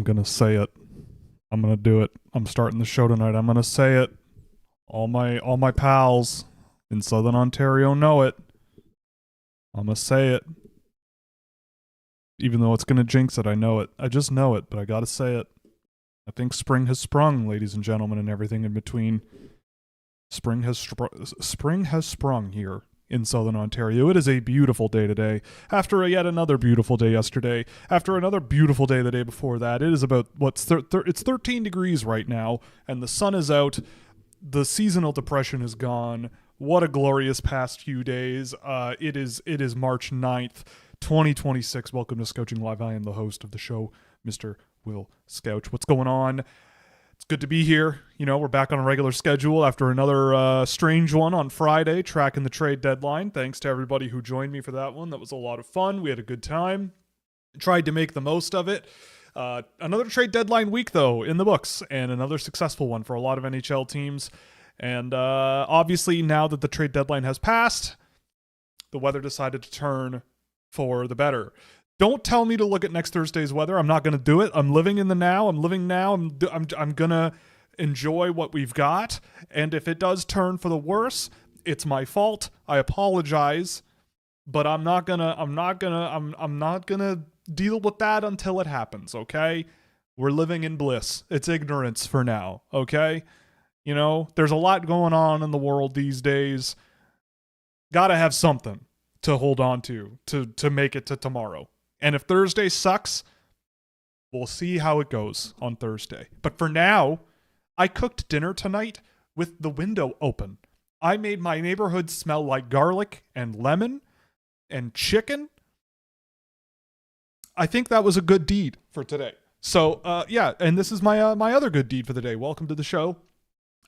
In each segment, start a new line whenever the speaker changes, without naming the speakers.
gonna say it. I'm gonna do it. I'm starting the show tonight. I'm gonna say it. All my pals in Southern Ontario know it. I'm gonna say it. Even though it's gonna jinx it, I know it. I just know it, but I gotta say it. I think spring has sprung, ladies and gentlemen, and everything in between. Spring has sprung here in Southern Ontario. It is a beautiful day today. After yet another beautiful day yesterday. After another beautiful day the day before that. It is about it's 13 degrees right now, and the sun is out. The seasonal depression is gone. What a glorious past few days. It is March 9th, 2026. Welcome to Scouching Live. I am the host of the show, Mr. Will Scouch. What's going on? It's good to be here. You know, we're back on a regular schedule after another strange one on Friday, tracking the trade deadline. Thanks to everybody who joined me for that one. That was a lot of fun. We had a good time. Tried to make the most of it. Another trade deadline week, though, in the books, and another successful one for a lot of NHL teams. And obviously, now that the trade deadline has passed, the weather decided to turn for the better. Don't tell me to look at next Thursday's weather. I'm not going to do it. I'm living in the now. I'm living now. I'm going to enjoy what we've got. And if it does turn for the worse, it's my fault. I apologize, but I'm not going to deal with that until it happens, okay? We're living in bliss. It's ignorance for now, okay? You know, there's a lot going on in the world these days. Got to have something to hold on to make it to tomorrow. And if Thursday sucks, we'll see how it goes on Thursday. But for now, I cooked dinner tonight with the window open. I made my neighborhood smell like garlic and lemon and chicken. I think that was a good deed for today. So, yeah, and this is my my other good deed for the day. Welcome to the show.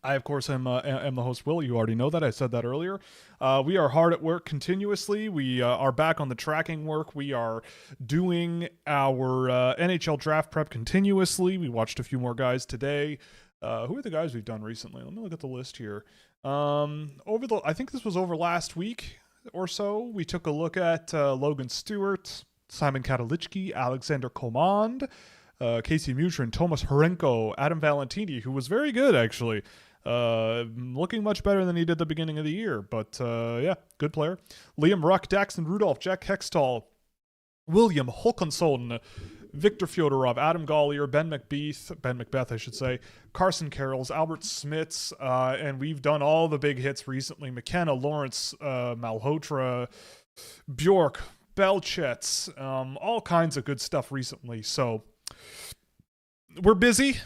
I, of course, am the host, Will. You already know that. I said that earlier. We are hard at work continuously. We are back on the tracking work. We are doing our NHL Draft prep continuously. We watched a few more guys today. Who are the guys we've done recently? Let me look at the list here. I think this was over last week or so. We took a look at Logan Stewart, Simon Katalichki, Alexander Command, Casey Mutrin, Tomas Horenko, Adam Valentini, who was very good, actually. Looking much better than he did at the beginning of the year. But, yeah, good player. Liam Ruck, Daxton Rudolph, Jack Hextall, William Holkenson, Victor Fyodorov, Adam Gollier, Ben Macbeth, I should say, Carson Carrolls, Albert Smits, and we've done all the big hits recently. McKenna, Lawrence, Malhotra, Bjork, Belchets, all kinds of good stuff recently. So we're busy,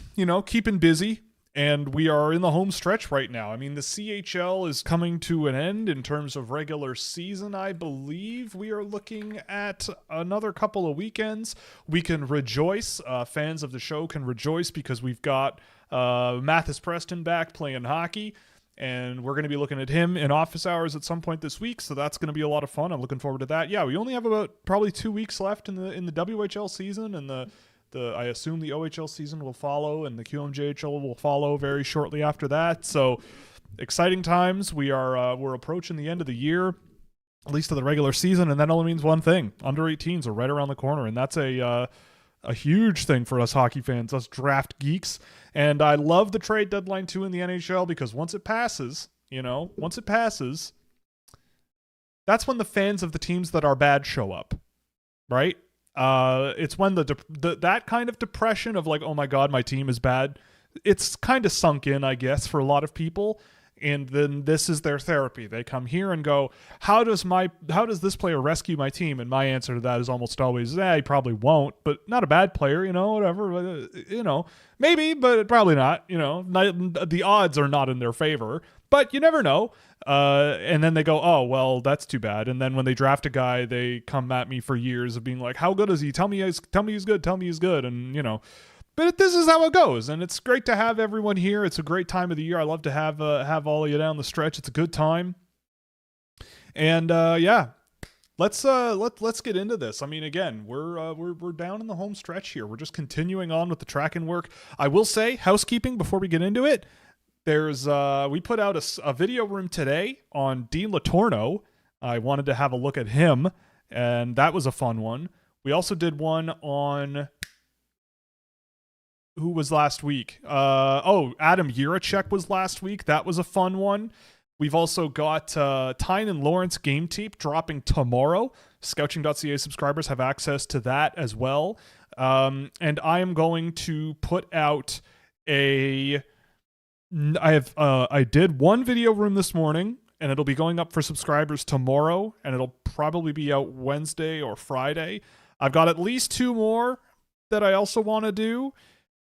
keeping busy. And we are in the home stretch right now. I mean, the CHL is coming to an end in terms of regular season, I believe. We are looking at another couple of weekends. We can rejoice. Fans of the show can rejoice because we've got Mathis Preston back playing hockey. And we're going to be looking at him in office hours at some point this week. So that's going to be a lot of fun. I'm looking forward to that. Yeah, we only have about probably 2 weeks left in the WHL season, and I assume the OHL season will follow, and the QMJHL will follow very shortly after that. So exciting times. We're approaching the end of the year, at least of the regular season, and that only means one thing: under 18s are right around the corner, and that's a huge thing for us hockey fans, us draft geeks. And I love the trade deadline too in the NHL because once it passes, that's when the fans of the teams that are bad show up, right? It's when that kind of depression of like, oh my God, my team is bad. It's kind of sunk in, I guess, for a lot of people. And then this is their therapy. They come here and go, how does this player rescue my team? And my answer to that is almost always, he probably won't, but not a bad player, whatever, maybe, but probably not, the odds are not in their favor, but you never know. And then they go, oh, well, that's too bad. And then when they draft a guy, they come at me for years of being like, how good is he? Tell me he's good. And, but this is how it goes, and it's great to have everyone here. It's a great time of the year. I love to have all of you down the stretch. It's a good time, and yeah, let's get into this. I mean, again, we're down in the home stretch here. We're just continuing on with the tracking work. I will say, housekeeping before we get into it. There's we put out a video room today on Dean Latorno. I wanted to have a look at him, and that was a fun one. We also did one on who was last week? Adam Jiricek was last week. That was a fun one. We've also got Tyne and Lawrence game tape dropping tomorrow. Scouching.ca subscribers have access to that as well. And I am going to put out I did one video room this morning, and it'll be going up for subscribers tomorrow, and it'll probably be out Wednesday or Friday. I've got at least 2 more that I also want to do,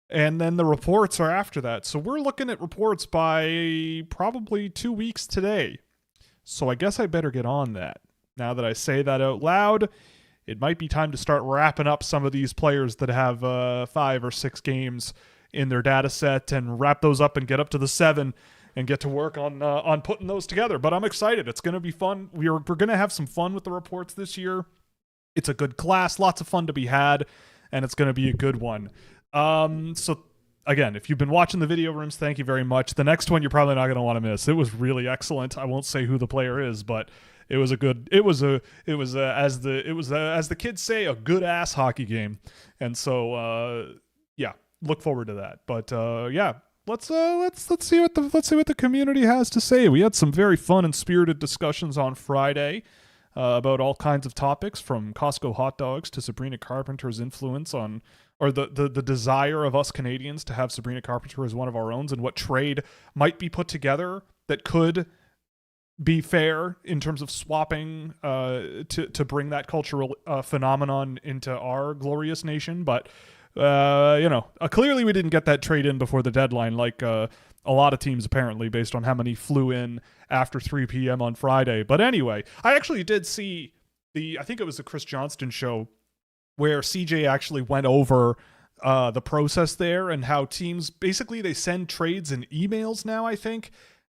and then the reports are after that. So we're looking at reports by probably 2 weeks today. So I guess I better get on that. Now that I say that out loud, it might be time to start wrapping up some of these players that have 5 or 6 games in their data set and wrap those up and get up to the 7 and get to work on putting those together. But I'm excited. It's going to be fun. We're going to have some fun with the reports this year. It's a good class, lots of fun to be had, and it's going to be a good one. So again, if you've been watching the video rooms, thank you very much. The next one you're probably not going to want to miss. It was really excellent. I won't say who the player is, but it was as the kids say, a good ass hockey game. And so yeah, look forward to that. But yeah, let's see what the community has to say. We had some very fun and spirited discussions on Friday about all kinds of topics, from Costco hot dogs to Sabrina Carpenter's influence on, or the desire of us Canadians to have Sabrina Carpenter as one of our own, and what trade might be put together that could be fair in terms of swapping to bring that cultural phenomenon into our glorious nation. But clearly we didn't get that trade in before the deadline, like a lot of teams apparently, based on how many flew in after 3 p.m. on Friday. But anyway, I actually did see I think it was the Chris Johnston show, where CJ actually went over the process there and how teams, basically they send trades in emails now, I think.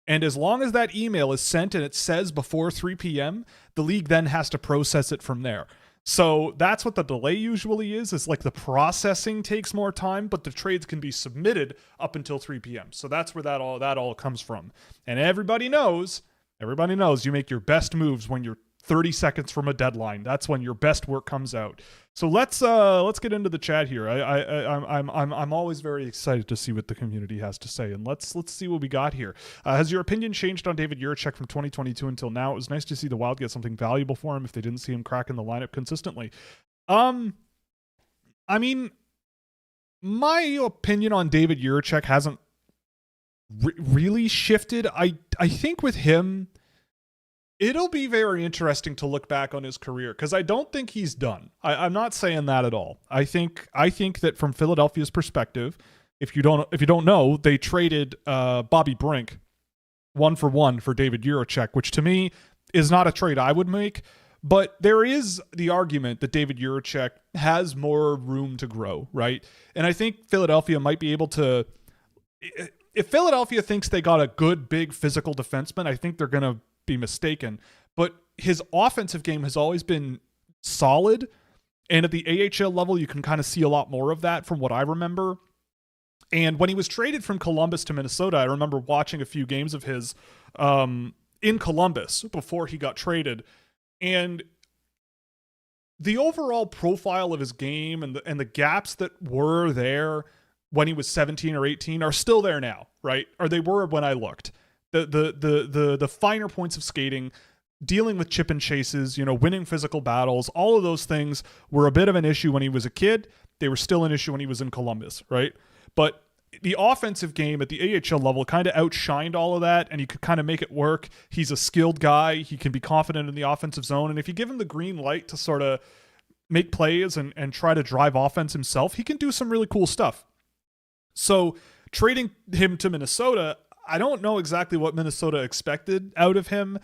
And as long as that email is sent and it says before 3 p.m., the league then has to process it from there. So that's what the delay usually is like the processing takes more time, but the trades can be submitted up until 3 p.m. So that's where that all comes from. And everybody knows you make your best moves when you're 30 seconds from a deadline. That's when your best work comes out. So let's get into the chat here. I'm always very excited to see what the community has to say, and let's see what we got here. Has your opinion changed on David Jiricek from 2022 until now? It was nice to see the Wild get something valuable for him if they didn't see him crack in the lineup consistently. I mean, my opinion on David Jiricek hasn't really shifted. I think with him, it'll be very interesting to look back on his career, because I don't think he's done. I'm not saying that at all. I think that from Philadelphia's perspective, if you don't know, they traded Bobby Brink 1-for-1 for David Jiricek, which to me is not a trade I would make. But there is the argument that David Jiricek has more room to grow, right? And I think Philadelphia might be able to. If Philadelphia thinks they got a good, big physical defenseman, I think they're going to be mistaken. But his offensive game has always been solid, and at the AHL level you can kind of see a lot more of that from what I remember. And when he was traded from Columbus to Minnesota, I remember watching a few games of his in Columbus before he got traded, and the overall profile of his game and the gaps that were there when he was 17 or 18 are still there now, right? Or they were when I looked. The finer points of skating, dealing with chip and chases, winning physical battles, all of those things were a bit of an issue when he was a kid. They were still an issue when he was in Columbus, right? But the offensive game at the AHL level kind of outshined all of that, and he could kind of make it work. He's a skilled guy. He can be confident in the offensive zone, and if you give him the green light to sort of make plays and try to drive offense himself, he can do some really cool stuff. So trading him to Minnesota, I don't know exactly what Minnesota expected out of him.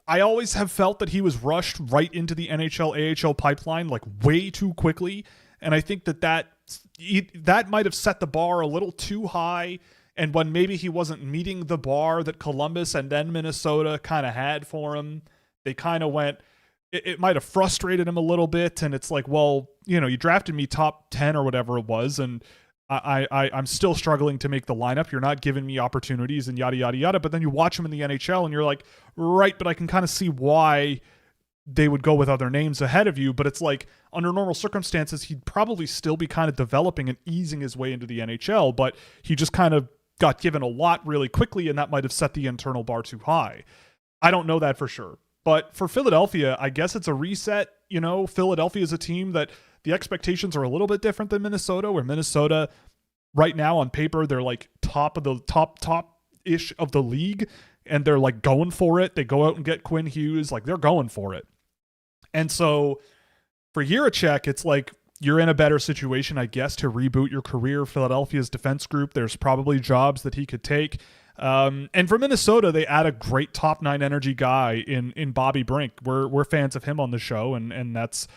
I always have felt that he was rushed right into the NHL AHL pipeline like way too quickly, and I think that might have set the bar a little too high, and when maybe he wasn't meeting the bar that Columbus and then Minnesota kind of had for him, they kind of went, it might have frustrated him a little bit, and it's like, well, you drafted me top 10 or whatever it was, and I'm still struggling to make the lineup. You're not giving me opportunities and yada, yada, yada. But then you watch him in the NHL and you're like, right, but I can kind of see why they would go with other names ahead of you, but it's like under normal circumstances, he'd probably still be kind of developing and easing his way into the NHL, but he just kind of got given a lot really quickly, and that might have set the internal bar too high. I don't know that for sure. But for Philadelphia, I guess it's a reset. You know, Philadelphia is a team that the expectations are a little bit different than Minnesota, where Minnesota right now on paper, they're like top ish of the league, and they're like going for it. They go out and get Quinn Hughes, like they're going for it. And so for Jiricek, it's like you're in a better situation, I guess, to reboot your career. Philadelphia's defense group, there's probably jobs that he could take. And for Minnesota, they add a great top 9 energy guy in Bobby Brink. We're fans of him on the show, and that's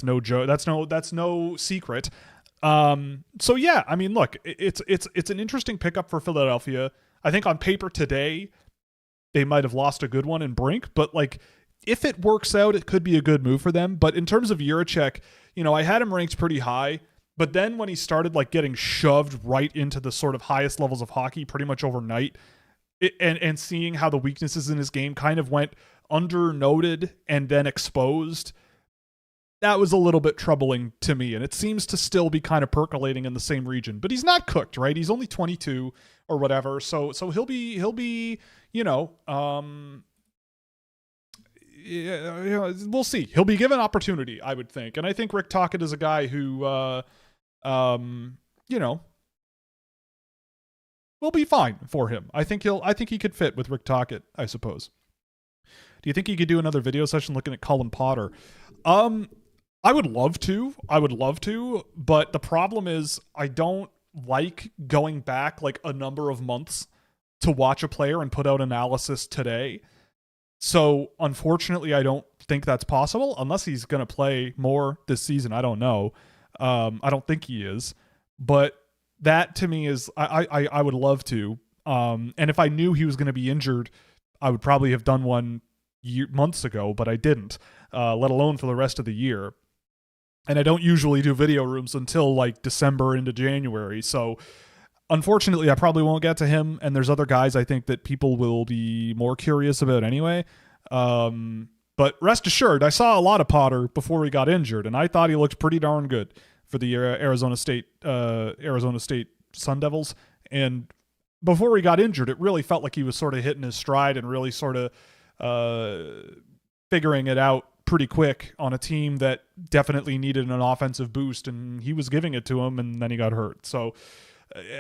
no joke. That's no secret. So yeah, I mean, look, it's an interesting pickup for Philadelphia. I think on paper today, they might have lost a good one in Brink, but like if it works out, it could be a good move for them. But in terms of Jiricek, you know, I had him ranked pretty high, but then when he started like getting shoved right into the sort of highest levels of hockey pretty much overnight, and seeing how the weaknesses in his game kind of went undernoted and then exposed, that was a little bit troubling to me. And it seems to still be kind of percolating in the same region, but he's not cooked, right? He's only 22 or whatever. So he'll be, you know, we'll see. He'll be given opportunity, I would think. And I think Rick Tocchet is a guy who, you know, will be fine for him. I think he could fit with Rick Tocchet, I suppose. Do you think he could do another video session looking at Colin Potter? I would love to, but the problem is I don't like going back like a number of months to watch a player and put out analysis today. So unfortunately, I don't think that's possible unless he's going to play more this season. I don't know. I don't think he is, but that to me is, I would love to. And if I knew he was going to be injured, I would probably have done one months ago, but I didn't, let alone for the rest of the year. And I don't usually do video rooms until like December into January. So unfortunately, I probably won't get to him. And there's other guys I think that people will be more curious about anyway. But rest assured, I saw a lot of Potter before he got injured, and I thought he looked pretty darn good for the Arizona State Sun Devils. And before he got injured, it really felt like he was sort of hitting his stride and really sort of figuring it out pretty quick on a team that definitely needed an offensive boost, and he was giving it to him, and then he got hurt. So,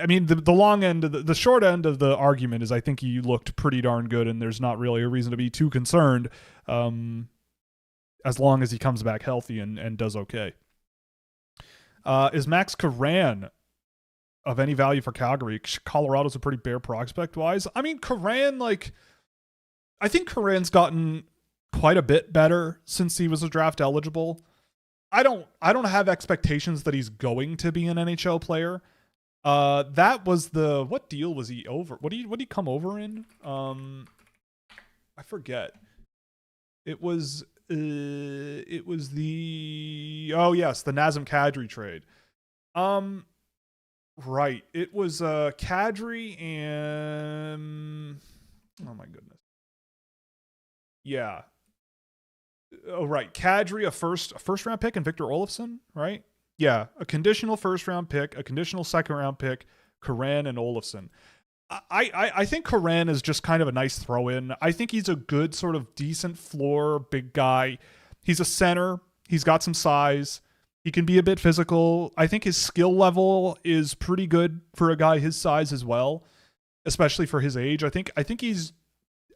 I mean, the long end, the short end of the argument is I think he looked pretty darn good, and there's not really a reason to be too concerned as long as he comes back healthy and does okay. Is Max Curran of any value for Calgary? Colorado's a pretty bare prospect-wise. I mean, Curran, like, I think Curran's gotten quite a bit better since he was a draft eligible. I don't have expectations that he's going to be an NHL player. That was what deal was he over? What did he come over in? I forget. It was the Nazem Kadri trade. Right. It was Kadri and oh my goodness. Yeah. Oh right, Kadri, a first round pick, and Victor Olofsson, right? Yeah, a conditional first round pick, a conditional second round pick, Curran and Olofsson. I think Curran is just kind of a nice throw in. I think he's a good sort of decent floor big guy. He's a center. He's got some size. He can be a bit physical. I think his skill level is pretty good for a guy his size as well, especially for his age. I think he's.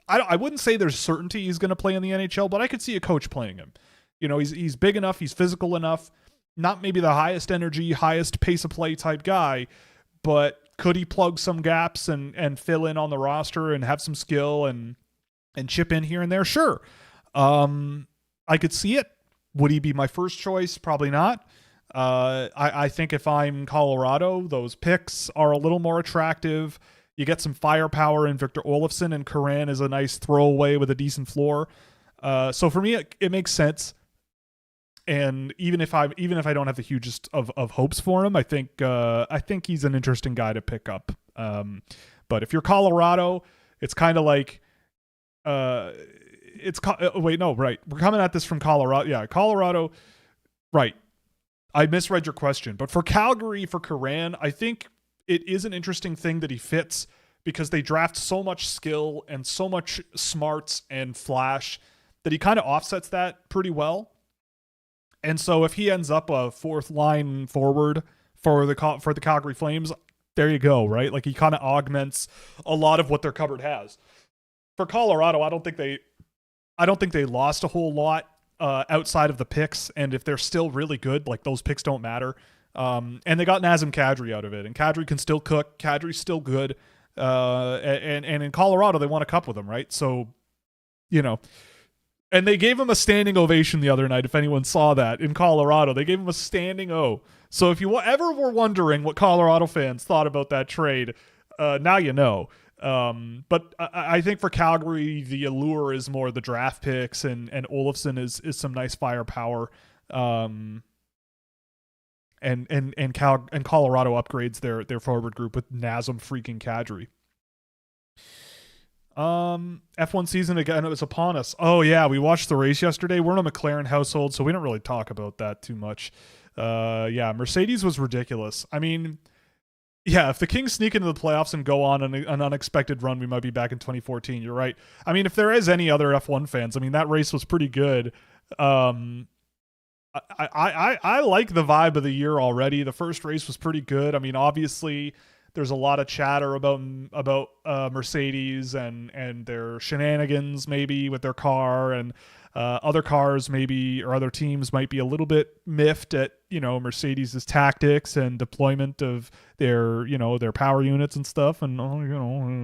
I wouldn't say there's certainty he's going to play in the NHL, but I could see a coach playing him. You know, he's big enough, he's physical enough, not maybe the highest energy, highest pace of play type guy, but could he plug some gaps and fill in on the roster and have some skill and chip in here and there? Sure. I could see it. Would he be my first choice? Probably not. I think if I'm Colorado, those picks are a little more attractive. You get some firepower in Victor Olofsson, and Curran is a nice throwaway with a decent floor. So for me, it makes sense. And even if I don't have the hugest of hopes for him, I think he's an interesting guy to pick up. But if you're Colorado, it's kind of like wait, no, right. We're coming at this from Colorado. Yeah, Colorado. Right. I misread your question. But for Calgary, for Curran, I think it is an interesting thing that he fits because they draft so much skill and so much smarts and flash that he kind of offsets that pretty well. And so if he ends up a fourth line forward for the Calgary Flames, there you go, right? Like he kind of augments a lot of what their cupboard has. For Colorado, I don't think they lost a whole lot outside of the picks, and if they're still really good, like those picks don't matter. And they got Nazem Kadri out of it, and Kadri can still cook. Kadri's still good. And in Colorado, they won a cup with him, right? So, and they gave him a standing ovation the other night. If anyone saw that in Colorado, they gave him a standing O. So if you ever were wondering what Colorado fans thought about that trade, now you know. But I think for Calgary, the allure is more the draft picks, and Olofsson is some nice firepower. And Colorado upgrades their forward group with Nazem freaking Kadri. F1 season again is upon us. Oh yeah, we watched the race yesterday. We're in a McLaren household, so we don't really talk about that too much. Yeah, Mercedes was ridiculous. I mean, yeah, if the Kings sneak into the playoffs and go on an unexpected run, we might be back in 2014. You're right. I mean, if there is any other F1 fans, I mean, that race was pretty good. I like the vibe of the year already. The first race was pretty good. I mean, obviously there's a lot of chatter about Mercedes and their shenanigans maybe with their car, and other cars maybe, or other teams might be a little bit miffed at Mercedes' tactics and deployment of their power units and stuff, and a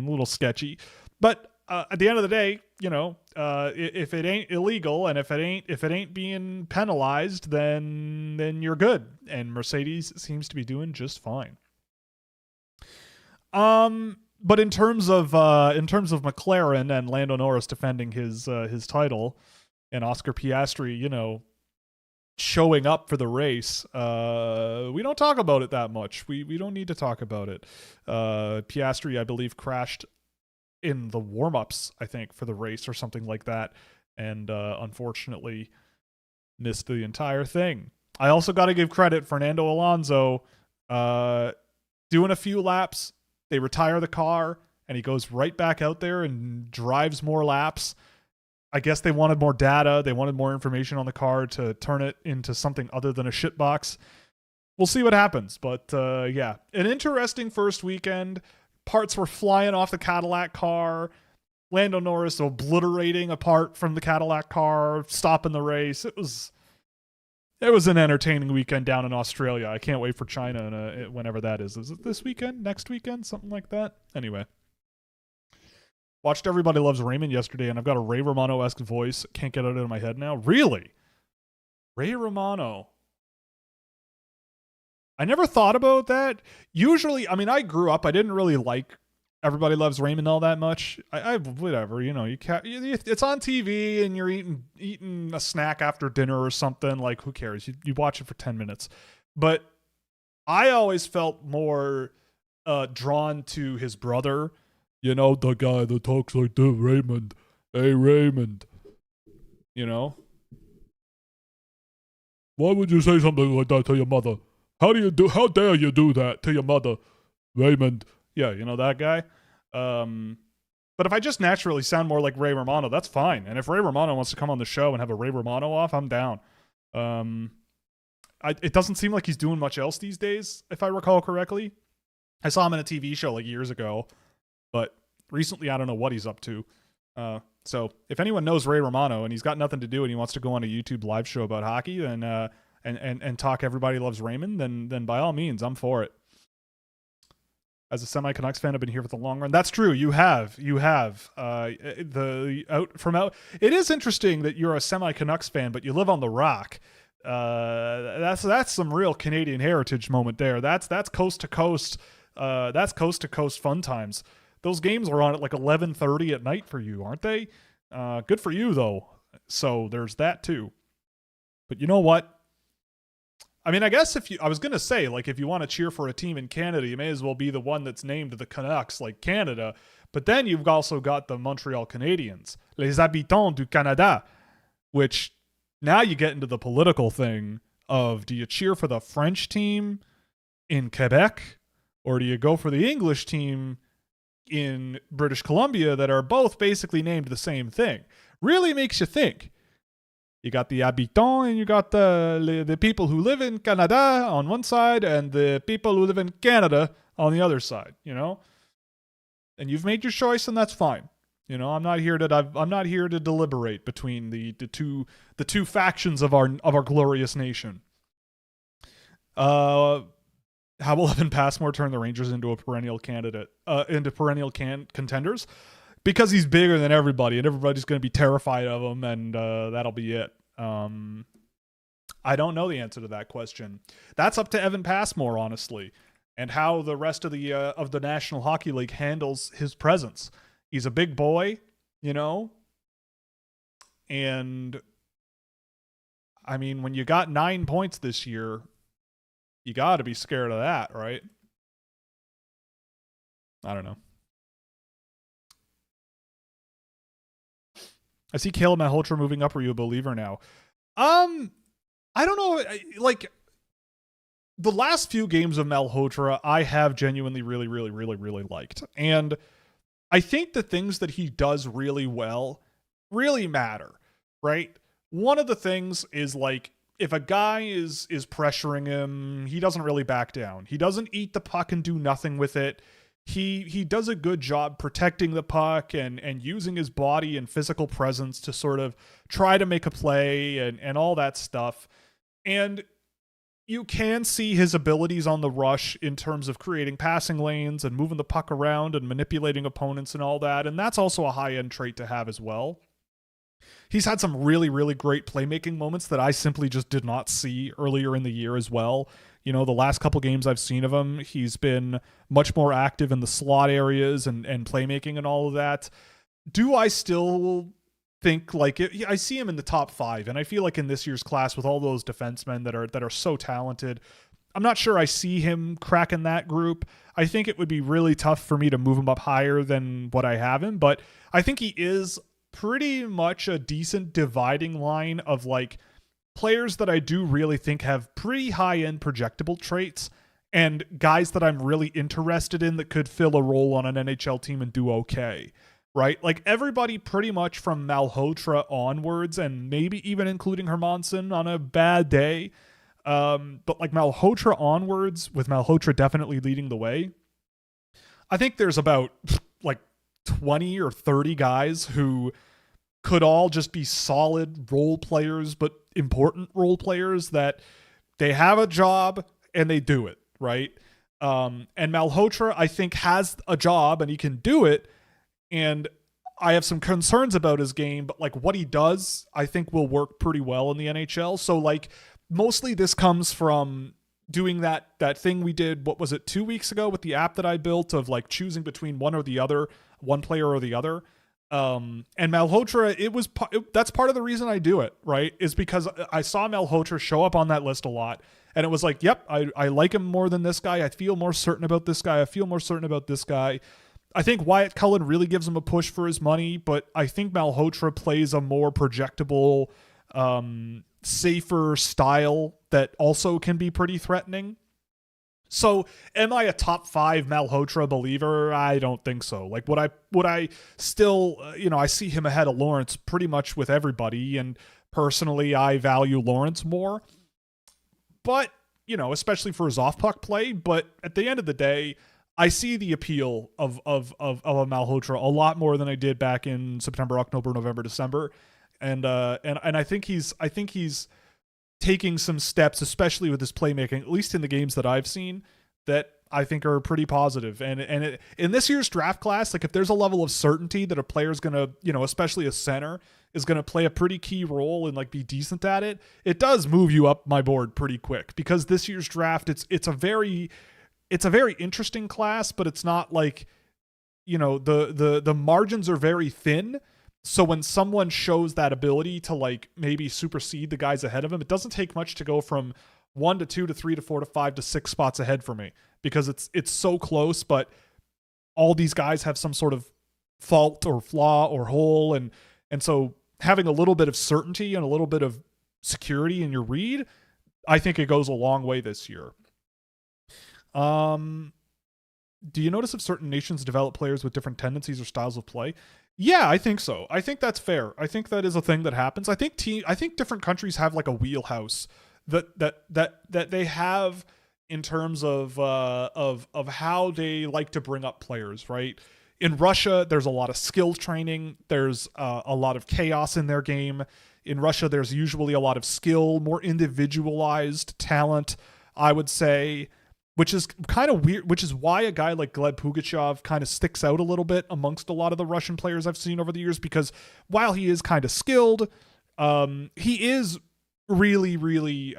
little sketchy. But at the end of the day, if it ain't illegal and if it ain't being penalized, then you're good. And Mercedes seems to be doing just fine. But in terms of McLaren and Lando Norris defending his title, and Oscar Piastri, showing up for the race, we don't talk about it that much. We don't need to talk about it. Piastri, I believe, crashed in the warm-ups, I think, for the race or something like that, and unfortunately missed the entire thing. I also got to give credit Fernando Alonso doing a few laps. They retire the car, and he goes right back out there and drives more laps. I guess they wanted more data. They wanted more information on the car to turn it into something other than a shitbox. We'll see what happens. But yeah, an interesting first weekend. Parts were flying off the Cadillac car. Lando Norris obliterating a part from the Cadillac car, stopping the race. It was an entertaining weekend down in Australia. I can't wait for China whenever that is. Is it this weekend? Next weekend? Something like that? Anyway. Watched Everybody Loves Raymond yesterday, and I've got a Ray Romano-esque voice. Can't get it out of my head now. Really? Ray Romano. I never thought about that. Usually, I mean, I grew up, I didn't really like Everybody Loves Raymond all that much. I whatever, it's on TV and you're eating a snack after dinner or something. Like, who cares? You watch it for 10 minutes. But I always felt more drawn to his brother. The guy that talks like this, Raymond. Hey, Raymond. Why would you say something like that to your mother? How dare you do that to your mother, Raymond? Yeah, that guy. But if I just naturally sound more like Ray Romano, that's fine. And if Ray Romano wants to come on the show and have a Ray Romano off, I'm down. It doesn't seem like he's doing much else these days, if I recall correctly. I saw him in a TV show like years ago. But recently, I don't know what he's up to. So if anyone knows Ray Romano and he's got nothing to do and he wants to go on a YouTube live show about hockey, then and talk Everybody Loves Raymond, then by all means, I'm for it. As a semi-Canucks fan, I've been here for the long run. That's true. You have. It is interesting that you're a semi-Canucks fan, but you live on the Rock. That's some real Canadian heritage moment there. That's coast to coast. That's coast to coast fun times. Those games are on at like 11:30 at night for you, aren't they? Good for you, though. So there's that, too. But you know what? I mean, I guess I was going to say, like, if you want to cheer for a team in Canada, you may as well be the one that's named the Canucks, like Canada. But then you've also got the Montreal Canadiens, les habitants du Canada, which now you get into the political thing of, do you cheer for the French team in Quebec, or do you go for the English team in British Columbia that are both basically named the same thing? Really makes you think. You got the habitants and you got the people who live in Canada on one side and the people who live in Canada on the other side, you know? And you've made your choice, and that's fine. You know, I'm not here to deliberate between the two factions of our glorious nation. How will Evan Passmore turn the Rangers into a perennial contenders? Because he's bigger than everybody, and everybody's going to be terrified of him, and that'll be it. I don't know the answer to that question. That's up to Evan Passmore, honestly, and how the rest of the National Hockey League handles his presence. He's a big boy, you know, and I mean, when you got 9 points this year, you got to be scared of that, right? I don't know. I see Caleb Malhotra moving up. Are you a believer now? I don't know. Like, the last few games of Malhotra, I have genuinely really, really, really, really liked. And I think the things that he does really well really matter, right? One of the things is, like, if a guy is pressuring him, he doesn't really back down. He doesn't eat the puck and do nothing with it. He does a good job protecting the puck and using his body and physical presence to sort of try to make a play and all that stuff. And you can see his abilities on the rush in terms of creating passing lanes and moving the puck around and manipulating opponents and all that. And that's also a high-end trait to have as well. He's had some really, really great playmaking moments that I simply just did not see earlier in the year as well. You know, the last couple games I've seen of him, he's been much more active in the slot areas and playmaking and all of that. Do I still think, like, I see him in the top 5, and I feel like in this year's class with all those defensemen that are so talented, I'm not sure I see him cracking that group. I think it would be really tough for me to move him up higher than what I have him, but I think he is pretty much a decent dividing line of, like, players that I do really think have pretty high-end projectable traits and guys that I'm really interested in that could fill a role on an NHL team and do okay, right? Like, everybody pretty much from Malhotra onwards, and maybe even including Hermanson on a bad day, but like Malhotra onwards, with Malhotra definitely leading the way, I think there's about like 20 or 30 guys who could all just be solid role players, but important role players that they have a job and they do it, right? And Malhotra, I think, has a job and he can do it. And I have some concerns about his game, but like what he does, I think will work pretty well in the NHL. So like mostly this comes from doing that thing we did, what was it, 2 weeks ago with the app that I built of like choosing between one or the other, one player or the other. And Malhotra, that's part of the reason I do it, right? Is because I saw Malhotra show up on that list a lot. And it was like, yep, I like him more than this guy. I feel more certain about this guy. I feel more certain about this guy. I think Wyatt Cullen really gives him a push for his money, but I think Malhotra plays a more projectable, safer style that also can be pretty threatening. So am I a top 5 Malhotra believer? I don't think so. Like would I still, I see him ahead of Lawrence pretty much with everybody. And personally, I value Lawrence more, but especially for his off puck play. But at the end of the day, I see the appeal of a Malhotra a lot more than I did back in September, October, November, December. And I think he's taking some steps, especially with his playmaking, at least in the games that I've seen, that I think are pretty positive. And in this year's draft class, like if there's a level of certainty that a player's going to, especially a center, is going to play a pretty key role and like be decent at it, it does move you up my board pretty quick, because this year's draft, it's a very interesting class, but it's not like, the margins are very thin. So when someone shows that ability to like maybe supersede the guys ahead of him, it doesn't take much to go from 1 to 2 to 3 to 4 to 5 to 6 spots ahead for me because it's so close, but all these guys have some sort of fault or flaw or hole, and so having a little bit of certainty and a little bit of security in your read, I think it goes a long way this year. Do you notice if certain nations develop players with different tendencies or styles of play? Yeah, I think so. I think that's fair. I think that is a thing that happens. I think different countries have like a wheelhouse that they have in terms of how they like to bring up players, right? In Russia, there's a lot of skill training. There's a lot of chaos in their game. In Russia, there's usually a lot of skill, more individualized talent, I would say, which is kind of weird, which is why a guy like Gleb Pugachev kind of sticks out a little bit amongst a lot of the Russian players I've seen over the years, because while he is kind of skilled, he is really, really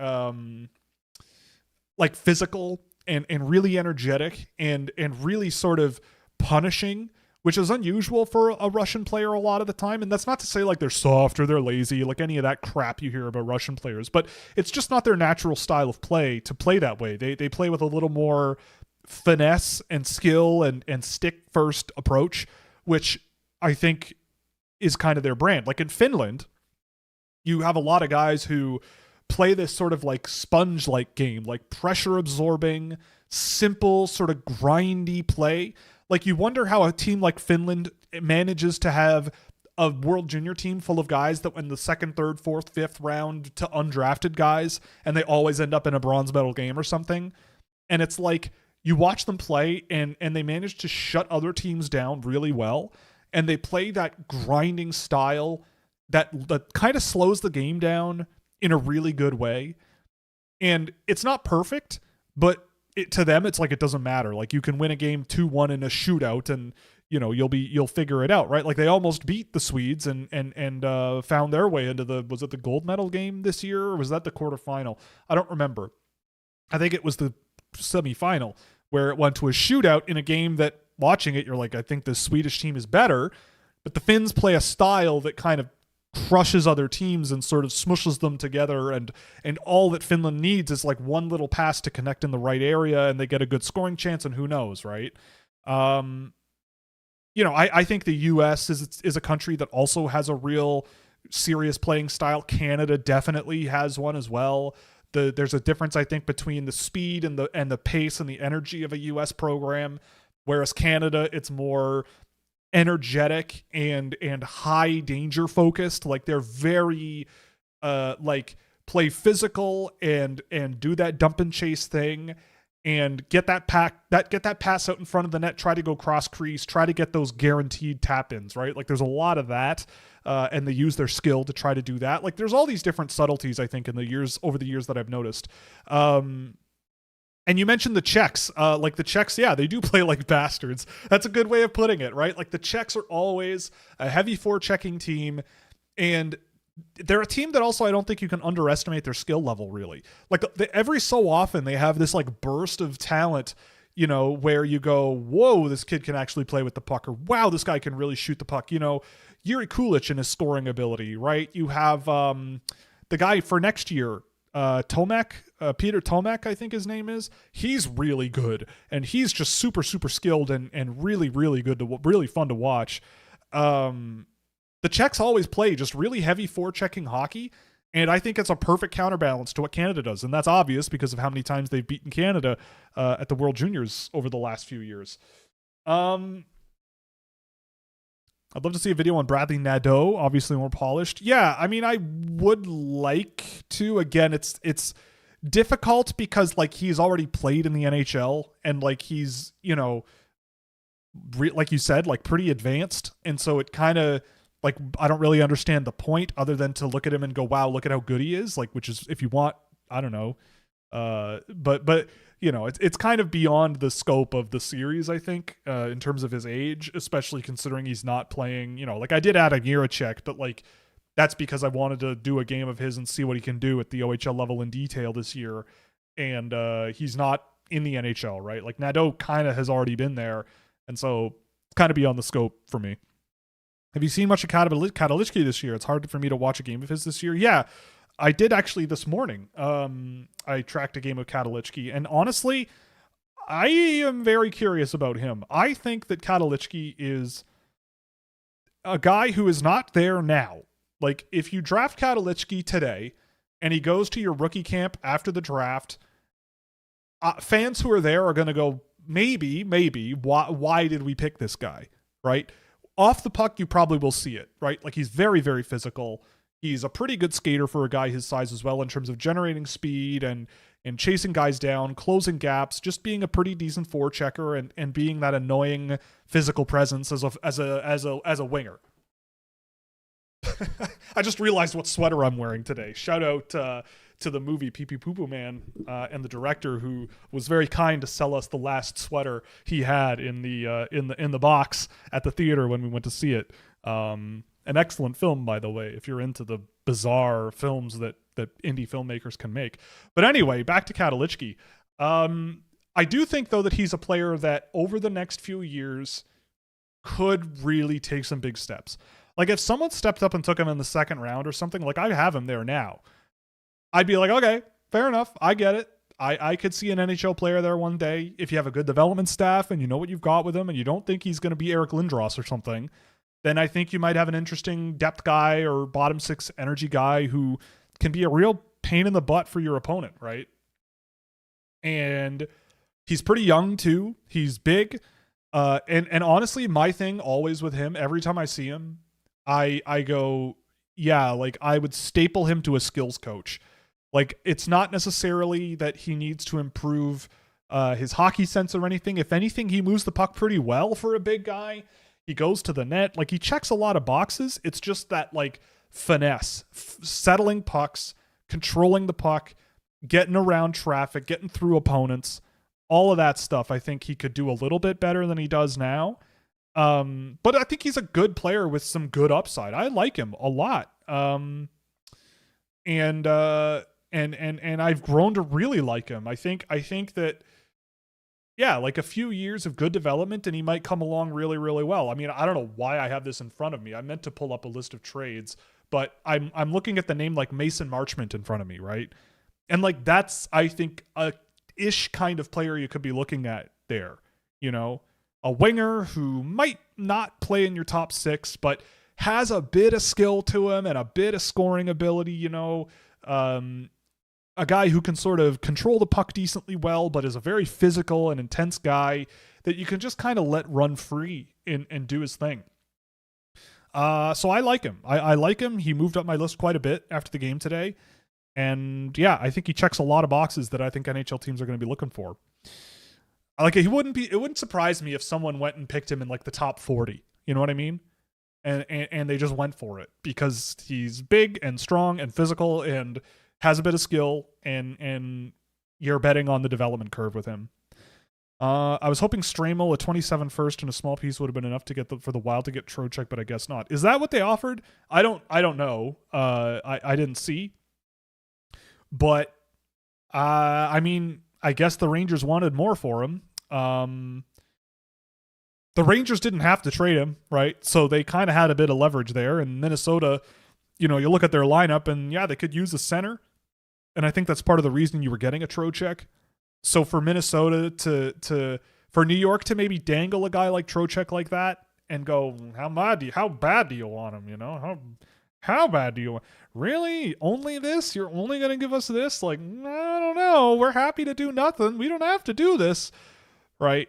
like physical and really energetic and really sort of punishing, which is unusual for a Russian player a lot of the time. And that's not to say like they're soft or they're lazy, like any of that crap you hear about Russian players, but it's just not their natural style of play to play that way. They play with a little more finesse and skill and stick first approach, which I think is kind of their brand. Like in Finland, you have a lot of guys who play this sort of like sponge-like game, like pressure absorbing, simple, sort of grindy play. Like you wonder how a team like Finland manages to have a World Junior team full of guys that win the second, third, fourth, fifth round to undrafted guys, and they always end up in a bronze medal game or something. And it's like you watch them play and they manage to shut other teams down really well. And they play that grinding style that kind of slows the game down in a really good way. And it's not perfect, but to them, it's like it doesn't matter. Like you can win a game 2-1 in a shootout, and you'll figure it out, right? Like they almost beat the Swedes and found their way into was it the gold medal game this year, or was that the quarterfinal? I don't remember. I think it was the semifinal where it went to a shootout in a game that, watching it, you're like, I think the Swedish team is better, but the Finns play a style that kind of crushes other teams and sort of smushes them together, and all that Finland needs is like one little pass to connect in the right area and they get a good scoring chance, and who knows, right? I think the US is a country that also has a real serious playing style. Canada definitely has one as well. There's a difference, I think, between the speed and the pace and the energy of a US program, whereas Canada, it's more energetic and high danger focused. Like they're very like play physical and do that dump and chase thing and get that pass out in front of the net, try to go cross crease, try to get those guaranteed tap ins, right? Like there's a lot of that, and they use their skill to try to do that. Like there's all these different subtleties, I think, over the years that I've noticed. And you mentioned the Czechs. Like the Czechs, yeah, they do play like bastards. That's a good way of putting it, right? Like the Czechs are always a heavy forechecking team, and they're a team that also I don't think you can underestimate their skill level, really. Like every so often they have this like burst of talent, where you go, whoa, this kid can actually play with the puck, or wow, this guy can really shoot the puck. Yuri Kulich and his scoring ability, right? You have the guy for next year, Tomek, Peter Tomek, I think his name is. He's really good, and he's just super, super skilled and really, really good really fun to watch. The Czechs always play just really heavy forechecking hockey, and I think it's a perfect counterbalance to what Canada does, and that's obvious because of how many times they've beaten Canada at the World Juniors over the last few years. I'd love to see a video on Bradley Nadeau, obviously more polished. Yeah, I mean, I would like to. Again, it's difficult because like he's already played in the NHL and like he's, like you said, like pretty advanced. And so it kind of like, I don't really understand the point other than to look at him and go, wow, look at how good he is. Like, which is, if you want, I don't know. But it's kind of beyond the scope of the series, I think, in terms of his age, especially considering he's not playing, like I did add a Jiricek, but like that's because I wanted to do a game of his and see what he can do at the OHL level in detail this year. And he's not in the NHL, right? Like Nadeau kind of has already been there. And so it's kind of beyond the scope for me. Have you seen much of Katolicki this year? It's hard for me to watch a game of his this year. Yeah. I did actually this morning. I tracked a game of Katalichki, and honestly, I am very curious about him. I think that Katalichki is a guy who is not there now. Like, if you draft Katalichki today and he goes to your rookie camp after the draft, fans who are there are going to go, maybe, why did we pick this guy, right? Off the puck, you probably will see it, right? Like, he's very, very physical. He's a pretty good skater for a guy his size as well in terms of generating speed and chasing guys down, closing gaps, just being a pretty decent forechecker and being that annoying physical presence as a winger. I just realized what sweater I'm wearing today. Shout out to the movie Pee Pee Poo Poo Man and the director, who was very kind to sell us the last sweater he had in the box at the theater when we went to see it. An excellent film, by the way, if you're into the bizarre films that indie filmmakers can make. But anyway, back to Katalichki. I do think, though, that he's a player that over the next few years could really take some big steps. Like, if someone stepped up and took him in the second round or something, like I have him there now, I'd be like, okay, fair enough. I get it. I could see an NHL player there one day. If you have a good development staff and you know what you've got with him and you don't think he's going to be Eric Lindros or something, then I think you might have an interesting depth guy or bottom six energy guy who can be a real pain in the butt for your opponent, right? And he's pretty young too. He's big. And honestly, my thing always with him, every time I see him, I go, yeah, like I would staple him to a skills coach. Like, it's not necessarily that he needs to improve his hockey sense or anything. If anything, he moves the puck pretty well for a big guy. He goes to the net. Like, he checks a lot of boxes. It's just that, like, finesse, settling pucks, controlling the puck, getting around traffic, getting through opponents, all of that stuff. I think he could do a little bit better than he does now. But I think he's a good player with some good upside. I like him a lot. And I've grown to really like him. I think that, yeah, like a few years of good development and he might come along really, really well. I mean, I don't know why I have this in front of me. I meant to pull up a list of trades, but I'm looking at the name like Mason Marchment in front of me, right? And like, that's, I think, a ish kind of player you could be looking at there, you know, a winger who might not play in your top six, but has a bit of skill to him and a bit of scoring ability, you know, a guy who can sort of control the puck decently well, but is a very physical and intense guy that you can just kind of let run free and do his thing. So I like him. I like him. He moved up my list quite a bit after the game today. And yeah, I think he checks a lot of boxes that I think NHL teams are going to be looking for. Like, it wouldn't surprise me if someone went and picked him in like the top 40. You know what I mean? And they just went for it because he's big and strong and physical and has a bit of skill, and you're betting on the development curve with him. I was hoping Stramel, a 27 first and a small piece would have been enough to get for the Wild to get Trocheck, but I guess not. Is that what they offered? I don't know. I didn't see. But I mean, I guess the Rangers wanted more for him. The Rangers didn't have to trade him, right? So they kind of had a bit of leverage there. And Minnesota, you know, you look at their lineup and yeah, they could use a center. And I think that's part of the reason you were getting a Trocheck. So for Minnesota for New York to maybe dangle a guy like Trocheck like that and go, how bad do you want him? You know, how bad do you want? Really? Only this? You're only going to give us this? Like, I don't know. We're happy to do nothing. We don't have to do this. Right?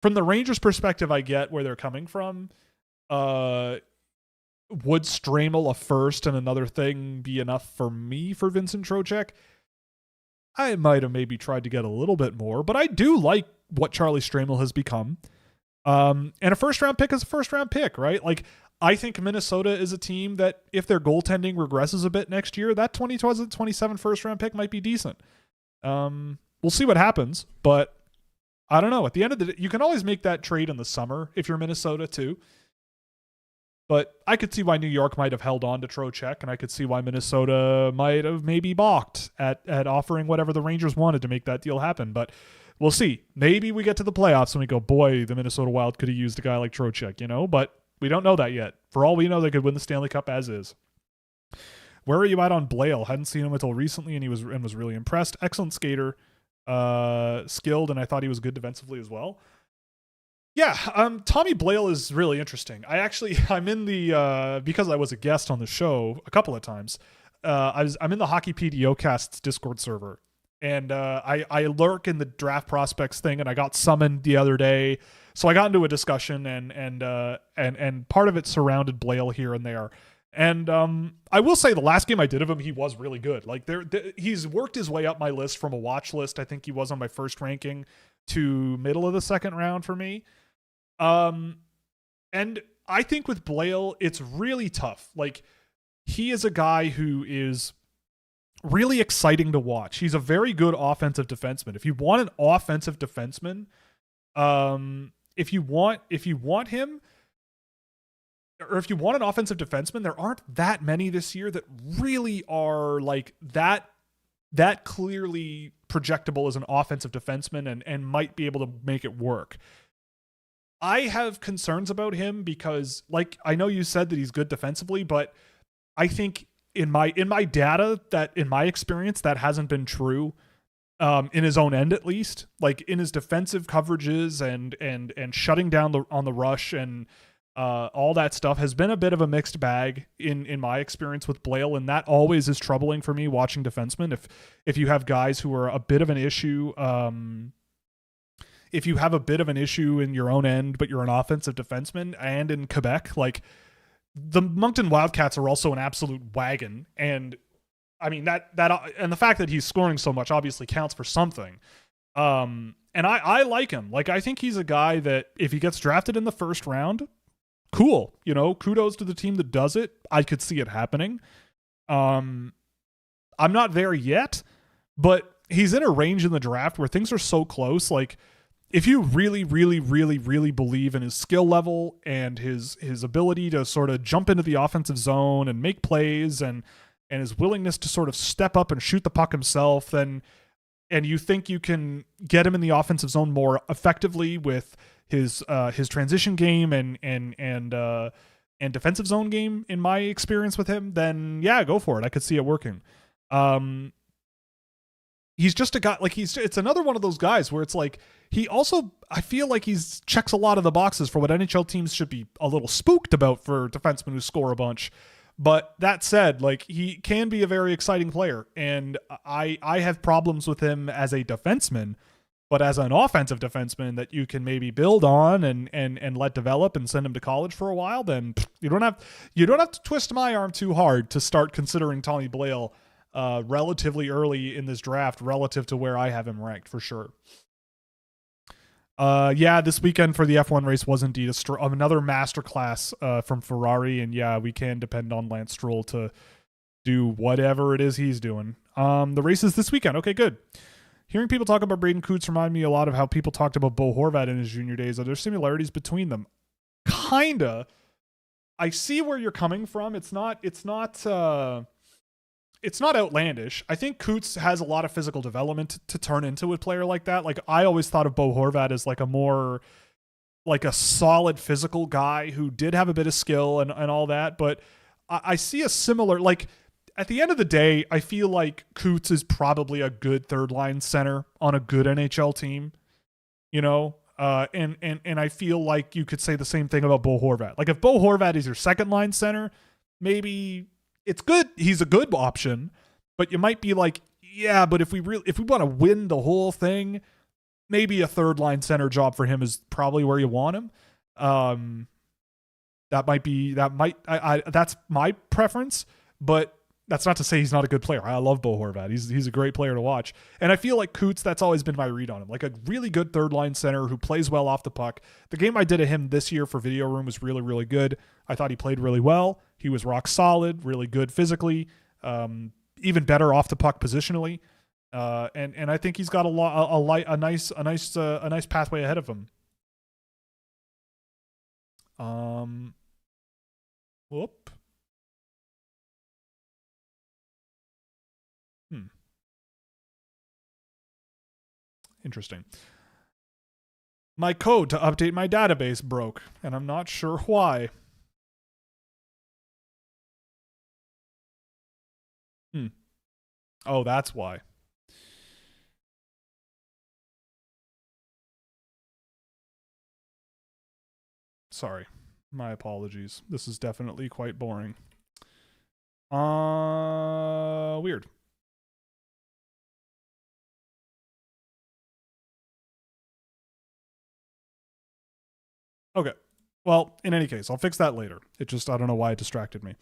From the Rangers' perspective, I get where they're coming from. Would Stramel a first and another thing be enough for me for Vincent Trocheck? I might have maybe tried to get a little bit more, but I do like what Charlie Stramel has become. And a first-round pick is a first-round pick, right? Like, I think Minnesota is a team that if their goaltending regresses a bit next year, that 2027 first-round pick might be decent. We'll see what happens, but I don't know. At the end of the day, you can always make that trade in the summer if you're Minnesota too. But I could see why New York might have held on to Trocheck, and I could see why Minnesota might have maybe balked at offering whatever the Rangers wanted to make that deal happen. But we'll see. Maybe we get to the playoffs and we go, boy, the Minnesota Wild could have used a guy like Trocheck, you know? But we don't know that yet. For all we know, they could win the Stanley Cup as is. Where are you at on Blale? Hadn't seen him until recently, and was really impressed. Excellent skater, skilled, and I thought he was good defensively as well. Yeah, Tommy Blale is really interesting. I'm in the because I was a guest on the show a couple of times. I'm in the Hockey PDOcast's Discord server, and I lurk in the draft prospects thing, and I got summoned the other day, so I got into a discussion, and part of it surrounded Blale here and there. And I will say the last game I did of him, he was really good. Like he's worked his way up my list from a watch list. I think he was on my first ranking to middle of the second round for me. And I think with Blale, it's really tough. Like, he is a guy who is really exciting to watch. He's a very good offensive defenseman. If you want an offensive defenseman, if you want him, or if you want an offensive defenseman, there aren't that many this year that really are like that clearly projectable as an offensive defenseman and might be able to make it work. I have concerns about him because, like, I know you said that he's good defensively, but I think in my data, that in my experience, that hasn't been true. In his own end, at least, like in his defensive coverages and shutting down on the rush and all that stuff has been a bit of a mixed bag in my experience with Blale, and that always is troubling for me watching defensemen. If you have guys who are a bit of an issue, if you have a bit of an issue in your own end, but you're an offensive defenseman, and in Quebec, like the Moncton Wildcats are also an absolute wagon, and I mean that and the fact that he's scoring so much obviously counts for something. And I like him. Like, I think he's a guy that if he gets drafted in the first round, cool. You know, kudos to the team that does it. I could see it happening. I'm not there yet, but he's in a range in the draft where things are so close. Like, if you really, really, really, really believe in his skill level and his ability to sort of jump into the offensive zone and make plays and his willingness to sort of step up and shoot the puck himself, and you think you can get him in the offensive zone more effectively with his transition game and defensive zone game, in my experience with him, then yeah, go for it. I could see it working. He's just a guy, like, it's another one of those guys where it's like, he also, I feel like he's checks a lot of the boxes for what NHL teams should be a little spooked about for defensemen who score a bunch. But that said, like, he can be a very exciting player, and I have problems with him as a defenseman, but as an offensive defenseman that you can maybe build on and let develop and send him to college for a while, then you don't have to twist my arm too hard to start considering Tommy Blale relatively early in this draft relative to where I have him ranked, for sure. Yeah, this weekend for the F1 race was indeed another masterclass from Ferrari, and yeah, we can depend on Lance Stroll to do whatever it is he's doing. The race is this weekend. Okay, good. Hearing people talk about Braden Coots remind me a lot of how people talked about Bo Horvat in his junior days. Are there similarities between them? Kinda. I see where you're coming from. It's not outlandish. I think Coots has a lot of physical development to turn into a player like that. Like, I always thought of Bo Horvat as like a more like a solid physical guy who did have a bit of skill and all that. But I see a similar, like, at the end of the day, I feel like Coots is probably a good third line center on a good NHL team, you know? And I feel like you could say the same thing about Bo Horvat. Like, if Bo Horvat is your second line center, maybe it's good. He's a good option, but you might be like, yeah, but if we want to win the whole thing, maybe a third line center job for him is probably where you want him. That's my preference, but that's not to say he's not a good player. I love Bo Horvat. He's a great player to watch. And I feel like Coots, that's always been my read on him. Like, a really good third line center who plays well off the puck. The game I did of him this year for Video Room was really, really good. I thought he played really well. He was rock solid, really good physically, even better off the puck positionally. And I think he's got a nice pathway ahead of him. Whoop. Interesting. My code to update my database broke, and I'm not sure why. Oh, that's why. Sorry. My apologies. This is definitely quite boring. Weird. Okay. Well, in any case, I'll fix that later. It just, I don't know why it distracted me.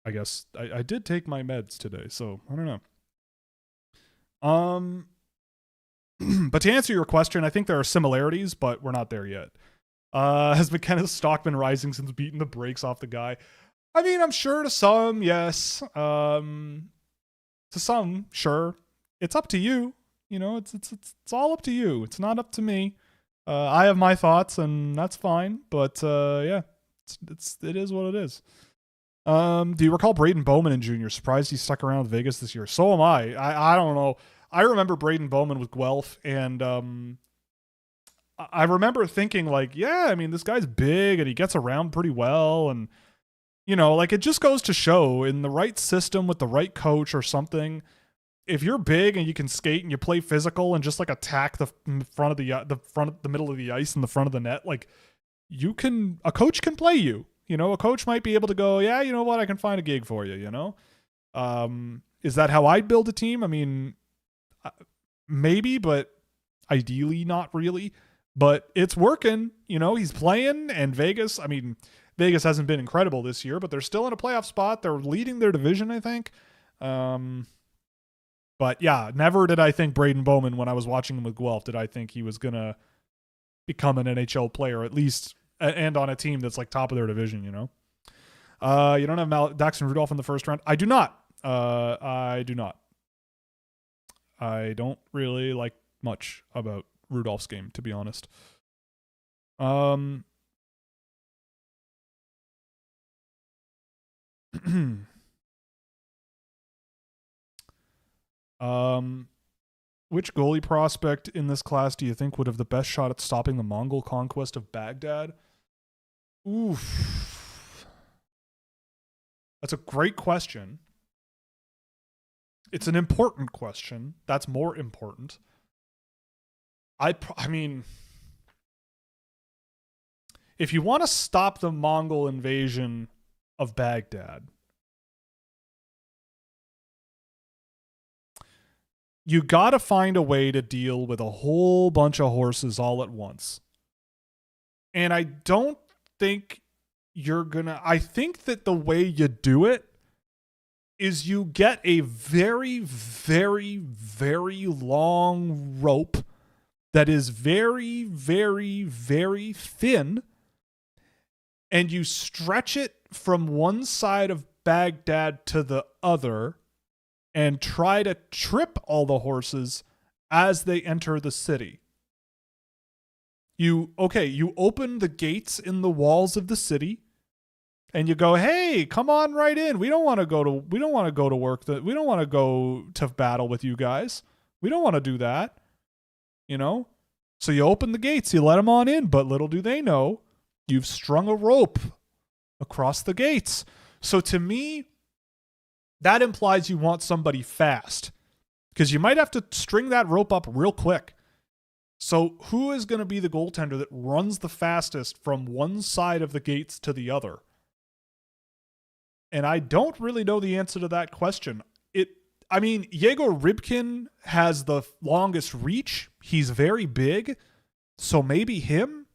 I guess I did take my meds today, so I don't know. But to answer your question, I think there are similarities, but we're not there yet. Has McKenna's stock been rising since beating the brakes off the guy? I mean, I'm sure to some, yes. To some, sure. It's up to you. You know, it's all up to you. It's not up to me. I have my thoughts, and that's fine. But yeah, it is what it is. Do you recall Braden Bowman in junior? Surprised he stuck around with Vegas this year. So am I. I don't know. I remember Braden Bowman with Guelph, and I remember thinking like, yeah, I mean, this guy's big and he gets around pretty well, and you know, like it just goes to show in the right system with the right coach or something. If you're big and you can skate and you play physical and just like attack the front of the middle of the ice and the front of the net, like a coach can play you. You know, a coach might be able to go, yeah, you know what, I can find a gig for you. You know, is that how I'd build a team? I mean, maybe, but ideally not really. But it's working. You know, he's playing, and Vegas. I mean, Vegas hasn't been incredible this year, but they're still in a playoff spot. They're leading their division, I think. But yeah, never did I think Braden Bowman, when I was watching him with Guelph, did I think he was going to become an NHL player, at least, and on a team that's like top of their division, you know? You don't have Daxton Rudolph in the first round? I do not. I do not. I don't really like much about Rudolph's game, to be honest. Which goalie prospect in this class do you think would have the best shot at stopping the Mongol conquest of Baghdad? Oof. That's a great question. It's an important question. That's more important. I mean, if you want to stop the Mongol invasion of Baghdad, you got to find a way to deal with a whole bunch of horses all at once. And I don't think I think that the way you do it is you get a very, very, very long rope that is very, very, very thin, and you stretch it from one side of Baghdad to the other and try to trip all the horses as they enter the city. You open the gates in the walls of the city, and you go, hey, come on right in. We don't want to go to work. We don't want to go to battle with you guys. We don't want to do that. You know? So you open the gates, you let them on in, but little do they know, you've strung a rope across the gates. So to me, that implies you want somebody fast, because you might have to string that rope up real quick. So who is going to be the goaltender that runs the fastest from one side of the gates to the other? And I don't really know the answer to that question. Yegor Rybkin has the longest reach. He's very big, so maybe him.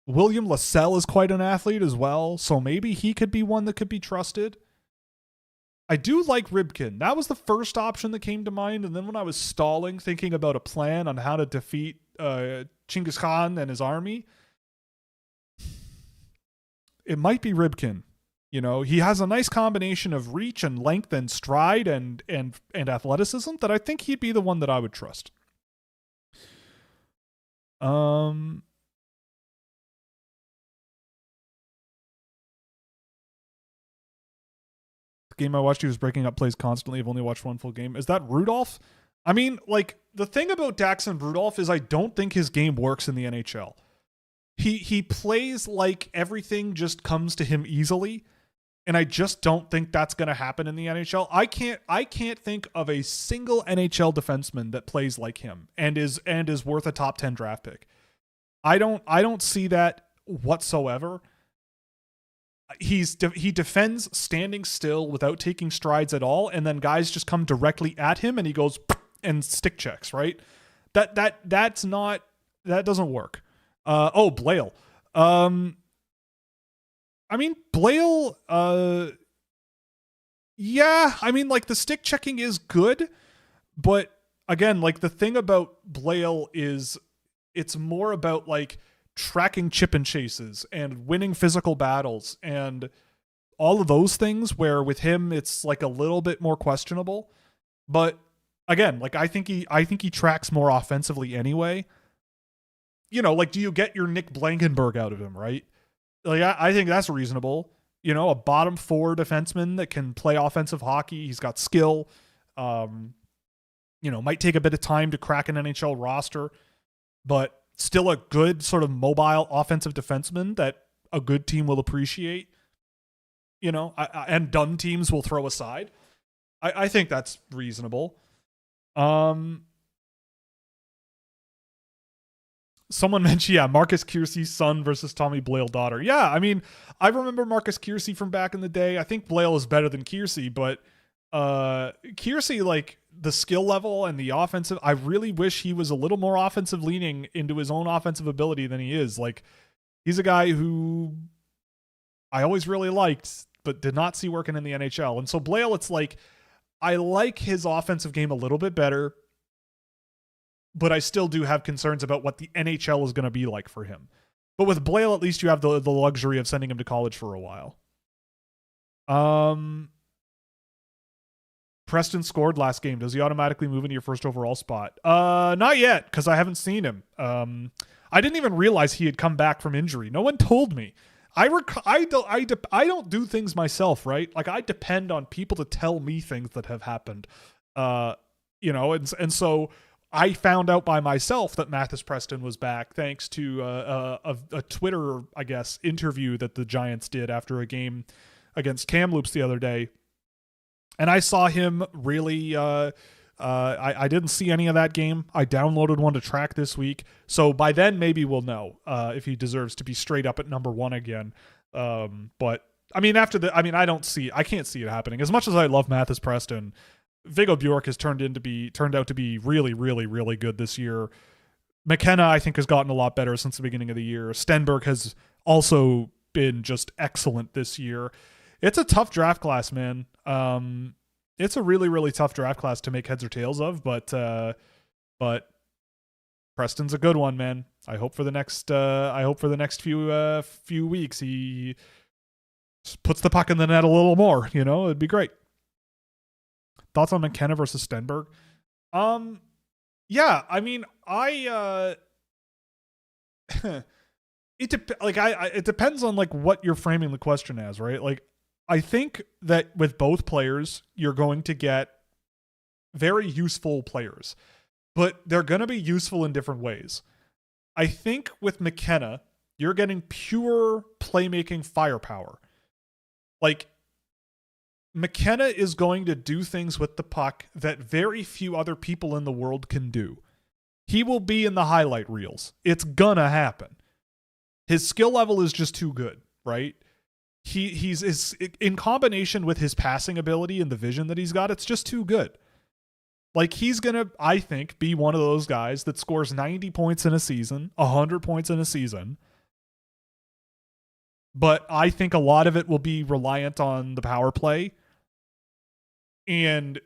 William Lassell is quite an athlete as well, so maybe he could be one that could be trusted. I do like Rybkin. That was the first option that came to mind, and then when I was stalling, thinking about a plan on how to defeat Chinggis Khan and his army, it might be Rybkin. You know, he has a nice combination of reach and length and stride and athleticism that I think he'd be the one that I would trust. The game I watched, he was breaking up plays constantly. I've only watched one full game. Is that Rudolph? I mean, like, the thing about Daxton Rudolph is I don't think his game works in the NHL. He plays like everything just comes to him easily. And I just don't think that's going to happen in the NHL. I can't think of a single NHL defenseman that plays like him and is worth a top 10 draft pick. I don't see that whatsoever. He defends standing still without taking strides at all, and then guys just come directly at him and he goes and stick checks, right? That doesn't work. Blale. Blale, the stick checking is good, but again, like the thing about Blale is it's more about like tracking chip and chases and winning physical battles and all of those things, where with him, it's like a little bit more questionable. But again, like I think he tracks more offensively anyway. Like, do you get your Nick Blankenberg out of him, right? Like, I think that's reasonable. A bottom 4 defenseman that can play offensive hockey. He's got skill. Might take a bit of time to crack an NHL roster, but still a good sort of mobile offensive defenseman that a good team will appreciate. And dumb teams will throw aside. I think that's reasonable. Someone mentioned, Marcus Kiersey's son versus Tommy Blale daughter. Yeah, I remember Marcus Kiersey from back in the day. I think Blale is better than Kiersey, but Kiersey, like the skill level and the offensive, I really wish he was a little more offensive leaning into his own offensive ability than he is. Like, he's a guy who I always really liked, but did not see working in the NHL. And so Blale, it's like, I like his offensive game a little bit better, but I still do have concerns about what the NHL is going to be like for him. But with Blale, at least you have the luxury of sending him to college for a while. Preston scored last game. Does he automatically move into your first overall spot? Not yet, because I haven't seen him. I didn't even realize he had come back from injury. No one told me. I don't do things myself, right? Like, I depend on people to tell me things that have happened. And so I found out by myself that Mathis Preston was back thanks to a Twitter, I guess, interview that the Giants did after a game against Kamloops the other day. And I saw him really, I didn't see any of that game. I downloaded one to track this week. So by then, maybe we'll know if he deserves to be straight up at number 1 again. But I can't see it happening. As much as I love Mathis Preston, Viggo Bjork has turned out to be really, really, really good this year. McKenna, I think, has gotten a lot better since the beginning of the year. Stenberg has also been just excellent this year. It's a tough draft class, man. It's a really, really tough draft class to make heads or tails of, but Preston's a good one, man. I hope for the next few weeks he puts the puck in the net a little more. It'd be great. Thoughts on McKenna versus Stenberg? It depends on like what you're framing the question as, right? Like, I think that with both players, you're going to get very useful players, but they're going to be useful in different ways. I think with McKenna, you're getting pure playmaking firepower. Like, McKenna is going to do things with the puck that very few other people in the world can do. He will be in the highlight reels. It's gonna happen. His skill level is just too good, right? He's in combination with his passing ability and the vision that he's got, it's just too good. Like, he's going to, I think, be one of those guys that scores 90 points in a season, 100 points in a season. But I think a lot of it will be reliant on the power play. And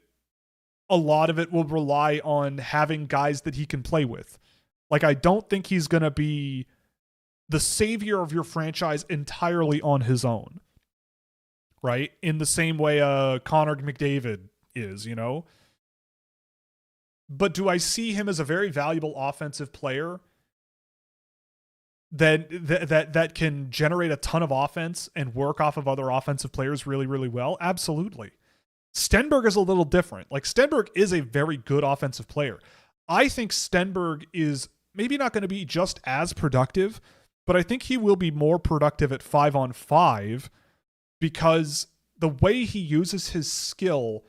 a lot of it will rely on having guys that he can play with. Like, I don't think he's going to be the savior of your franchise entirely on his own, right? In the same way Connor McDavid is, But do I see him as a very valuable offensive player that can generate a ton of offense and work off of other offensive players really, really well? Absolutely. Stenberg is a little different. Like, Stenberg is a very good offensive player. I think Stenberg is maybe not going to be just as productive, but I think he will be more productive at 5-on-5 because the way he uses his skill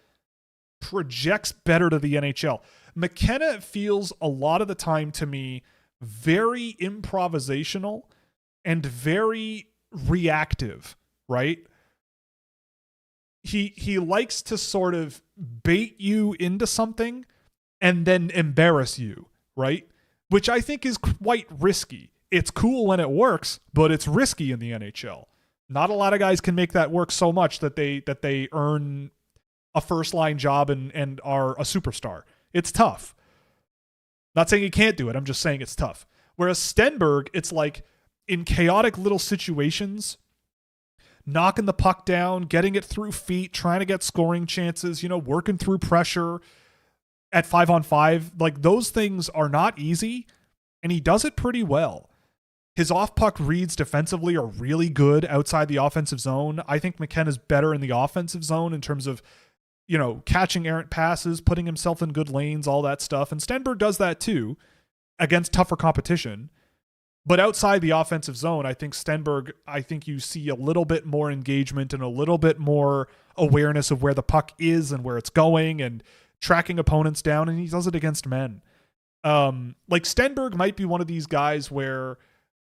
projects better to the NHL. McKenna feels a lot of the time to me very improvisational and very reactive, right? He likes to sort of bait you into something and then embarrass you, right? Which I think is quite risky. It's cool when it works, but it's risky in the NHL. Not a lot of guys can make that work so much that they earn a first line job and are a superstar. It's tough. Not saying he can't do it. I'm just saying it's tough. Whereas Stenberg, it's like in chaotic little situations, knocking the puck down, getting it through feet, trying to get scoring chances, working through pressure at 5-on-5. Like those things are not easy, and he does it pretty well. His off-puck reads defensively are really good outside the offensive zone. I think McKenna's better in the offensive zone in terms of catching errant passes, putting himself in good lanes, all that stuff. And Stenberg does that too against tougher competition. But outside the offensive zone, I think you see a little bit more engagement and a little bit more awareness of where the puck is and where it's going and tracking opponents down. And he does it against men. Like Stenberg might be one of these guys where,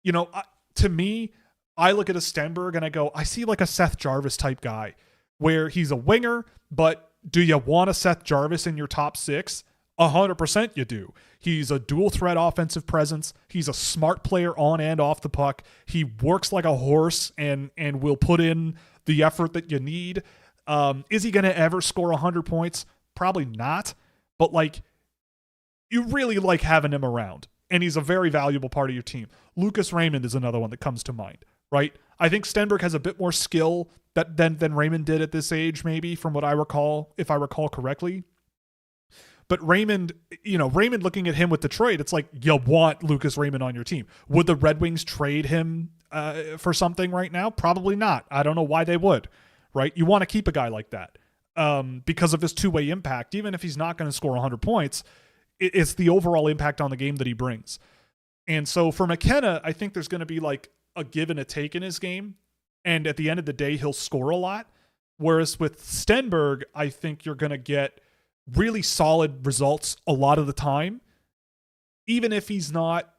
to me, I look at a Stenberg and I go, I see like a Seth Jarvis type guy where he's a winger, but do you want a Seth Jarvis in your top 6? 100% you do. He's a dual threat offensive presence. He's a smart player on and off the puck. He works like a horse and will put in the effort that you need. Is he going to ever score 100 points? Probably not. But like, you really like having him around, and he's a very valuable part of your team. Lucas Raymond is another one that comes to mind, right? I think Stenberg has a bit more skill than Raymond did at this age, maybe, from what I recall, if I recall correctly. But Raymond looking at him with Detroit, it's like you want Lucas Raymond on your team. Would the Red Wings trade him for something right now? Probably not. I don't know why they would, right? You want to keep a guy like that because of his two-way impact. Even if he's not going to score 100 points, it's the overall impact on the game that he brings. And so for McKenna, I think there's going to be like a give and a take in his game. And at the end of the day, he'll score a lot. Whereas with Stenberg, I think you're going to get really solid results a lot of the time, even if he's not,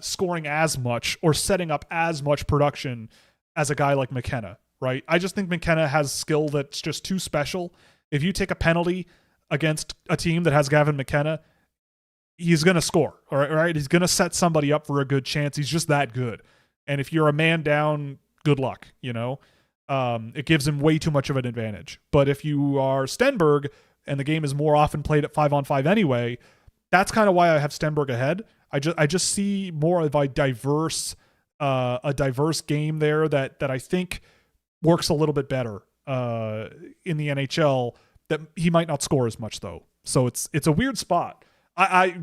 scoring as much or setting up as much production as a guy like McKenna, right? I just think McKenna has skill that's just too special. If you take a penalty against a team that has Gavin McKenna, he's going to score, all right? He's going to set somebody up for a good chance. He's just that good. And if you're a man down, good luck, it gives him way too much of an advantage. But if you are Stenberg and the game is more often played at 5-on-5 anyway, that's kind of why I have Stenberg ahead. I just see more of a diverse game there that I think works a little bit better in the NHL. That he might not score as much though, so it's a weird spot.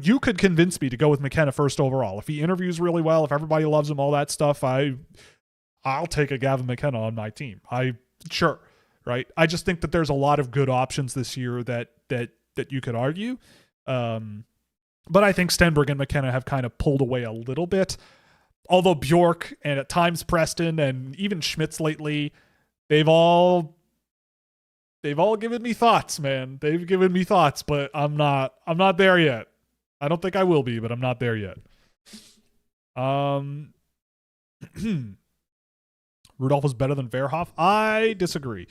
You could convince me to go with McKenna first overall if he interviews really well, if everybody loves him, all that stuff. I'll take a Gavin McKenna on my team. Sure, right? I just think that there's a lot of good options this year that you could argue. But I think Stenberg and McKenna have kind of pulled away a little bit. Although Bjork and at times Preston and even Schmitz lately, they've all given me thoughts, man. They've given me thoughts, but I'm not there yet. I don't think I will be, but I'm not there yet. Rudolph is better than Verhoff? I disagree.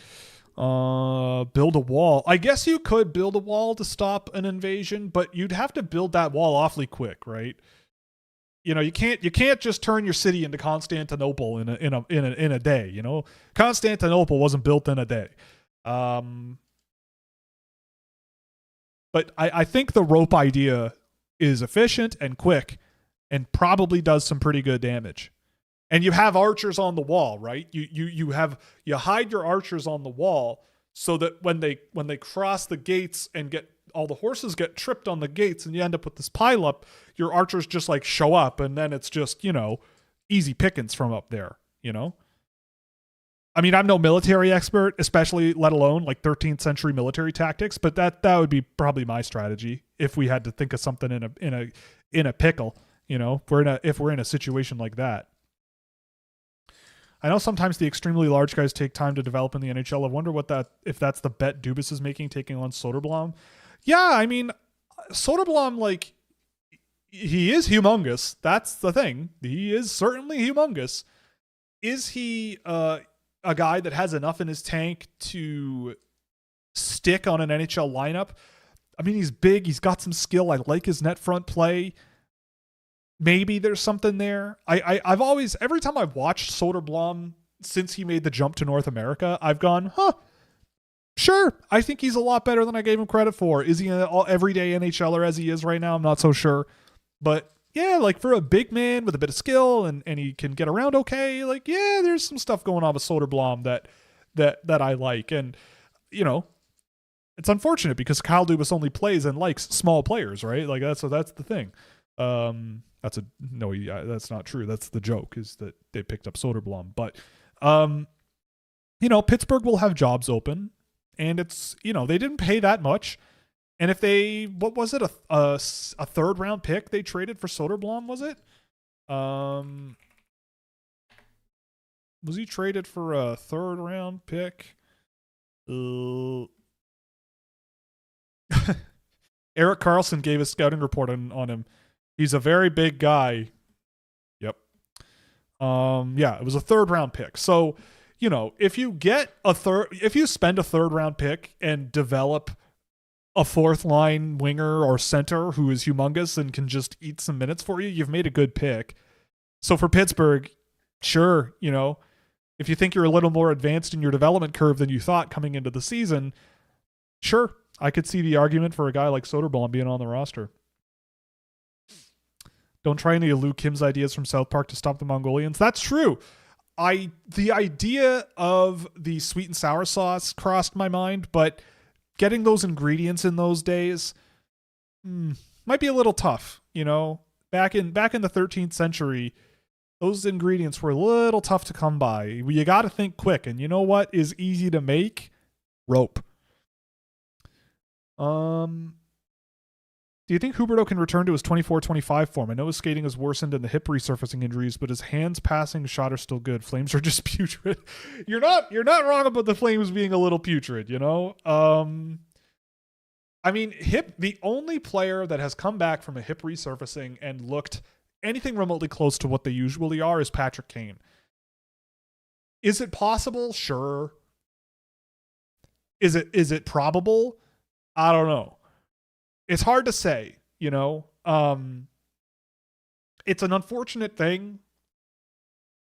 Build a wall. I guess you could build a wall to stop an invasion, but you'd have to build that wall awfully quick, right? You can't just turn your city into Constantinople in a day. Constantinople wasn't built in a day. But I think the rope idea is efficient and quick and probably does some pretty good damage. And you have archers on the wall, right? You hide your archers on the wall so that when they cross the gates and all the horses get tripped on the gates and you end up with this pile up, your archers just like show up and then it's just, easy pickings from up there, I mean, I'm no military expert, especially let alone like 13th century military tactics, but that would be probably my strategy if we had to think of something in a pickle, if we're in a situation like that. I know sometimes the extremely large guys take time to develop in the NHL. I wonder if that's the bet Dubas is making, taking on Soderblom. Yeah, I mean, Soderblom, like, he is humongous. That's the thing. He is certainly humongous. Is he a guy that has enough in his tank to stick on an NHL lineup? I mean, he's big. He's got some skill. I like his net front play. Maybe there's something there. I've always, every time I've watched Soderblom since he made the jump to North America, I've gone, sure. I think he's a lot better than I gave him credit for. Is he an everyday NHLer as he is right now? I'm not so sure. But yeah, like for a big man with a bit of skill and he can get around okay, like, yeah, there's some stuff going on with Soderblom that I like. And, you know, it's unfortunate because Kyle Dubas only plays and likes small players, right? Like that's the thing. That's not true. That's the joke, is that they picked up Soderblom. But, you know, Pittsburgh will have jobs open, and it's, you know, they didn't pay that much. And if they, what was it, a third round pick they traded for Soderblom, was it? Was he traded for a third round pick? Eric Carlson gave a scouting report on him. He's a very big guy. Yep. Yeah, it was a third round pick. So, you know, if you spend a third round pick and develop a fourth line winger or center who is humongous and can just eat some minutes for you, you've made a good pick. So for Pittsburgh, sure, you know, if you think you're a little more advanced in your development curve than you thought coming into the season, sure, I could see the argument for a guy like Soderblom being on the roster. Don't try any of Luke Kim's ideas from South Park to stop the Mongolians. That's true. The idea of the sweet and sour sauce crossed my mind, but getting those ingredients in those days might be a little tough. You know, back in the 13th century, those ingredients were a little tough to come by. You got to think quick, and you know what is easy to make? Rope. Do you think Huberdeau can return to his 24-25 form? I know his skating has worsened and the hip resurfacing injuries, but his hands, passing, shot are still good. Flames are just putrid. You're not wrong about the Flames being a little putrid, you know? I mean, the only player that has come back from a hip resurfacing and looked anything remotely close to what they usually are is Patrick Kane. Is it possible? Sure. Is it probable? I don't know. It's hard to say, you know. It's an unfortunate thing.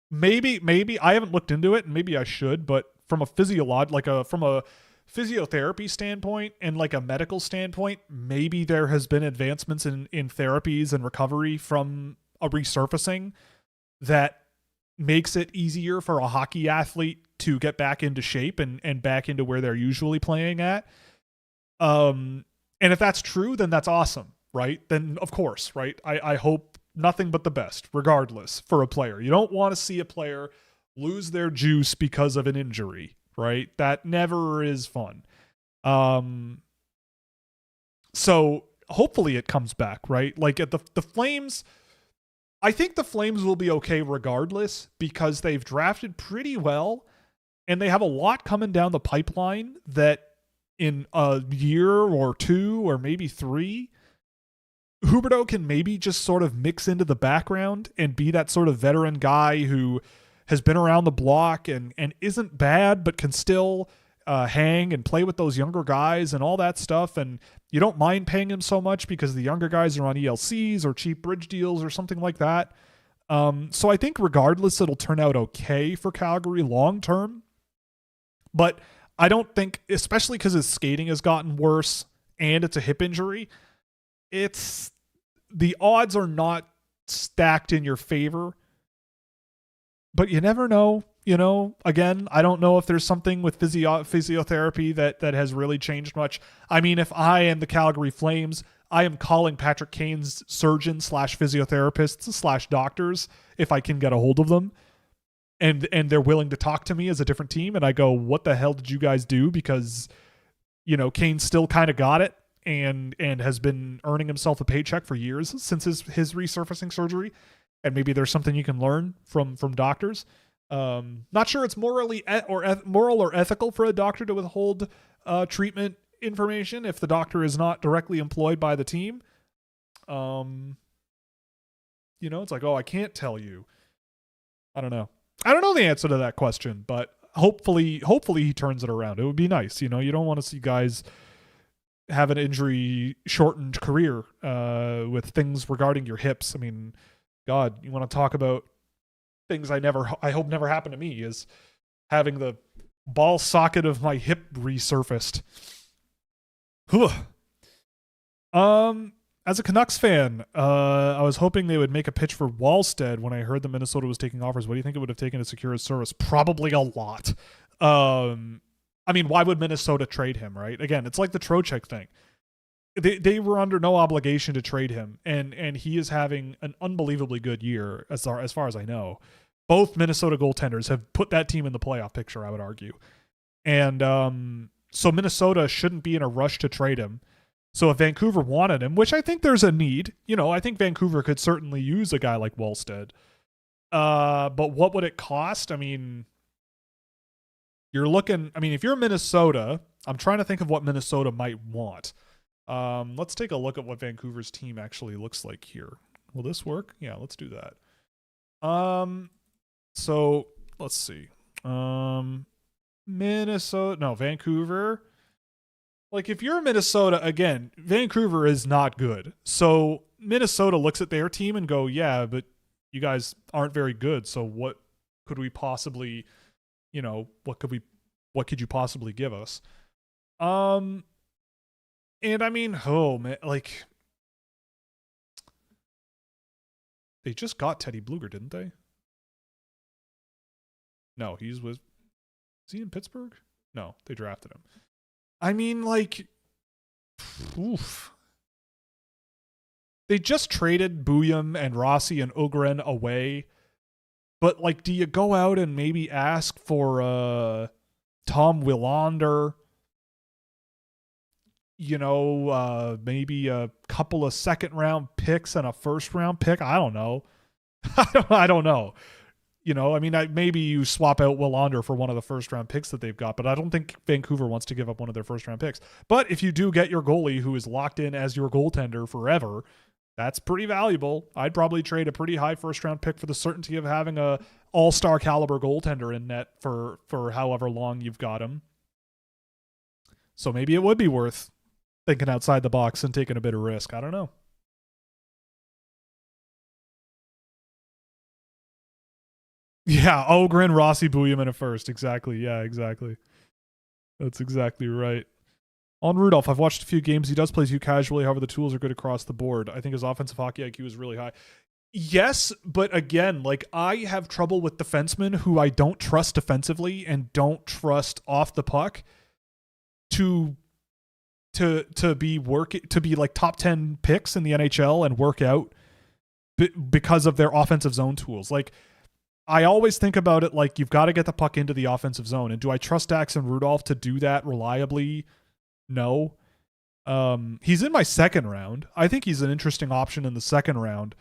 Maybe I haven't looked into it, and maybe I should, but from a physiotherapy standpoint and like a medical standpoint, maybe there has been advancements in therapies and recovery from a resurfacing that makes it easier for a hockey athlete to get back into shape and back into where they're usually playing at. And if that's true, then that's awesome, right? Then of course, right? I hope nothing but the best, regardless, for a player. You don't want to see a player lose their juice because of an injury, right? That never is fun. So hopefully it comes back, right? Like at the Flames, I think the Flames will be okay regardless because they've drafted pretty well and they have a lot coming down the pipeline that in a year or two or maybe three, Huberdeau can maybe just sort of mix into the background and be that sort of veteran guy who has been around the block and isn't bad, but can still hang and play with those younger guys and all that stuff. And you don't mind paying him so much because the younger guys are on ELCs or cheap bridge deals or something like that. So I think regardless, it'll turn out okay for Calgary long term. But I don't think, especially because his skating has gotten worse and it's a hip injury, the odds are not stacked in your favor. But you never know, you know. Again, I don't know if there's something with physiotherapy that has really changed much. I mean, if I am the Calgary Flames, I am calling Patrick Kane's surgeon / physiotherapists / doctors if I can get a hold of them. And they're willing to talk to me as a different team. And I go, what the hell did you guys do? Because, you know, Kane still kind of got it and has been earning himself a paycheck for years since his resurfacing surgery. And maybe there's something you can learn from doctors. Not sure it's morally moral or ethical for a doctor to withhold treatment information if the doctor is not directly employed by the team. It's like, oh, I can't tell you. I don't know. I don't know the answer to that question, but hopefully he turns it around. It would be nice. You don't want to see guys have an injury shortened career with things regarding your hips. I mean, God, you want to talk about things I hope never happen to me, is having the ball socket of my hip resurfaced. As a Canucks fan, I was hoping they would make a pitch for Wallstead when I heard that Minnesota was taking offers. What do you think it would have taken to secure his service? Probably a lot. I mean, why would Minnesota trade him, right? Again, it's like the Trocheck thing. They were under no obligation to trade him, and he is having an unbelievably good year as far as I know. Both Minnesota goaltenders have put that team in the playoff picture, I would argue. And so Minnesota shouldn't be in a rush to trade him. So if Vancouver wanted him, which I think there's a need, I think Vancouver could certainly use a guy like Wallstead. But what would it cost? I mean, if you're Minnesota, I'm trying to think of what Minnesota might want. Let's take a look at what Vancouver's team actually looks like here. Will this work? Yeah, let's do that. So let's see. Vancouver. Like, if you're Minnesota, again, Vancouver is not good. So Minnesota looks at their team and go, yeah, but you guys aren't very good. So what could we possibly, what could you possibly give us? And I mean, oh man, like, they just got Teddy Bluger, didn't they? No, is he in Pittsburgh? No, they drafted him. I mean, like, oof. They just traded Bouillon and Rossi and Ogren away. But, like, do you go out and maybe ask for Tom Willander? Maybe a couple of second-round picks and a first-round pick? I don't know. I don't know. Maybe you swap out Willander for one of the first-round picks that they've got, but I don't think Vancouver wants to give up one of their first-round picks. But if you do get your goalie who is locked in as your goaltender forever, that's pretty valuable. I'd probably trade a pretty high first-round pick for the certainty of having a all-star caliber goaltender in net for however long you've got him. So maybe it would be worth thinking outside the box and taking a bit of risk. I don't know. Yeah, Ogren, Rossi, Bouillon in a first. Exactly. Yeah, exactly. That's exactly right. On Rudolph, I've watched a few games. He does play you casually. However, the tools are good across the board. I think his offensive hockey IQ is really high. Yes, but again, like, I have trouble with defensemen who I don't trust defensively and don't trust off the puck to be like top 10 picks in the NHL and work out because of their offensive zone tools. Like, I always think about it like, you've got to get the puck into the offensive zone. And do I trust Dax and Rudolph to do that reliably? No. He's in my second round. I think he's an interesting option in the second round,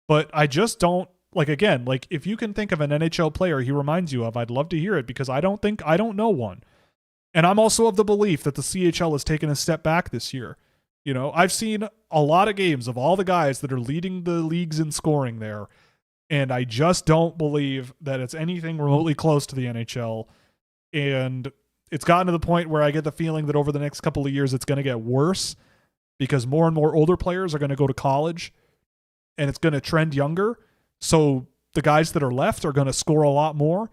but I just don't, like, again, like, if you can think of an NHL player he reminds you of, I'd love to hear it, because I don't know one. And I'm also of the belief that the CHL has taken a step back this year. I've seen a lot of games of all the guys that are leading the leagues in scoring there, and I just don't believe that it's anything remotely close to the NHL. And it's gotten to the point where I get the feeling that over the next couple of years, it's going to get worse, because more and more older players are going to go to college, and it's going to trend younger. So the guys that are left are going to score a lot more.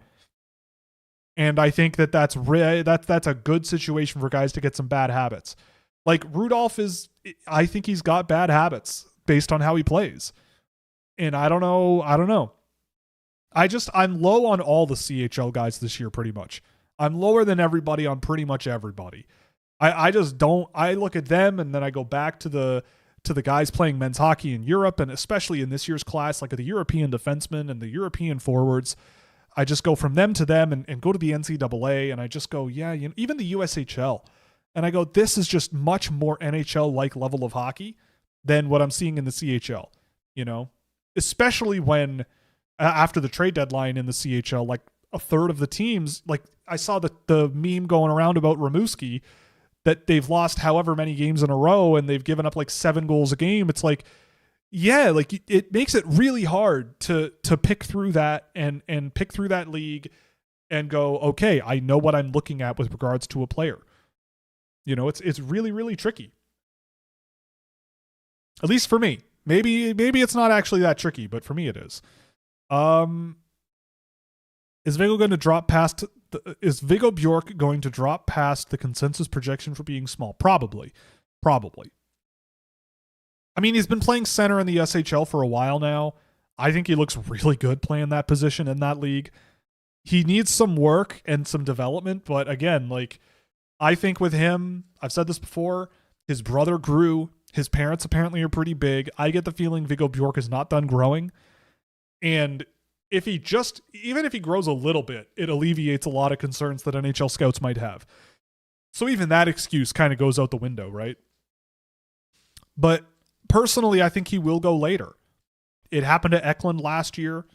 And I think that's a good situation for guys to get some bad habits. Like, Rudolph I think he's got bad habits based on how he plays. And I don't know. I'm low on all the CHL guys this year, pretty much. I'm lower than everybody on pretty much everybody. I just don't. I look at them and then I go back to the guys playing men's hockey in Europe, and especially in this year's class, like the European defensemen and the European forwards. I just go from them to them and go to the NCAA, and I just go, yeah, even the USHL. And I go, this is just much more NHL-like level of hockey than what I'm seeing in the CHL, Especially when, after the trade deadline in the CHL, like, a third of the teams. Like I saw the meme going around about Rimouski that they've lost however many games in a row and they've given up like 7 goals a game. It's like, yeah, like it makes it really hard to pick through that and pick through that league and go, okay, I know what I'm looking at with regards to a player. You know, it's really, really tricky. At least for me. Maybe it's not actually that tricky, but for me it is. Is Viggo going to drop past? Is Viggo Bjork going to drop past the consensus projection for being small? Probably. I mean, he's been playing center in the SHL for a while now. I think he looks really good playing that position in that league. He needs some work and some development, but again, like I think with him, I've said this before, his brother grew. His parents apparently are pretty big. I get the feeling Viggo Bjork is not done growing. And even if he grows a little bit, it alleviates a lot of concerns that NHL scouts might have. So even that excuse kind of goes out the window, right? But personally, I think he will go later. It happened to Eklund last year.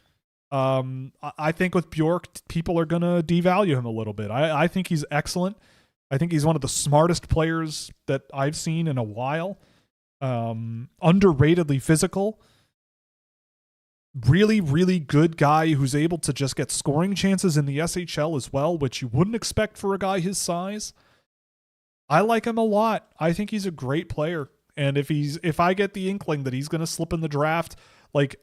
I think with Bjork, people are going to devalue him a little bit. I think he's excellent. I think he's one of the smartest players that I've seen in a while. Underratedly physical. Really, really good guy who's able to just get scoring chances in the SHL as well, which you wouldn't expect for a guy his size. I like him a lot. I think he's a great player. And if I get the inkling that he's going to slip in the draft, like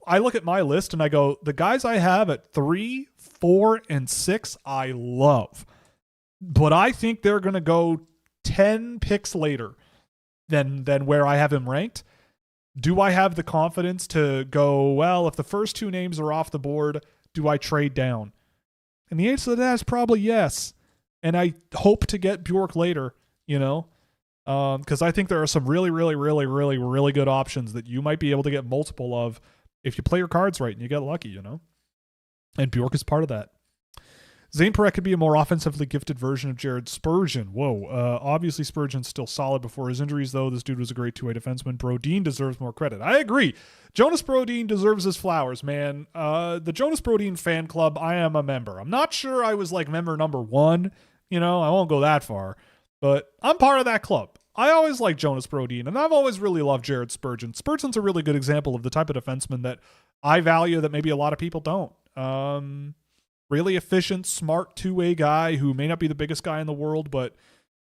I look at my list and I go, the guys I have at 3, 4, and 6, I love. But I think they're going to go 10 picks later than where I have him ranked. Do I have the confidence to go, well, if the first 2 names are off the board, do I trade down? And the answer to that is probably yes. And I hope to get Bjork later, you know, because I think there are some really, really, really, really, really good options that you might be able to get multiple of if you play your cards right and you get lucky, you know. And Bjork is part of that. Zane Parekh could be a more offensively gifted version of Jared Spurgeon. Whoa. Obviously, Spurgeon's still solid before his injuries, though. This dude was a great two-way defenseman. Brodin deserves more credit. I agree. Jonas Brodin deserves his flowers, man. The Jonas Brodin fan club, I am a member. I'm not sure I was like member number 1. You know, I won't go that far. But I'm part of that club. I always like Jonas Brodin, and I've always really loved Jared Spurgeon. Spurgeon's a really good example of the type of defenseman that I value that maybe a lot of people don't. Really efficient, smart two-way guy who may not be the biggest guy in the world, but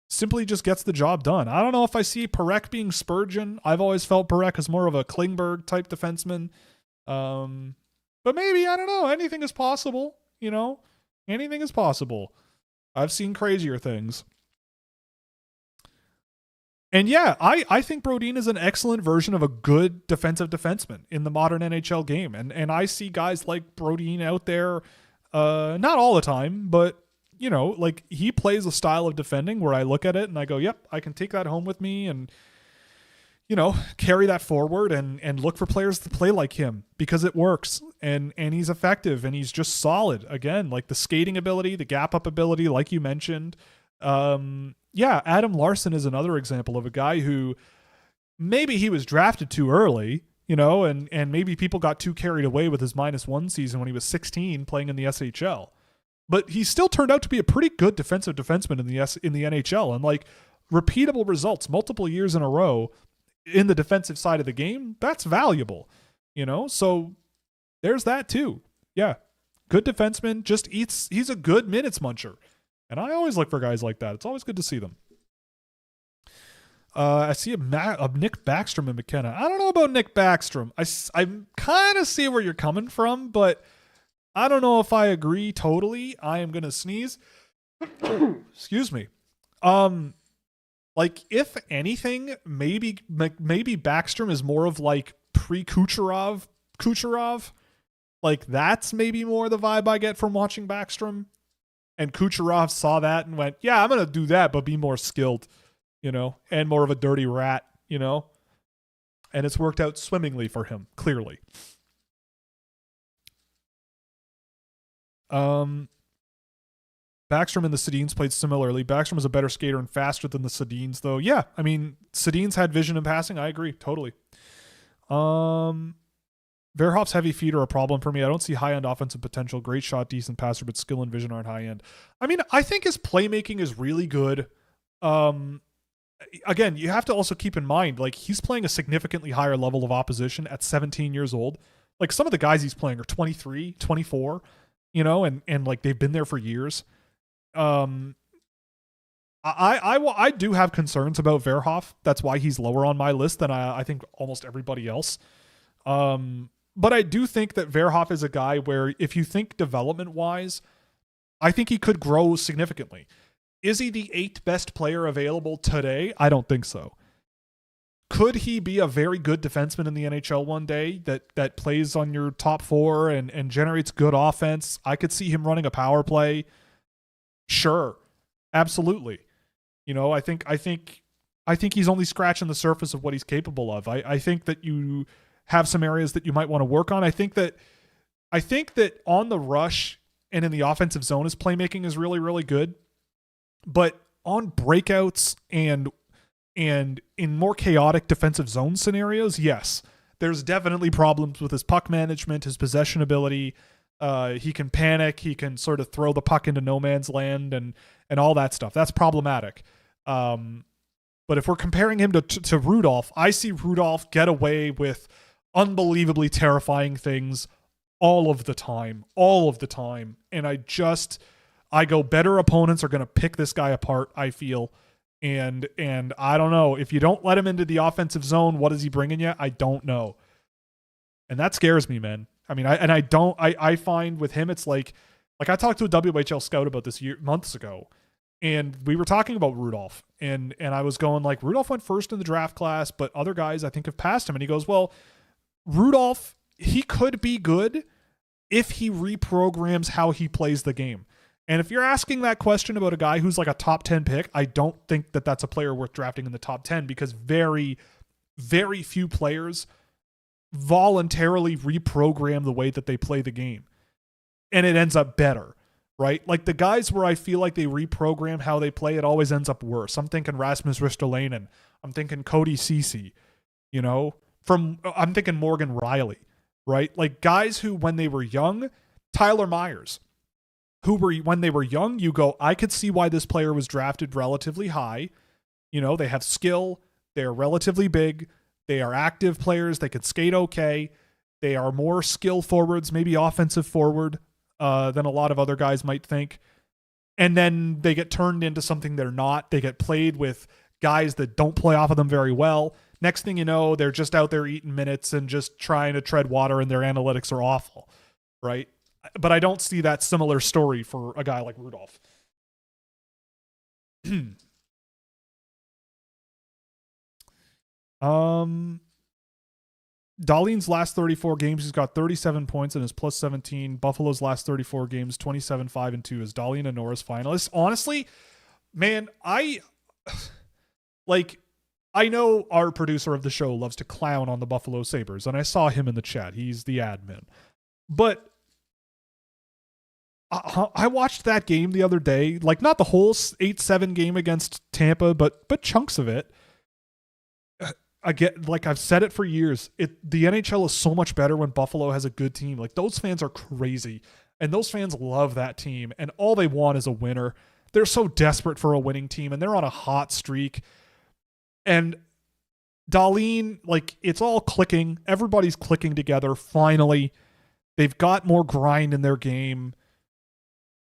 simply just gets the job done. I don't know if I see Parekh being Spurgeon. I've always felt Parekh as more of a Klingberg-type defenseman. But maybe, I don't know. Anything is possible, you know? Anything is possible. I've seen crazier things. And yeah, I think Brodin is an excellent version of a good defensive defenseman in the modern NHL game. And I see guys like Brodin out there, not all the time, but, you know, like he plays a style of defending where I look at it and I go, yep, I can take that home with me and, you know, carry that forward and look for players to play like him because it works and he's effective and he's just solid. Again, like the skating ability, the gap up ability, like you mentioned. Yeah, Adam Larson is another example of a guy who maybe he was drafted too early, you know, and maybe people got too carried away with his -1 season when he was 16 playing in the SHL. But he still turned out to be a pretty good defensive defenseman in the NHL and like repeatable results multiple years in a row in the defensive side of the game. That's valuable, you know? So there's that too. Yeah. Good defenseman, he's a good minutes muncher. And I always look for guys like that. It's always good to see them. I see a Nick Backstrom in McKenna. I don't know about Nick Backstrom. I kind of see where you're coming from, but I don't know if I agree totally. I am going to sneeze. Excuse me. Like, if anything, maybe Backstrom is more of like pre-Kucherov. Like, that's maybe more the vibe I get from watching Backstrom. And Kucherov saw that and went, yeah, I'm going to do that, but be more skilled, you know, and more of a dirty rat, you know. And it's worked out swimmingly for him, clearly. Backstrom and the Sedins played similarly. Backstrom was a better skater and faster than the Sedins, though. Yeah, I mean, Sedins had vision in passing. I agree, totally. Verhoff's heavy feet are a problem for me. I don't see high-end offensive potential. Great shot, decent passer, but skill and vision aren't high-end. I mean, I think his playmaking is really good. Again, you have to also keep in mind, like, he's playing a significantly higher level of opposition at 17 years old. Like, some of the guys he's playing are 23, 24, and like, they've been there for years. I do have concerns about Verhoff. That's why he's lower on my list than I think almost everybody else. But I do think that Verhoff is a guy where, if you think development-wise, I think he could grow significantly. Is he the 8th best player available today? I don't think so. Could he be a very good defenseman in the NHL one day that plays on your top 4 and generates good offense? I could see him running a power play. Sure. Absolutely. I think he's only scratching the surface of what he's capable of. I think that you have some areas that you might want to work on. I think that on the rush and in the offensive zone, his playmaking is really, really good. But on breakouts and in more chaotic defensive zone scenarios, yes, there's definitely problems with his puck management, his possession ability. He can panic. He can sort of throw the puck into no man's land and all that stuff. That's problematic. But if we're comparing him to Rudolph, I see Rudolph get away with unbelievably terrifying things all of the time. And I go, better opponents are going to pick this guy apart, I feel. And I don't know. If you don't let him into the offensive zone, what is he bringing you? I don't know. And that scares me, man. I mean, I find with him, it's like I talked to a WHL scout about this months ago, and we were talking about Rudolph, and I was going like, Rudolph went first in the draft class, but other guys I think have passed him. And he goes, well, Rudolph, he could be good if he reprograms how he plays the game. And if you're asking that question about a guy who's like a top 10 pick, I don't think that that's a player worth drafting in the top 10, because very, very few players voluntarily reprogram the way that they play the game. And it ends up better, right? Like the guys where I feel like they reprogram how they play, it always ends up worse. I'm thinking Rasmus Ristolainen. I'm thinking Cody Ceci, I'm thinking Morgan Riley, right? Like guys who, when they were young, Tyler Myers, when they were young, you go, I could see why this player was drafted relatively high. They have skill. They're relatively big. They are active players. They could skate okay. They are more skill forwards, maybe offensive forward, than a lot of other guys might think. And then they get turned into something they're not. They get played with guys that don't play off of them very well. Next thing you know, they're just out there eating minutes and just trying to tread water, and their analytics are awful, right? But I don't see that similar story for a guy like Rudolph. Dahlin's last 34 games, he's got 37 points and is plus 17. Buffalo's last 34 games, 27, 5-2. Is Dahlin a Norris finalist? Honestly, man, I know our producer of the show loves to clown on the Buffalo Sabres, and I saw him in the chat. He's the admin. But I watched that game the other day, like not the whole 8-7 game against Tampa, but chunks of it. Again, like I've said it for years, the NHL is so much better when Buffalo has a good team. Like those fans are crazy, and those fans love that team, and all they want is a winner. They're so desperate for a winning team, and they're on a hot streak. And Dahlin, like it's all clicking. Everybody's clicking together. Finally, they've got more grind in their game.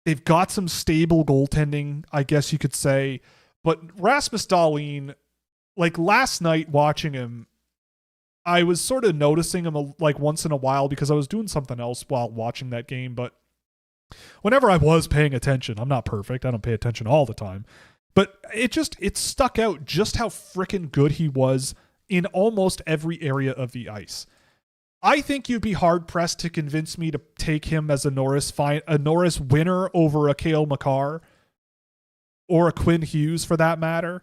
They've got some stable goaltending, I guess you could say. But Rasmus Dahlin, like last night watching him, I was sort of noticing him like once in a while because I was doing something else while watching that game. But whenever I was paying attention, I'm not perfect. I don't pay attention all the time. But it stuck out just how freaking good he was in almost every area of the ice. I think you'd be hard-pressed to convince me to take him as a Norris winner over a Cale Makar or a Quinn Hughes for that matter.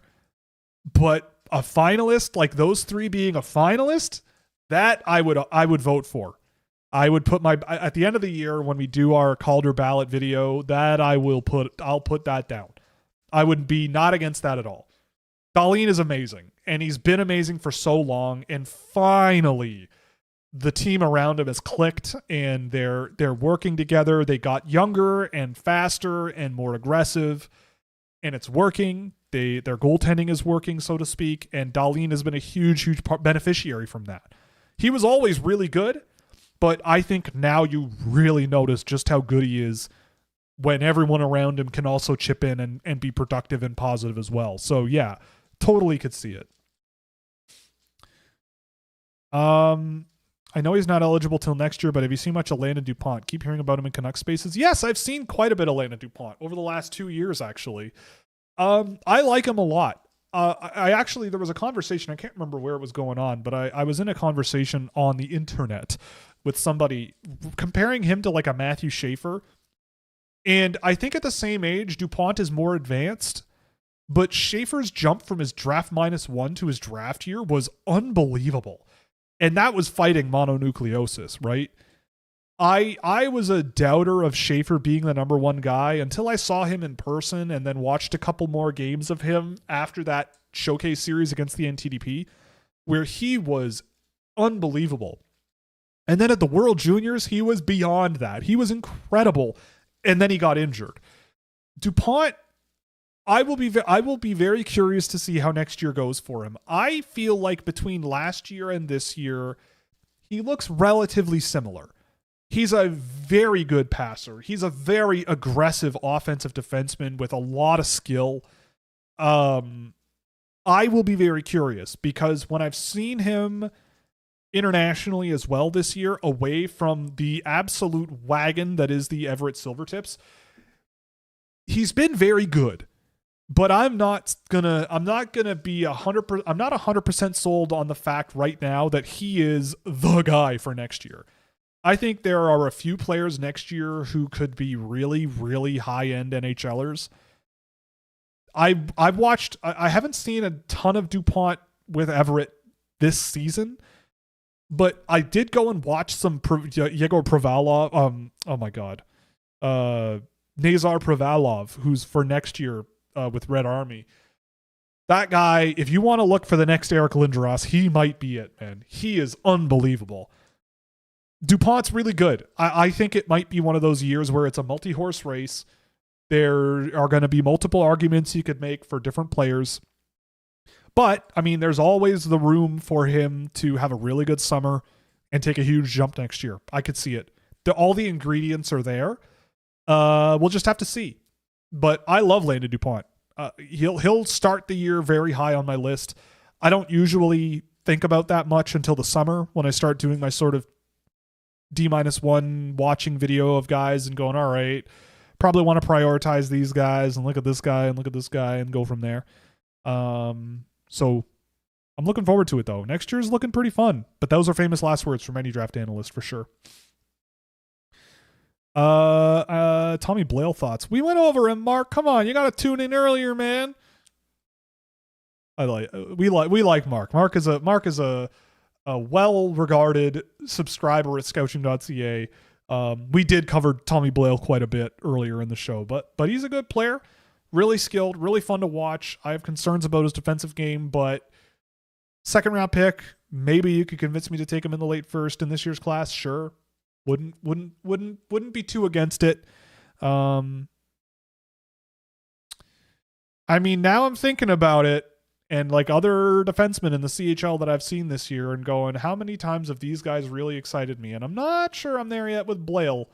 But a finalist, like those three being a finalist, that I would vote for. I would put at the end of the year when we do our Calder ballot video, that I'll put that down. I would be not against that at all. Dahlin is amazing, and he's been amazing for so long, and finally the team around him has clicked and they're working together. They got younger and faster and more aggressive, and it's working. Their goaltending is working, so to speak, and Dahlin has been a huge beneficiary from that. He was always really good, but I think now you really notice just how good he is when everyone around him can also chip in and be productive and positive as well. So yeah, totally could see it. I know he's not eligible till next year, but have you seen much of Landon Dupont? Keep hearing about him in Canuck spaces. Yes, I've seen quite a bit of Landon Dupont over the last 2 years, actually. I like him a lot. I actually, there was a conversation, I can't remember where it was going on, but I was in a conversation on the internet with somebody comparing him to like a Matthew Schaefer. And I think at the same age, Dupont is more advanced, but Schaefer's jump from his draft -1 to his draft year was unbelievable. And that was fighting mononucleosis, right? I was a doubter of Schaefer being the number one guy until I saw him in person and then watched a couple more games of him after that showcase series against the NTDP, where he was unbelievable. And then at the World Juniors, he was beyond that. He was incredible. And then he got injured. Dupont, I will be very curious to see how next year goes for him. I feel like between last year and this year, he looks relatively similar. He's a very good passer. He's a very aggressive offensive defenseman with a lot of skill. I will be very curious because when I've seen him internationally as well this year, away from the absolute wagon that is the Everett Silvertips, he's been very good. But I'm not gonna be 100%. I'm not 100% sold on the fact right now that he is the guy for next year. I think there are a few players next year who could be really, really high-end NHLers. I've watched. I haven't seen a ton of Dupont with Everett this season, but I did go and watch some Yegor Pravalov. Oh my God, Nazar Pravalov, who's for next year. With Red Army. That guy, if you want to look for the next Eric Lindros, he might be it, man. He is unbelievable. Dupont's really good. I think it might be one of those years where it's a multi-horse race. There are going to be multiple arguments you could make for different players. But, I mean, there's always the room for him to have a really good summer and take a huge jump next year. I could see it. All the ingredients are there. We'll just have to see. But I love Landon Dupont. He'll start the year very high on my list. I don't usually think about that much until the summer when I start doing my sort of D-1 watching video of guys and going, all right, probably want to prioritize these guys and look at this guy and look at this guy and go from there. So I'm looking forward to it, though. Next year's looking pretty fun. But those are famous last words from any draft analyst for sure. Tommy Blale thoughts. We went over him, Mark. Come on, you got to tune in earlier, man. We like Mark. Mark is a well-regarded subscriber at Scouching.ca. We did cover Tommy Blale quite a bit earlier in the show, but he's a good player, really skilled, really fun to watch. I have concerns about his defensive game, but second round pick. Maybe you could convince me to take him in the late first in this year's class. Sure. Wouldn't be too against it. I mean, now I'm thinking about it and like other defensemen in the CHL that I've seen this year and going, how many times have these guys really excited me? And I'm not sure I'm there yet with Blale,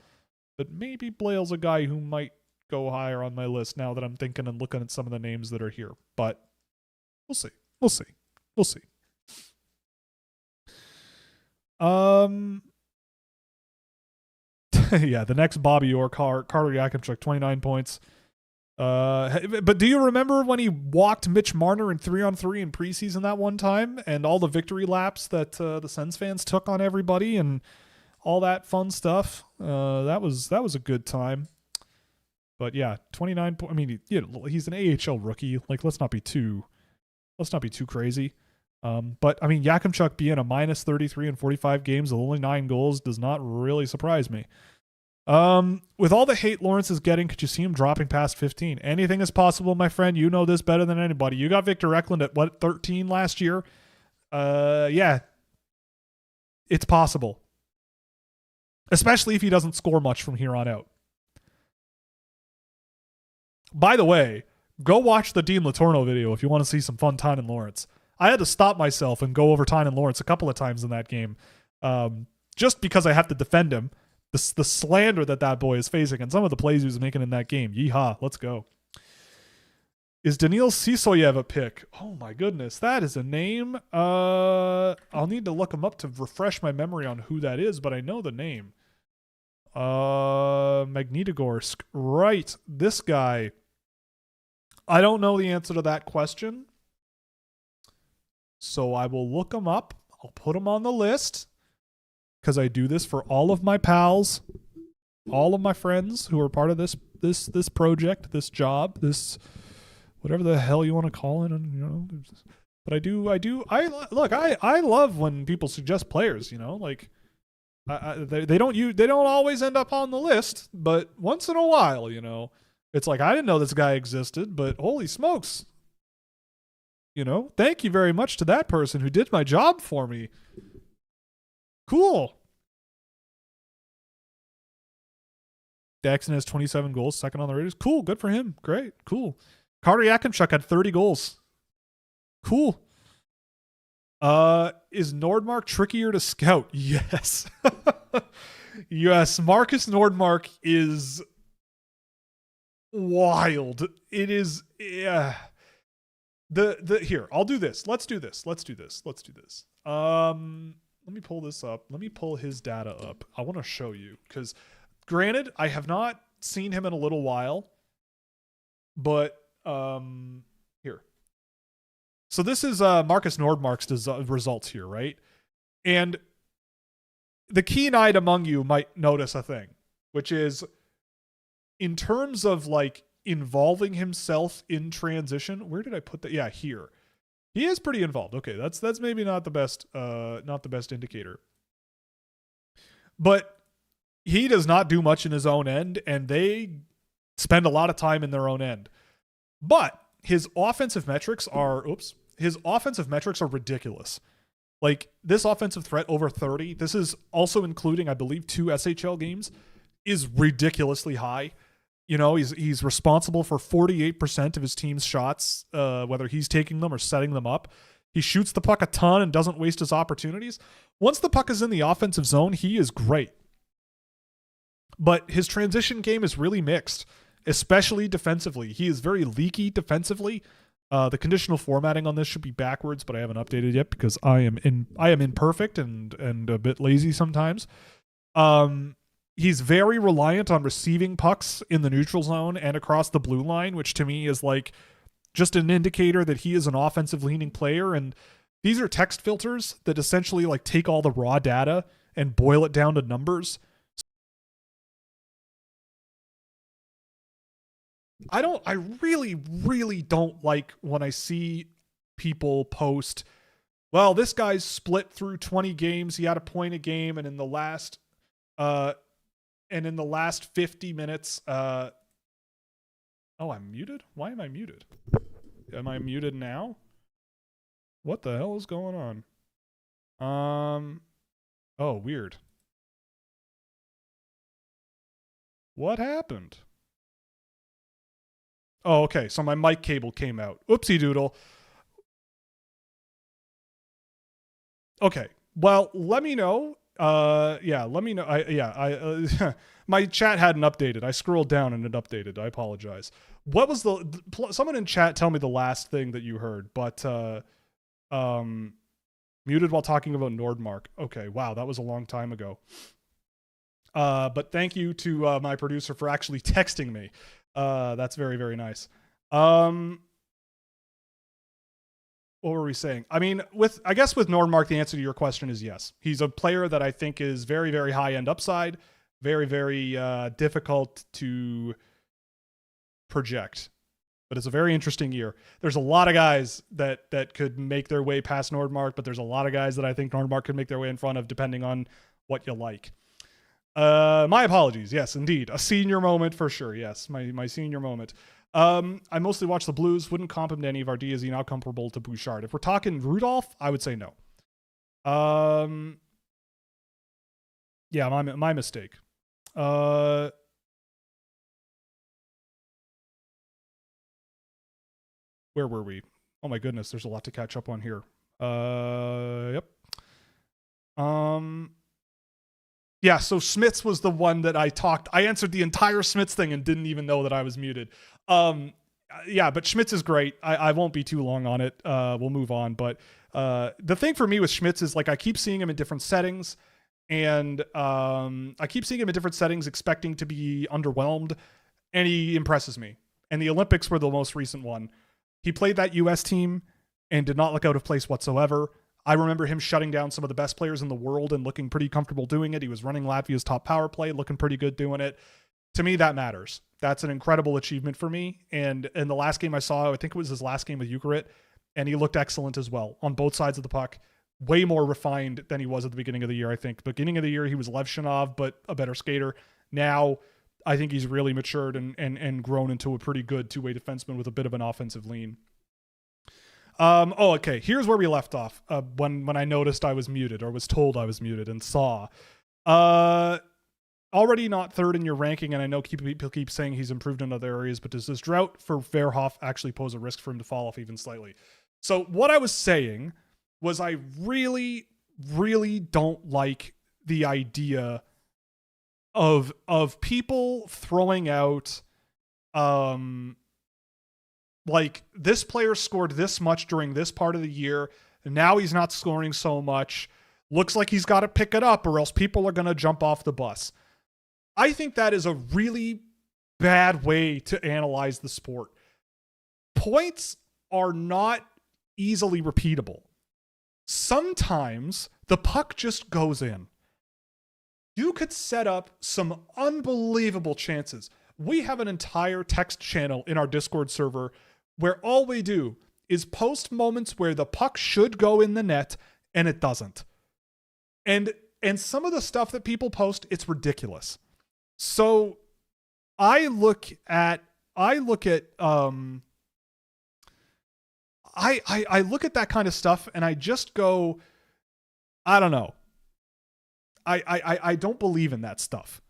but maybe Blale's a guy who might go higher on my list now that I'm thinking and looking at some of the names that are here. But we'll see. Yeah, the next Bobby Orr, Carter Yakimchuk, 29 points. But do you remember when he walked Mitch Marner in 3-on-3 in preseason that one time and all the victory laps that the Sens fans took on everybody and all that fun stuff? That was a good time. But yeah, 29 points. I mean, he's an AHL rookie. Like, let's not be too crazy. But I mean, Yakimchuk being a -33 in 45 games with only 9 goals does not really surprise me. With all the hate Lawrence is getting, could you see him dropping past 15? Anything is possible, my friend. You know this better than anybody. You got Victor Eklund at 13 last year? Yeah. It's possible. Especially if he doesn't score much from here on out. By the way, go watch the Dean Latorno video if you want to see some fun Tynan Lawrence. I had to stop myself and go over Tynan Lawrence a couple of times in that game, just because I have to defend him. The slander that boy is facing and some of the plays he was making in that game. Yeehaw, let's go. Is Daniil Sisoyev a pick? Oh my goodness, that is a name. I'll need to look him up to refresh my memory on who that is, but I know the name. Magnitogorsk. Right, this guy. I don't know the answer to that question, so I will look him up. I'll put him on the list because I do this for all of my pals, all of my friends who are part of this project, this job, this whatever the hell you want to call it, and But I love when people suggest players. They don't always end up on the list, but once in a while, it's like I didn't know this guy existed, but holy smokes. Thank you very much to that person who did my job for me. Cool. Daxon has 27 goals, second on the Raiders. Cool, good for him. Great, cool. Carter Yakimchuk had 30 goals. Cool. Is Nordmark trickier to scout? Yes. Yes, Marcus Nordmark is wild. It is here, I'll do this. Let's do this. Let me pull this up. Let me pull his data up. I want to show you because granted, I have not seen him in a little while, but here. So this is Marcus Nordmark's results here, right? And the keen-eyed among you might notice a thing, which is in terms of like involving himself in transition. Where did I put that? Yeah, here. He is pretty involved. Okay, that's maybe not the best indicator. But he does not do much in his own end, and they spend a lot of time in their own end. But his offensive metrics are ridiculous. Like this offensive threat over 30, this is also including, I believe, 2 SHL games, is ridiculously high. He's responsible for 48% of his team's shots, whether he's taking them or setting them up. He shoots the puck a ton and doesn't waste his opportunities. Once the puck is in the offensive zone, he is great. But his transition game is really mixed, especially defensively. He is very leaky defensively. The conditional formatting on this should be backwards, but I haven't updated yet because I am imperfect and a bit lazy sometimes. He's very reliant on receiving pucks in the neutral zone and across the blue line, which to me is like just an indicator that he is an offensive leaning player. And these are text filters that essentially like take all the raw data and boil it down to numbers. I really, really don't like when I see people post, well, this guy's split through 20 games. He had a point a game. And in the last 50 minutes, oh, I'm muted? Why am I muted? Am I muted now? What the hell is going on? Oh, weird. What happened? Oh, okay. So my mic cable came out. Oopsie doodle. Okay. Well, let me know. Let me know. My chat hadn't updated. I scrolled down and it updated. I apologize. What was someone in chat tell me the last thing that you heard, but muted while talking about Nordmark. Okay. Wow. That was a long time ago. But thank you to my producer for actually texting me. That's very, very nice. What were we saying? I mean, I guess with Nordmark, the answer to your question is yes. He's a player that I think is very, very high end upside, very, very difficult to project. But it's a very interesting year. There's a lot of guys that could make their way past Nordmark, but there's a lot of guys that I think Nordmark could make their way in front of, depending on what you like. My apologies. Yes, indeed. A senior moment for sure. Yes, my senior moment. I mostly watch the Blues. Wouldn't comp him to any of our D. Is he not comparable to Bouchard? If we're talking Rudolph, I would say no. Yeah, my mistake. Where were we? Oh my goodness, there's a lot to catch up on here. Yep. Yeah, so Smits was the one that I answered the entire Smits thing and didn't even know that I was muted. Yeah, but Schmitz is great. I won't be too long on it. We'll move on. But the thing for me with Schmitz is like I keep seeing him in different settings, and expecting to be underwhelmed, and he impresses me. And the Olympics were the most recent one. He played that U.S. team and did not look out of place whatsoever. I remember him shutting down some of the best players in the world and looking pretty comfortable doing it. He was running Latvia's top power play, looking pretty good doing it. To me, that matters. That's an incredible achievement for me. And in the last game I saw, I think it was his last game with Ukraine, and he looked excellent as well on both sides of the puck. Way more refined than he was at the beginning of the year, I think. Beginning of the year, he was Levshinov, but a better skater. Now, I think he's really matured and grown into a pretty good two-way defenseman with a bit of an offensive lean. Okay. Here's where we left off. When I noticed I was muted, or was told I was muted, and saw. Already not third in your ranking, and I know people keep saying he's improved in other areas, but does this drought for Verhoff actually pose a risk for him to fall off even slightly? So what I was saying was I really, really don't like the idea of people throwing out like this player scored this much during this part of the year, and now he's not scoring so much. Looks like he's got to pick it up, or else people are going to jump off the bus. I think that is a really bad way to analyze the sport. Points are not easily repeatable. Sometimes the puck just goes in. You could set up some unbelievable chances. We have an entire text channel in our Discord server where all we do is post moments where the puck should go in the net and it doesn't. And some of the stuff that people post, it's ridiculous. So I look at I look at that kind of stuff and I just go, I don't know. I don't believe in that stuff.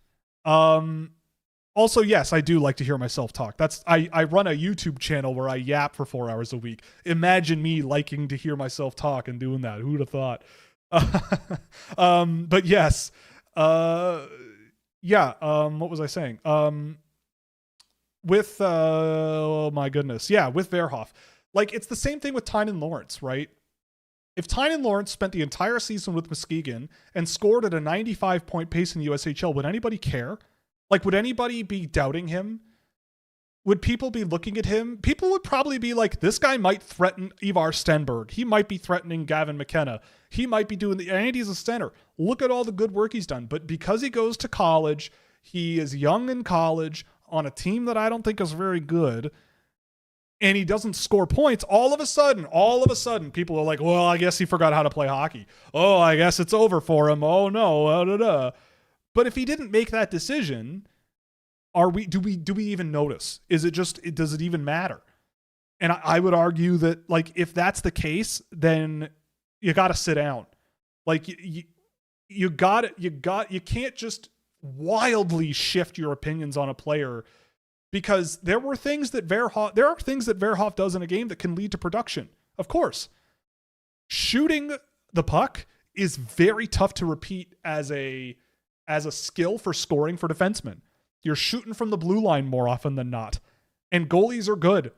Also, yes, I do like to hear myself talk. I run a YouTube channel where I yap for 4 hours a week. Imagine me liking to hear myself talk and doing that. Who'd have thought? But yes. What was I saying? With oh my goodness. Yeah, with Verhoff. Like, it's the same thing with Tynan Lawrence, right? If Tynan Lawrence spent the entire season with Muskegon and scored at a 95-point pace in the USHL, would anybody care? Like, would anybody be doubting him? Would people be looking at him? People would probably be like, this guy might threaten Ivar Stenberg. He might be threatening Gavin McKenna. He might be doing and he's a center. Look at all the good work he's done. But because he goes to college, he is young in college on a team that I don't think is very good, and he doesn't score points, all of a sudden, people are like, well, I guess he forgot how to play hockey. Oh, I guess it's over for him. Oh, no. But if he didn't make that decision, do we even notice? Does it even matter? And I would argue that, like, if that's the case, then you got to sit down. Like, you can't just wildly shift your opinions on a player, because there are things that Verhoff does in a game that can lead to production. Of course, shooting the puck is very tough to repeat as a skill for scoring for defensemen. You're shooting from the blue line more often than not, and goalies are good.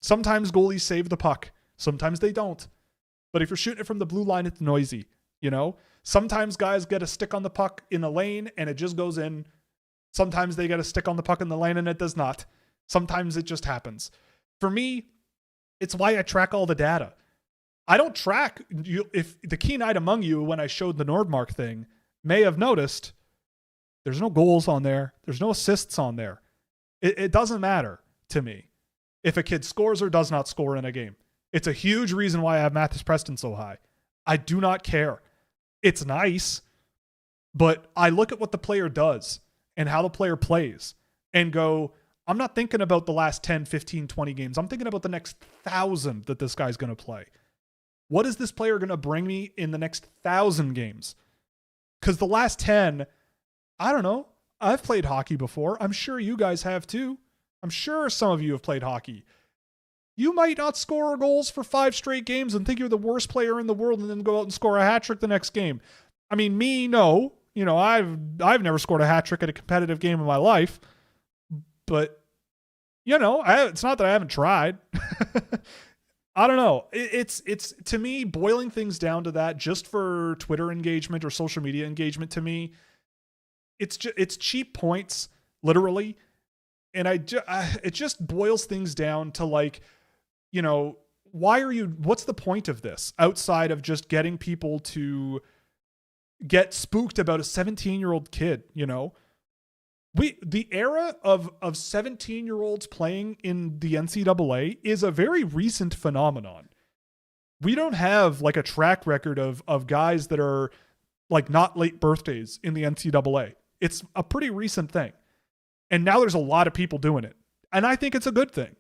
Sometimes goalies save the puck, sometimes they don't. But if you're shooting it from the blue line, it's noisy. You know, sometimes guys get a stick on the puck in the lane and it just goes in. Sometimes they get a stick on the puck in the lane and it does not. Sometimes it just happens. For me, it's why I track all the data. I don't track if the keen-eyed among you, when I showed the Nordmark thing, may have noticed there's no goals on there. There's no assists on there. It doesn't matter to me if a kid scores or does not score in a game. It's a huge reason why I have Mathis Preston so high. I do not care. It's nice, but I look at what the player does and how the player plays and go, I'm not thinking about the last 10, 15, 20 games. I'm thinking about the next 1,000 that this guy's going to play. What is this player going to bring me in the next 1,000 games? Because the last 10, I don't know. I've played hockey before. I'm sure you guys have too. I'm sure some of you have played hockey. You might not score goals for 5 straight games and think you're the worst player in the world and then go out and score a hat trick the next game. I mean, me, no. You know, I've never scored a hat trick at a competitive game in my life. But, you know, it's not that I haven't tried. I don't know. It's to me, boiling things down to that just for Twitter engagement or social media engagement, to me, it's cheap points, literally. And it just boils things down to, like, you know, what's the point of this outside of just getting people to get spooked about a 17-year-old kid, you know? The era of 17-year-olds playing in the NCAA is a very recent phenomenon. We don't have like a track record of guys that are like not late birthdays in the NCAA. It's a pretty recent thing. And now there's a lot of people doing it. And I think it's a good thing.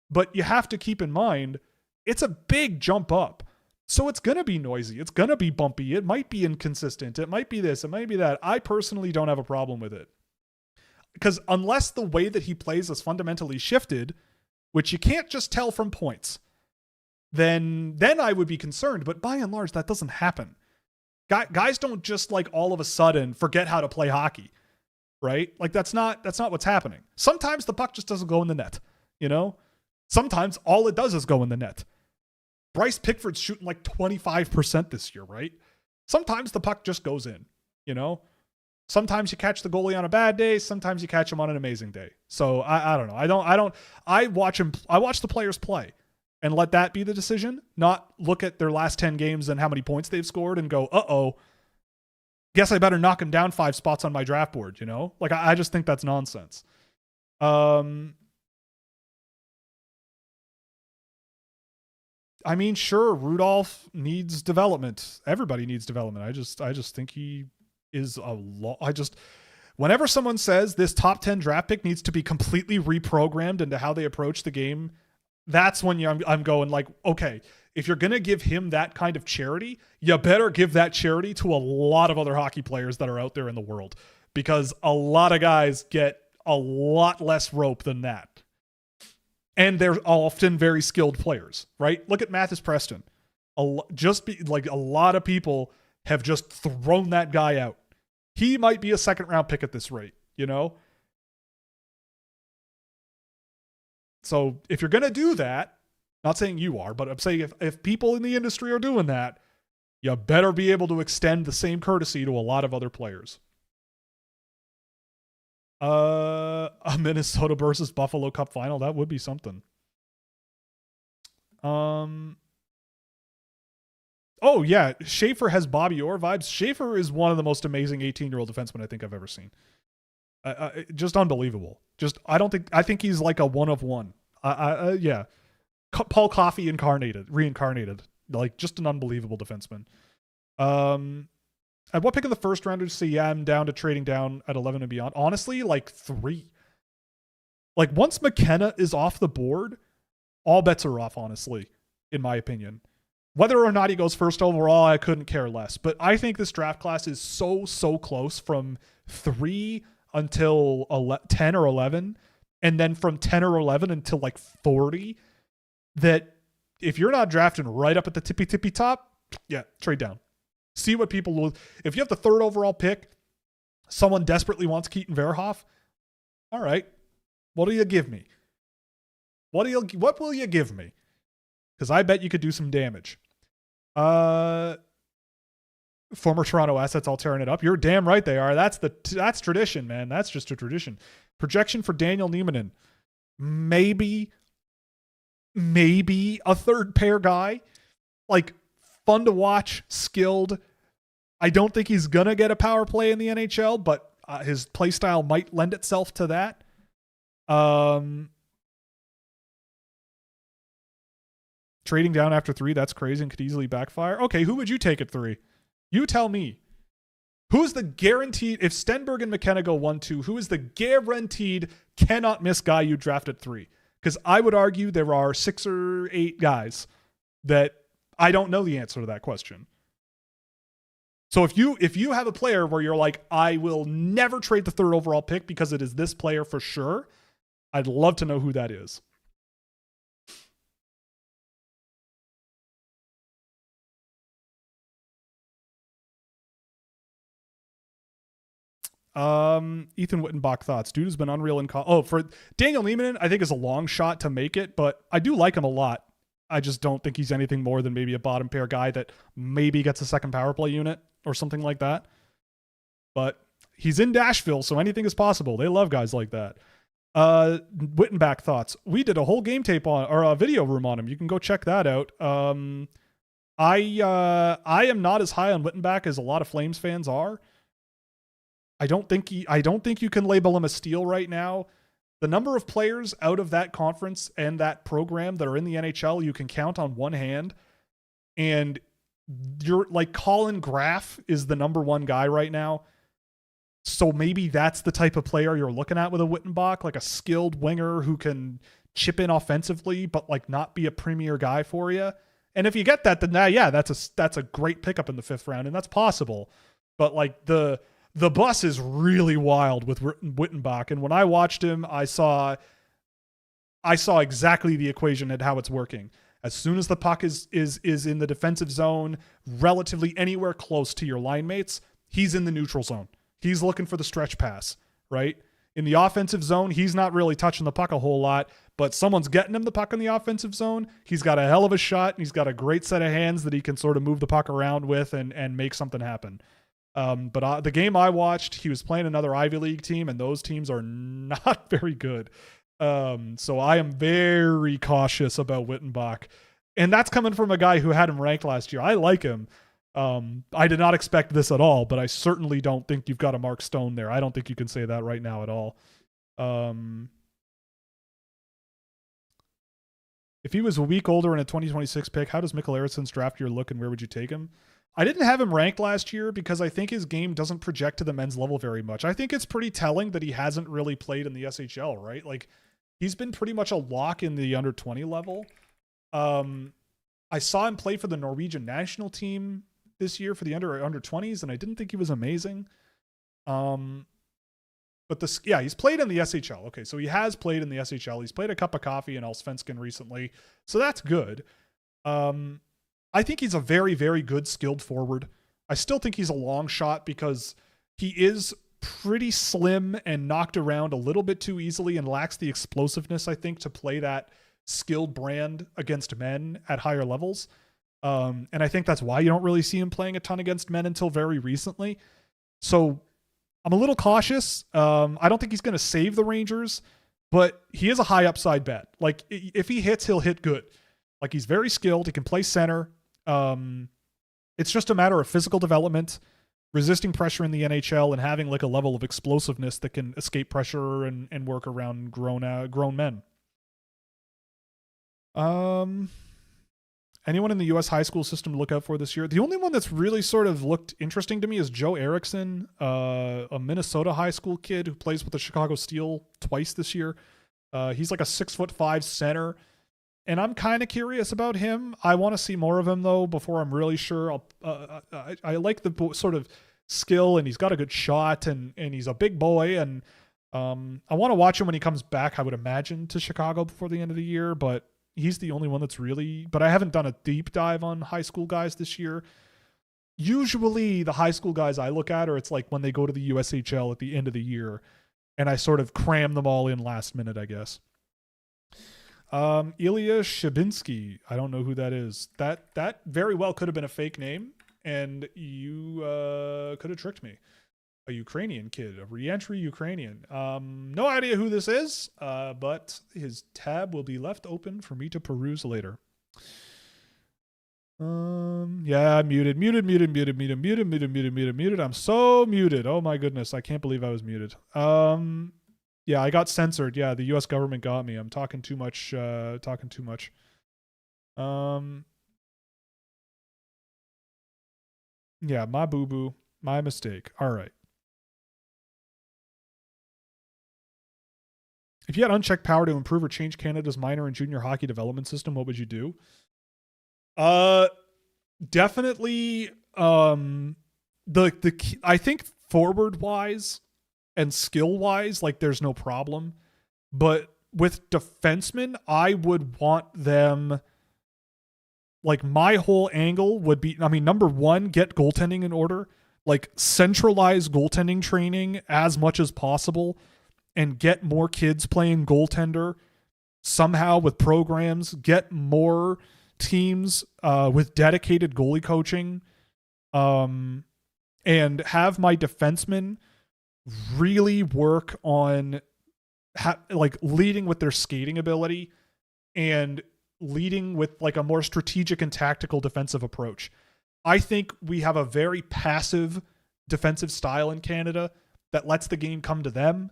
But you have to keep in mind, it's a big jump up. So it's going to be noisy. It's going to be bumpy. It might be inconsistent. It might be this. It might be that. I personally don't have a problem with it. Because unless the way that he plays is fundamentally shifted, which you can't just tell from points, then I would be concerned. But by and large, that doesn't happen. Guys don't just like all of a sudden forget how to play hockey, right? Like that's not what's happening. Sometimes the puck just doesn't go in the net, you know? Sometimes all it does is go in the net. Bryce Pickford's shooting like 25% this year, right? Sometimes the puck just goes in, you know? Sometimes you catch the goalie on a bad day. Sometimes you catch him on an amazing day. So I don't know. I watch the players play and let that be the decision, not look at their last 10 games and how many points they've scored and go, uh-oh, guess I better knock him down 5 spots on my draft board, you know? Like, I just think that's nonsense. I mean, sure, Rudolph needs development. Everybody needs development. I just think he is whenever someone says this top 10 draft pick needs to be completely reprogrammed into how they approach the game, that's when I'm going like, okay, if you're going to give him that kind of charity, you better give that charity to a lot of other hockey players that are out there in the world, because a lot of guys get a lot less rope than that. And they're often very skilled players, right? Look at Mathis Preston. A lot of people have just thrown that guy out. He might be a 2nd round pick at this rate, you know? So if you're going to do that, not saying you are, but I'm saying if people in the industry are doing that, you better be able to extend the same courtesy to a lot of other players. A Minnesota versus Buffalo Cup final, that would be something. Oh yeah, Schaefer has Bobby Orr vibes. Schaefer is one of the most amazing 18-year-old defensemen I think I've ever seen. Just unbelievable. I think he's like a one of one. Yeah. Paul Coffey reincarnated. Like, just an unbelievable defenseman. At what pick of the first round did you say, yeah, I'm down to trading down at 11 and beyond? Honestly, like 3. Like, once McKenna is off the board, all bets are off, honestly, in my opinion. Whether or not he goes first overall, I couldn't care less. But I think this draft class is so close from 3 until 10 or 11, and then from 10 or 11 until like 40, that if you're not drafting right up at the tippy top, yeah, trade down. See what people will. If you have the 3rd overall pick, someone desperately wants Keaton Verhoff. All right, what do you give me? What will you give me? Because I bet you could do some damage. Former Toronto assets all tearing it up. You're damn right they are. That's tradition, man. That's just a tradition. Projection for Daniel Niemanen. Maybe a 3rd pair guy. Like, fun to watch, skilled. I don't think he's going to get a power play in the NHL, but his play style might lend itself to that. Trading down after 3, that's crazy and could easily backfire. Okay, who would you take at 3? You tell me. Who's the guaranteed, if Stenberg and McKenna go 1-2, who is the guaranteed cannot miss guy you draft at 3? Because I would argue there are 6 or 8 guys that I don't know the answer to that question. So if you have a player where you're like, I will never trade the 3rd overall pick because it is this player for sure, I'd love to know who that is. Ethan Wittenbach thoughts. Dude has been unreal in for Daniel Niemanen, I think is a long shot to make it, but I do like him a lot. I just don't think he's anything more than maybe a bottom pair guy that maybe gets a second power play unit or something like that. But he's in Nashville, so anything is possible. They love guys like that. Wittenbach thoughts. We did a whole game tape on, or a video room on him. You can go check that out. I am not as high on Wittenbach as a lot of Flames fans are. I don't think you can label him a steal right now. The number of players out of that conference and that program that are in the NHL, you can count on one hand. And you're like, Colin Graff is the number 1 guy right now. So maybe that's the type of player you're looking at with a Wittenbach, like a skilled winger who can chip in offensively, but like not be a premier guy for you. And if you get that, then that's a great pickup in the 5th round, and that's possible. But like the bus is really wild with Wittenbach, and when I watched him, I saw exactly the equation and how it's working. As soon as the puck is in the defensive zone, relatively anywhere close to your line mates, he's in the neutral zone. He's looking for the stretch pass, right? In the offensive zone, he's not really touching the puck a whole lot, but someone's getting him the puck in the offensive zone. He's got a hell of a shot, and he's got a great set of hands that he can sort of move the puck around with and make something happen. But the game I watched, he was playing another Ivy League team, and those teams are not very good. So I am very cautious about Wittenbach. And that's coming from a guy who had him ranked last year. I like him. I did not expect this at all, but I certainly don't think you've got a Mark Stone there. I don't think you can say that right now at all. If he was a week older in a 2026 pick, how does Mikkel Eriksson's draft year look, and where would you take him? I didn't have him ranked last year because I think his game doesn't project to the men's level very much. I think it's pretty telling that he hasn't really played in the SHL, right? Like, he's been pretty much a lock in the under 20 level. I saw him play for the Norwegian national team this year for the under 20s, and I didn't think he was amazing. But he's played in the SHL. Okay, so he has played in the SHL. He's played a cup of coffee in Allsvenskan recently, so that's good. I think he's a very, very good skilled forward. I still think he's a long shot because he is pretty slim and knocked around a little bit too easily and lacks the explosiveness, I think, to play that skilled brand against men at higher levels. And I think that's why you don't really see him playing a ton against men until very recently. So I'm a little cautious. I don't think he's going to save the Rangers, but he is a high upside bet. Like, if he hits, he'll hit good. Like, he's very skilled. He can play center. It's just a matter of physical development, resisting pressure in the NHL, and having like a level of explosiveness that can escape pressure and work around grown men. Anyone in the U.S. high school system to look out for this year? The only one that's really sort of looked interesting to me is Joe Eriksson, a Minnesota high school kid who plays with the Chicago Steel twice this year. He's like a 6'5" center, and I'm kind of curious about him. I want to see more of him though before I'm really sure. I like the sort of skill, and he's got a good shot, and he's a big boy, and I want to watch him when he comes back, I would imagine, to Chicago before the end of the year, but he's the only one that's really, but I haven't done a deep dive on high school guys this year. Usually the high school guys I look at, or it's like when they go to the USHL at the end of the year, and I sort of cram them all in last minute, I guess. Ilya Shabinsky. I don't know who that is. That very well could have been a fake name, and you could have tricked me. A Ukrainian kid, a re-entry Ukrainian. No idea who this is, but his tab will be left open for me to peruse later. Yeah, muted. I'm so muted. Oh my goodness, I can't believe I was muted. Yeah, I got censored. Yeah, the U.S. government got me. I'm talking too much. Yeah, my boo-boo. My mistake. All right. If you had unchecked power to improve or change Canada's minor and junior hockey development system, what would you do? Definitely the key, I think forward wise and skill wise, like there's no problem. But with defensemen, I would want them, like my whole angle would be, I mean, number one, get goaltending in order, like centralize goaltending training as much as possible and get more kids playing goaltender somehow with programs, get more teams with dedicated goalie coaching, and have my defensemen really work on like leading with their skating ability and leading with like a more strategic and tactical defensive approach. I think we have a very passive defensive style in Canada that lets the game come to them.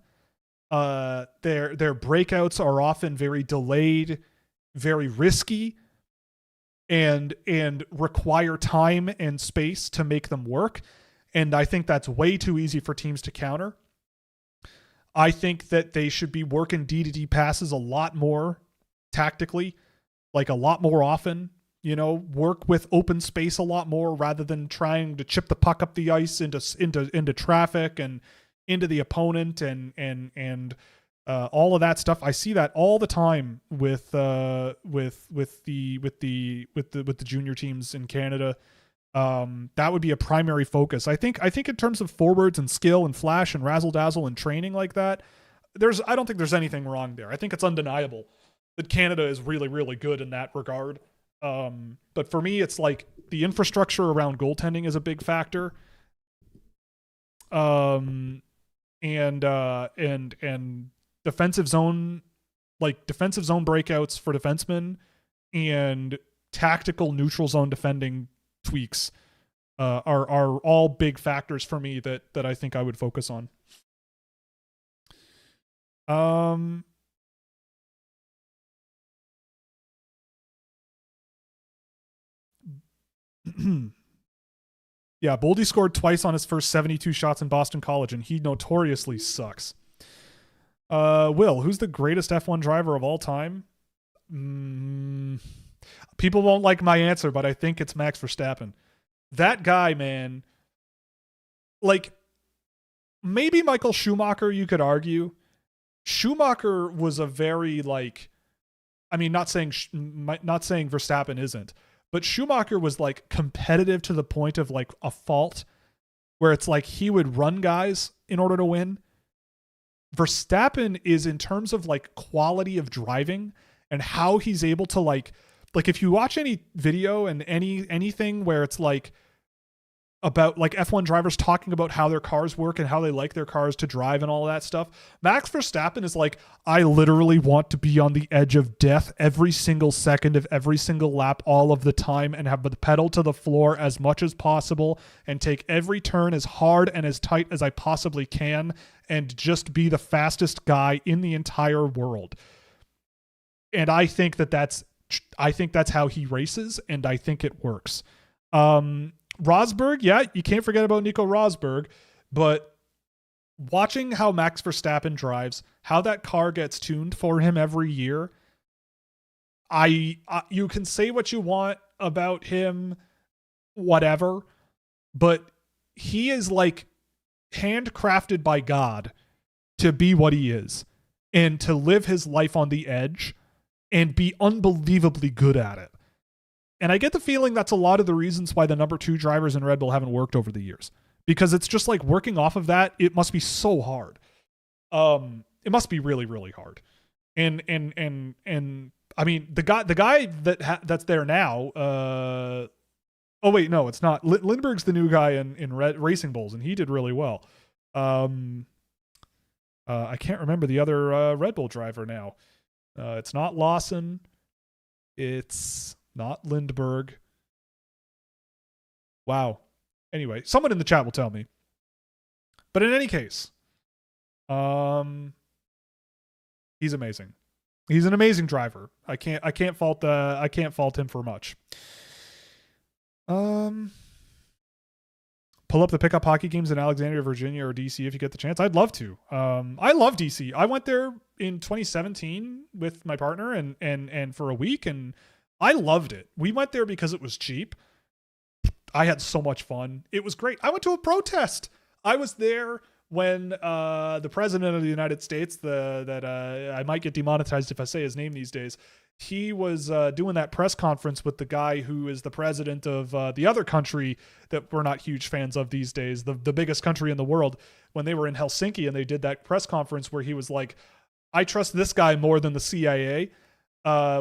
Their breakouts are often very delayed, very risky, and require time and space to make them work. And I think that's way too easy for teams to counter. I think that they should be working D-to-D passes a lot more tactically, like a lot more often, work with open space a lot more rather than trying to chip the puck up the ice into traffic and into the opponent and all of that stuff. I see that all the time with the junior teams in Canada. That would be a primary focus. I think in terms of forwards and skill and flash and razzle dazzle and training like that, I don't think there's anything wrong there. I think it's undeniable that Canada is really, really good in that regard. But for me, it's like the infrastructure around goaltending is a big factor. And defensive zone breakouts for defensemen and tactical neutral zone defending tweaks are all big factors for me that I think I would focus on. Yeah, Boldy scored twice on his first 72 shots in Boston College, and he notoriously sucks. Will, who's the greatest F1 driver of all time? People won't like my answer, but I think it's Max Verstappen. That guy, man, like maybe Michael Schumacher, you could argue. Schumacher was a very not saying Verstappen isn't, but Schumacher was like competitive to the point of like a fault where it's like he would run guys in order to win. Verstappen is, in terms of like quality of driving and how he's able to like if you watch any video and anything where it's like about like F1 drivers talking about how their cars work and how they like their cars to drive and all that stuff, Max Verstappen is like, I literally want to be on the edge of death every single second of every single lap all of the time and have the pedal to the floor as much as possible and take every turn as hard and as tight as I possibly can and just be the fastest guy in the entire world. And I think that's how he races, and I think it works. Rosberg, yeah, you can't forget about Nico Rosberg, but watching how Max Verstappen drives, how that car gets tuned for him every year, you can say what you want about him, whatever, but he is like handcrafted by God to be what he is and to live his life on the edge and be unbelievably good at it. And I get the feeling that's a lot of the reasons why the number 2 drivers in Red Bull haven't worked over the years, because it's just like working off of that. It must be so hard. It must be really, really hard. And I mean, the guy that's there now, oh wait, no, it's not. Lindbergh's the new guy in Racing Bulls, and he did really well. I can't remember the other Red Bull driver now. It's not Lawson. It's not Lindbergh. Wow. Anyway, someone in the chat will tell me. But in any case, he's amazing. He's an amazing driver. I can't fault him for much. Pull up the pickup hockey games in Alexandria, Virginia, or DC if you get the chance. I'd love to. I love DC. I went there in 2017 with my partner and for a week, and I loved it. We went there because it was cheap. I had so much fun. It was great. I went to a protest. I was there when the president of the United States, I might get demonetized if I say his name these days, he was doing that press conference with the guy who is the president of the other country that we're not huge fans of these days, the biggest country in the world, when they were in Helsinki, and they did that press conference where he was like, I trust this guy more than the CIA.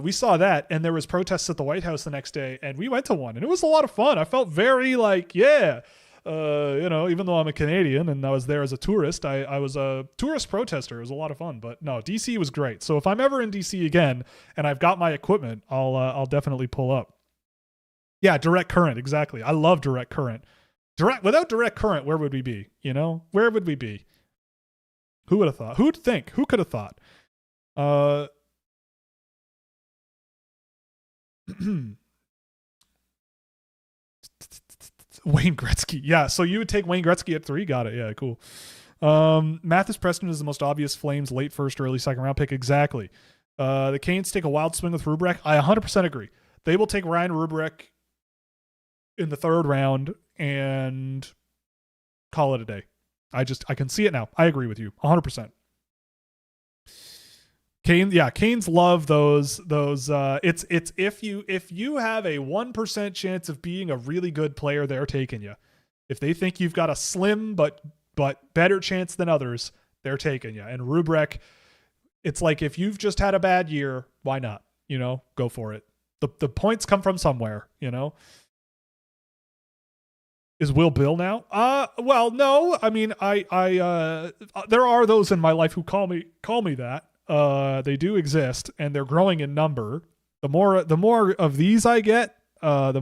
We saw that, and there was protests at the White House the next day, and we went to one, and it was a lot of fun. I felt very like, yeah, even though I'm a Canadian and I was there as a tourist, I was a tourist protester. It was a lot of fun. But no, DC was great. So if I'm ever in DC again and I've got my equipment, I'll definitely pull up. Yeah, direct current, exactly. I love direct current. Without direct current, where would we be? Where would we be? Who would have thought? Who'd think? Who could have thought? Wayne Gretzky. Yeah, so you would take Wayne Gretzky at 3? Got it. Yeah, cool. Mathis Preston is the most obvious Flames late first, early second round pick. Exactly. The Canes take a wild swing with Rubrek. I 100% agree. They will take Ryan Rubrek in the 3rd round and call it a day. I can see it now. I agree with you 100%. Canes love those. It's if you have a 1% chance of being a really good player, they're taking you. If they think you've got a slim but better chance than others, they're taking you. And Rubrek, it's like, if you've just had a bad year, why not? Go for it. The points come from somewhere. Is Will Bill now? Well, no. I mean, I there are those in my life who call me that. They do exist, and they're growing in number. The more of these I get, these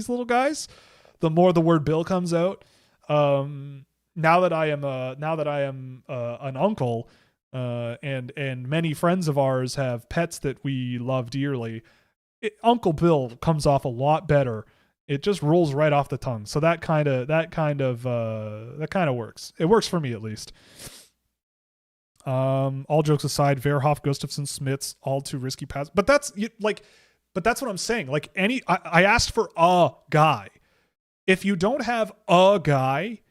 little guys, the more the word Bill comes out. Now that I am an uncle, and many friends of ours have pets that we love dearly, Uncle Bill comes off a lot better. It just rolls right off the tongue. So that kind of works. It works for me, at least. All jokes aside, Verhoff, Gustafsson, Smits, all too risky pass. But that's what I'm saying. Like, I asked for a guy. If you don't have a guy,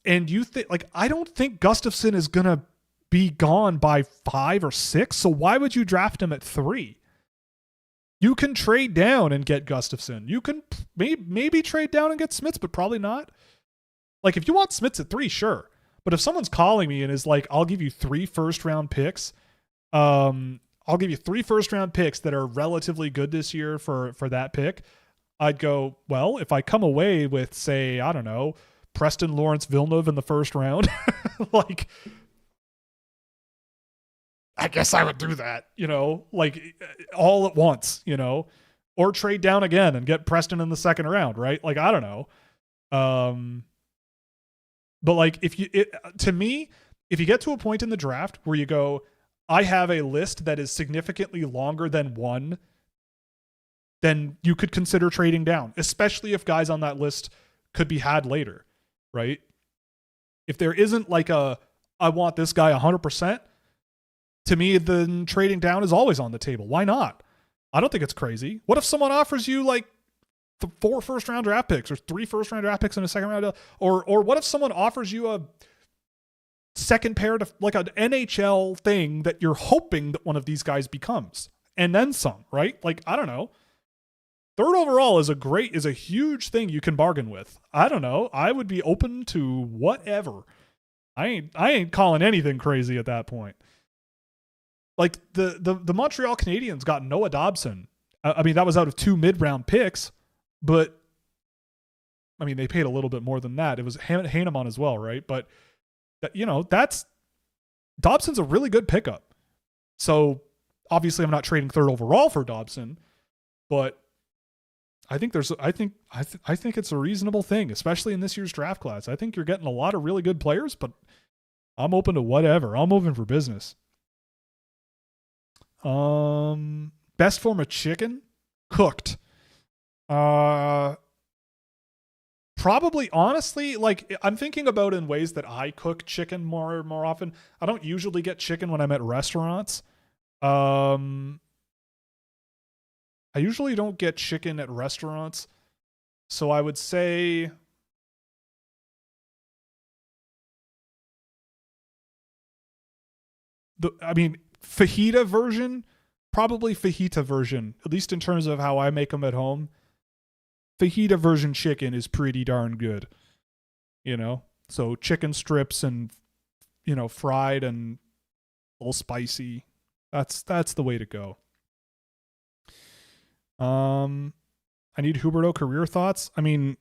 and you think, like, I don't think Gustafsson is gonna be gone by 5 or 6. So why would you draft him at 3? You can trade down and get Gustafsson. You can maybe trade down and get Smits, but probably not. Like, if you want Smits at 3, sure. But if someone's calling me and is like, I'll give you 3 first-round picks, I'll give you 3 first-round picks that are relatively good this year for that pick, I'd go, well, if I come away with, say, I don't know, Preston Lawrence Villeneuve in the 1st round, like, I guess I would do that, like, all at once, or trade down again and get Preston in the 2nd round, right? Like, I don't know. But like, to me, if you get to a point in the draft where you go, I have a list that is significantly longer than 1, then you could consider trading down, especially if guys on that list could be had later, right? If there isn't like I want this guy 100%, to me, then trading down is always on the table. Why not? I don't think it's crazy. What if someone offers you like 4 first-round draft picks or 3 first-round draft picks in a 2nd round? Or what if someone offers you a second pair to, like, an NHL thing that you're hoping that one of these guys becomes, and then some, right? Like, I don't know. 3rd overall is a huge thing you can bargain with. I don't know. I would be open to whatever. I ain't calling anything crazy at that point. Like, the Montreal Canadiens got Noah Dobson. I mean, that was out of 2 mid-round picks, but I mean, they paid a little bit more than that. It was Heinemann as well, right? But that's Dobson's a really good pickup. So obviously, I'm not trading 3rd overall for Dobson, but I think it's a reasonable thing, especially in this year's draft class. I think you're getting a lot of really good players, but I'm open to whatever. I'm open for business. Best form of chicken? Cooked. Probably, honestly, like, I'm thinking about in ways that I cook chicken more often. I don't usually get chicken when I'm at restaurants. I usually don't get chicken at restaurants. So I would say fajita version, probably fajita version, at least in terms of how I make them at home. Fajita version chicken is pretty darn good, you know? So chicken strips and, you know, fried and a little spicy. That's the way to go. I need Huberto career thoughts. I mean,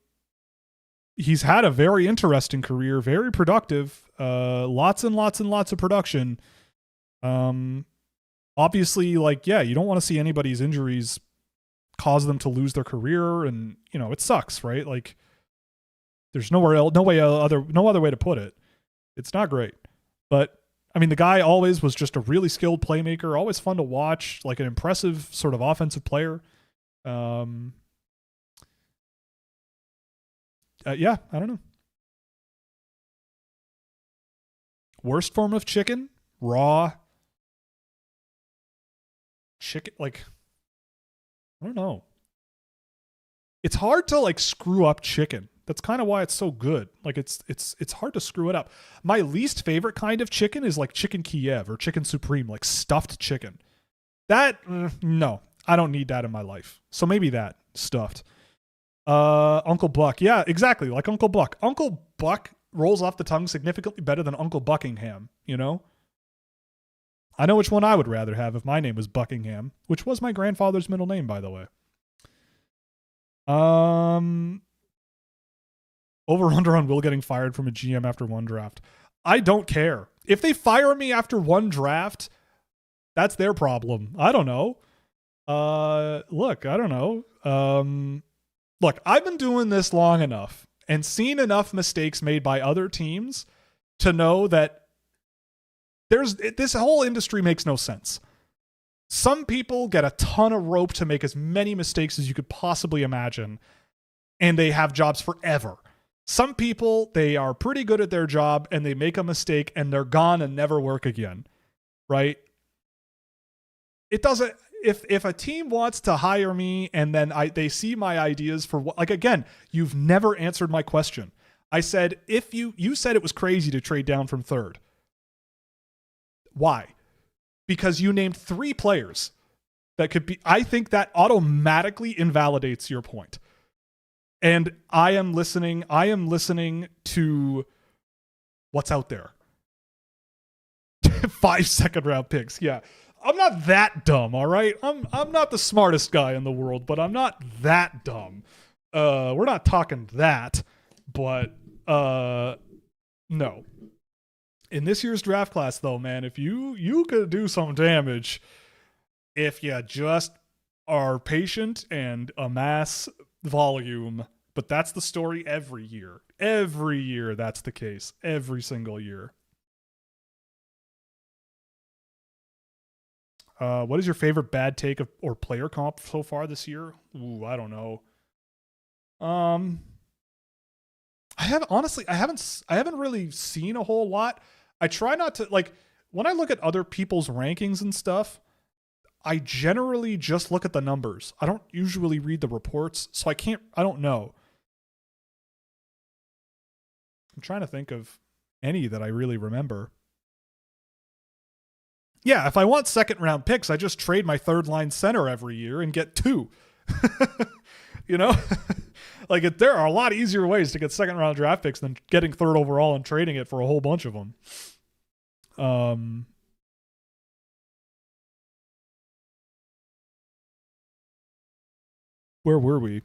he's had a very interesting career, very productive, lots and lots and lots of production. Obviously, like, yeah, you don't want to see anybody's injuries cause them to lose their career, and you know, it sucks, right? Like, there's no other way to put it. It's not great. But I mean, the guy always was just a really skilled playmaker, always fun to watch, like an impressive sort of offensive player. Yeah, I don't know. Worst form of chicken? Raw chicken, like, I don't know. It's hard to like screw up chicken. That's kind of why it's so good. Like it's hard to screw it up. My least favorite kind of chicken is like chicken Kiev or chicken supreme, like stuffed chicken. That no, I don't need that in my life. So maybe that stuffed. Uncle Buck. Yeah, exactly. Like Uncle Buck. Uncle Buck rolls off the tongue significantly better than Uncle Buckingham, you know? I know which one I would rather have if my name was Buckingham, which was my grandfather's middle name, by the way. Over under on Will getting fired from a GM after one draft. I don't care. If they fire me after one draft, that's their problem. I don't know. Look, I don't know. Look, I've been doing this long enough and seen enough mistakes made by other teams to know that this whole industry makes no sense. Some people get a ton of rope to make as many mistakes as you could possibly imagine, and they have jobs forever. Some people, they are pretty good at their job and they make a mistake and they're gone and never work again, right? It doesn't, if a team wants to hire me and then they see my ideas for what, like, again, you've never answered my question. I said, if you said it was crazy to trade down from third. Why? Because you named 3 players that could be, I think that automatically invalidates your point. And I am listening to what's out there. 5 second round picks. Yeah. I'm not that dumb, all right? I'm not the smartest guy in the world, but I'm not that dumb. We're not talking that, but no. In this year's draft class, though, man, if you could do some damage if you just are patient and amass volume. But that's the story every year. Every year that's the case. Every single year. What is your favorite bad take or player comp so far this year? Ooh, I don't know. I haven't really seen a whole lot. I try not to, like, when I look at other people's rankings and stuff, I generally just look at the numbers. I don't usually read the reports, so I don't know. I'm trying to think of any that I really remember. Yeah, if I want second round picks, I just trade my third line center every year and get 2. You know? Like, there are a lot easier ways to get second round draft picks than getting third overall and trading it for a whole bunch of them. Where were we?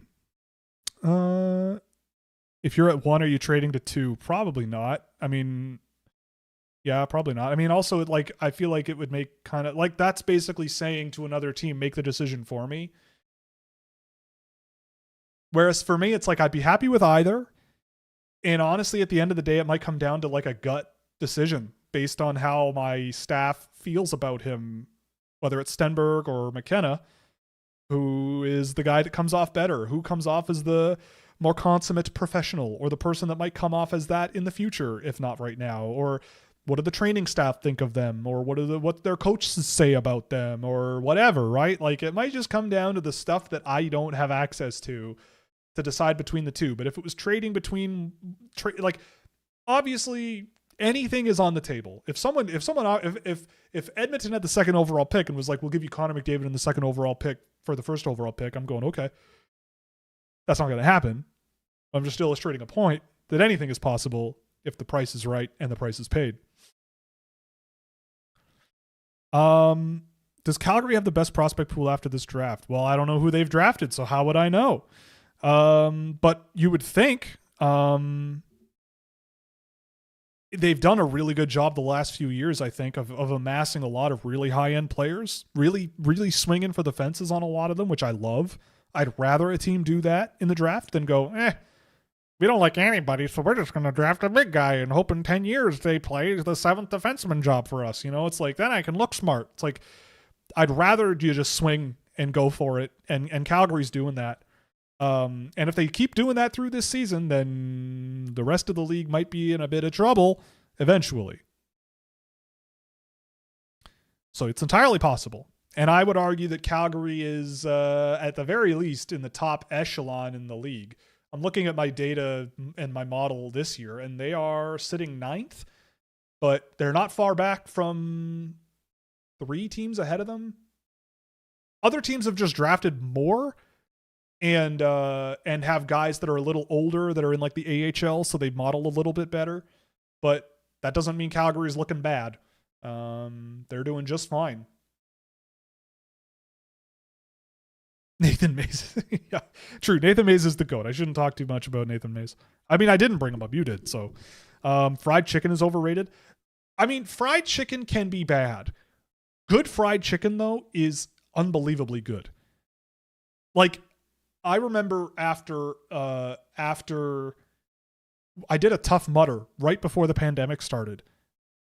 If you're at 1, are you trading to 2? Probably not. I mean, yeah, probably not. I mean, also, like, I feel like it would make kind of like, that's basically saying to another team, make the decision for me. Whereas for me, it's like, I'd be happy with either. And honestly, at the end of the day, it might come down to like a gut decision based on how my staff feels about him, whether it's Stenberg or McKenna, who is the guy that comes off better, who comes off as the more consummate professional, or the person that might come off as that in the future, if not right now, or what do the training staff think of them, or what their coaches say about them, or whatever, right? Like, it might just come down to the stuff that I don't have access to decide between the two. But if it was trading between like, obviously anything is on the table. If Edmonton had the second overall pick and was like, we'll give you Connor McDavid in the second overall pick for the first overall pick, I'm going, okay, that's not going to happen. I'm just illustrating a point that anything is possible if the price is right and the price is paid. Does Calgary have the best prospect pool after this draft? Well, I don't know who they've drafted, so how would I know? But you would think they've done a really good job the last few years, I think, of amassing a lot of really high-end players, really, really swinging for the fences on a lot of them, which I love. I'd rather a team do that in the draft than go, we don't like anybody, so we're just going to draft a big guy and hope in 10 years they play the seventh defenseman job for us. You know, it's like, then I can look smart. It's like, I'd rather you just swing and go for it, and Calgary's doing that. And if they keep doing that through this season, then the rest of the league might be in a bit of trouble eventually. So it's entirely possible. And I would argue that Calgary is, at the very least, in the top echelon in the league. I'm looking at my data and my model this year, and they are sitting 9th, but they're not far back from 3 teams ahead of them. Other teams have just drafted more and have guys that are a little older that are in like the AHL, so they model a little bit better. But that doesn't mean Calgary's looking bad. They're doing just fine. Nathan Mays. Yeah, true. Nathan Mays is the GOAT. I shouldn't talk too much about Nathan Mays. I mean, I didn't bring him up. You did. So fried chicken is overrated. I mean, fried chicken can be bad. Good fried chicken, though, is unbelievably good. Like, I remember after I did a Tough Mudder right before the pandemic started.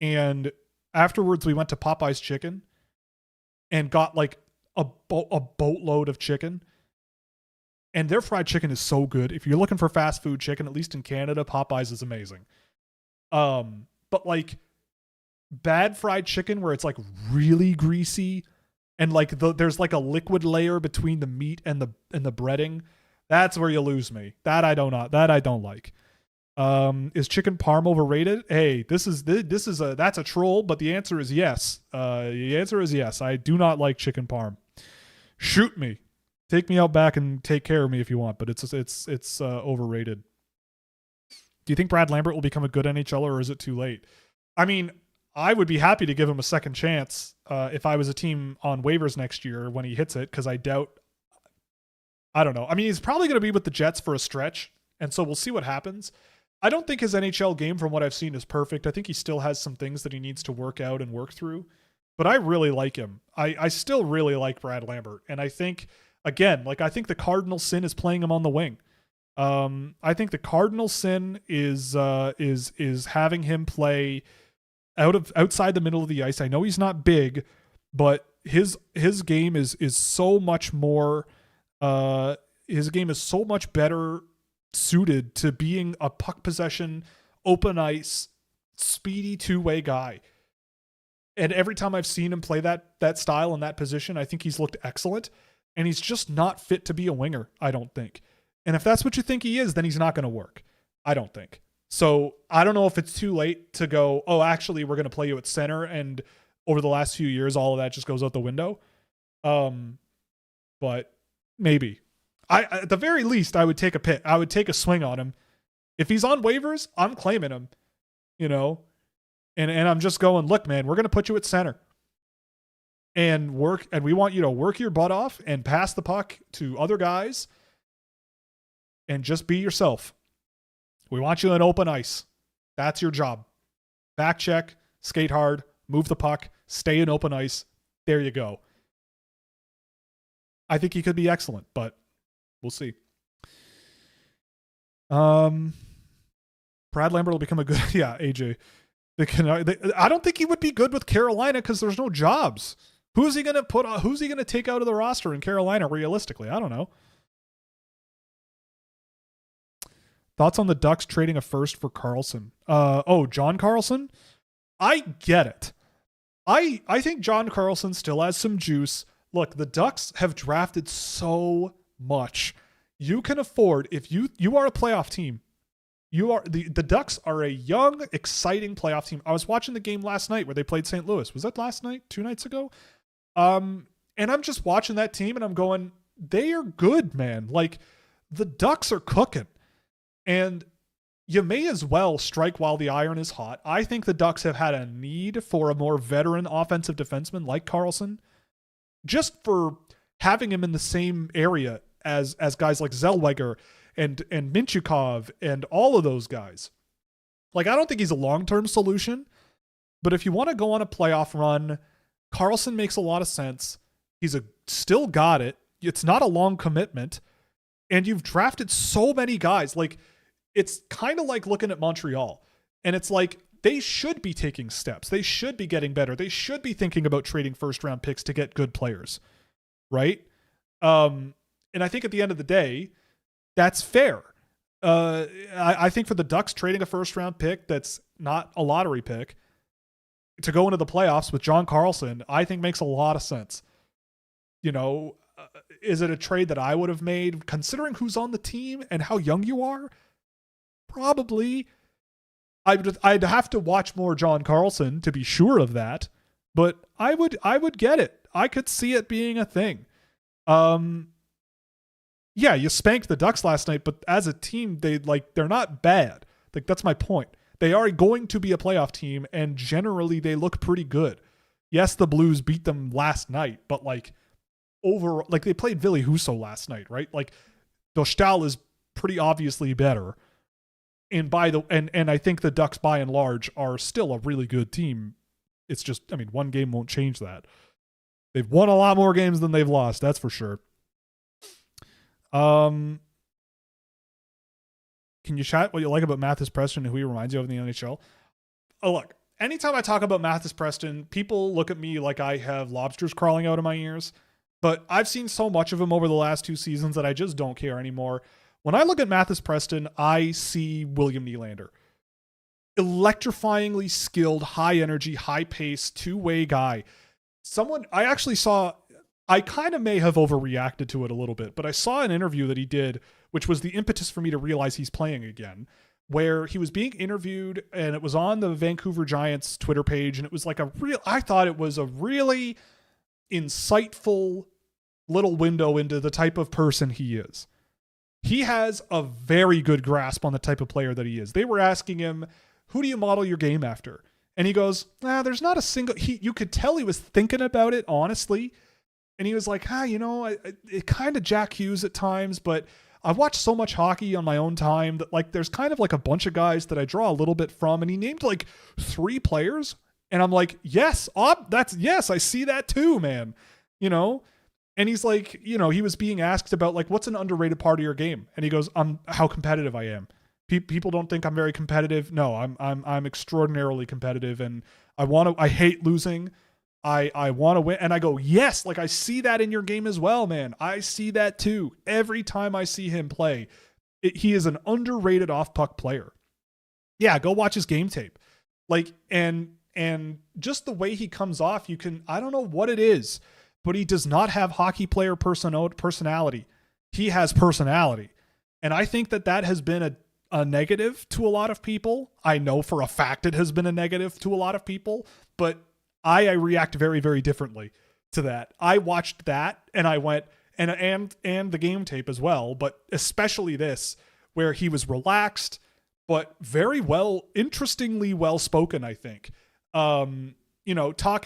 And afterwards, we went to Popeye's Chicken and got like a boatload of chicken, and their fried chicken is so good. If you're looking for fast food chicken, at least in Canada, Popeyes is amazing. But like bad fried chicken where it's like really greasy and like there's like a liquid layer between the meat and the breading, that's where you lose me. That I don't like. Is chicken parm overrated? Hey, that's a troll, but the answer is yes. The answer is yes. I do not like chicken parm. Shoot me. Take me out back and take care of me if you want, but it's overrated. Do you think Brad Lambert will become a good NHLer, or is it too late? I mean, I would be happy to give him a second chance if I was a team on waivers next year when he hits it, because I don't know. I mean, he's probably going to be with the Jets for a stretch, and so we'll see what happens. I don't think his NHL game, from what I've seen, is perfect. I think he still has some things that he needs to work out and work through. But I really like him. I still really like Brad Lambert. And I think, again, like I think the cardinal sin is playing him on the wing. I think the cardinal sin is having him play outside the middle of the ice. I know he's not big, but his game is so much more. His game is so much better suited to being a puck possession, open ice, speedy two-way guy. And every time I've seen him play that style in that position, I think he's looked excellent. And he's just not fit to be a winger, I don't think. And if that's what you think he is, then he's not going to work. I don't think. So I don't know if it's too late to go, oh, actually, we're going to play you at center. And over the last few years, all of that just goes out the window. But maybe. At the very least, I would take a pick. I would take a swing on him. If he's on waivers, I'm claiming him, you know, and I'm just going, look, man, we're going to put you at center and work. And we want you to work your butt off and pass the puck to other guys and just be yourself. We want you on open ice. That's your job. Back check, skate hard, move the puck, stay in open ice. There you go. I think he could be excellent, but we'll see. Brad Lambert will become a good... Yeah, AJ. I don't think he would be good with Carolina because there's no jobs. Who's he going to take out of the roster in Carolina realistically? I don't know. Thoughts on the Ducks trading a first for Carlson? John Carlson? I get it. I think John Carlson still has some juice. Look, the Ducks have drafted so much. You can afford, if you are a playoff team, the Ducks are a young, exciting playoff team. I was watching the game last night where they played St. Louis. Was that last night? 2 nights ago? And I'm just watching that team and I'm going, they are good, man. Like, the Ducks are cooking. And you may as well strike while the iron is hot. I think the Ducks have had a need for a more veteran offensive defenseman like Carlson, just for having him in the same area as guys like Zellweger and Minchukov and all of those guys. Like, I don't think he's a long-term solution, but if you want to go on a playoff run, Carlson makes a lot of sense. He's still got it. It's not a long commitment, and you've drafted so many guys. Like, it's kind of like looking at Montreal, and it's like they should be taking steps. They should be getting better. They should be thinking about trading first-round picks to get good players, right? And I think at the end of the day, that's fair. I think for the Ducks, trading a first-round pick that's not a lottery pick to go into the playoffs with John Carlson, I think makes a lot of sense. You know, is it a trade that I would have made, considering who's on the team and how young you are? Probably. I'd have to watch more John Carlson to be sure of that, but I would get it. I could see it being a thing. Yeah, you spanked the Ducks last night, but as a team, they're not bad. Like, that's my point. They are going to be a playoff team, and generally they look pretty good. Yes, the Blues beat them last night, but they played Ville Husso last night, right? Like, Dostal is pretty obviously better. And and I think the Ducks by and large are still a really good team. It's just, I mean, one game won't change that. They've won a lot more games than they've lost, that's for sure. Can you chat what you like about Mathis Preston and who he reminds you of in the NHL? Oh, look, anytime I talk about Mathis Preston, people look at me like I have lobsters crawling out of my ears. But I've seen so much of him over the last 2 seasons that I just don't care anymore. When I look at Mathis Preston, I see William Nylander. Electrifyingly skilled, high energy, high pace, two-way guy. I actually saw, I kind of may have overreacted to it a little bit, but I saw an interview that he did, which was the impetus for me to realize he's playing again, where he was being interviewed and it was on the Vancouver Giants Twitter page. And it was like I thought it was a really insightful little window into the type of person he is. He has a very good grasp on the type of player that he is. They were asking him, who do you model your game after? And he goes, there's not a single, you could tell he was thinking about it, honestly. And he was like, it kind of Jack Hughes at times, but I've watched so much hockey on my own time that there's kind of a bunch of guys that I draw a little bit from. And he named 3 players. And I'm like, yes, I see that too, man. And he's like, he was being asked about what's an underrated part of your game? And he goes, how competitive I am. People don't think I'm very competitive. No, I'm extraordinarily competitive, and I hate losing. I want to win. And I go, yes, I see that in your game as well, man. I see that too. Every time I see him play, he is an underrated off puck player. Yeah, go watch his game tape. And just the way he comes off, I don't know what it is, but he does not have hockey player personality. He has personality. And I think that has been a negative to a lot of people. I know for a fact it has been a negative to a lot of people, but I react very, very differently to that. I watched that and I went, and the game tape as well, but especially this, where he was relaxed, but very interestingly well-spoken, I think. Talking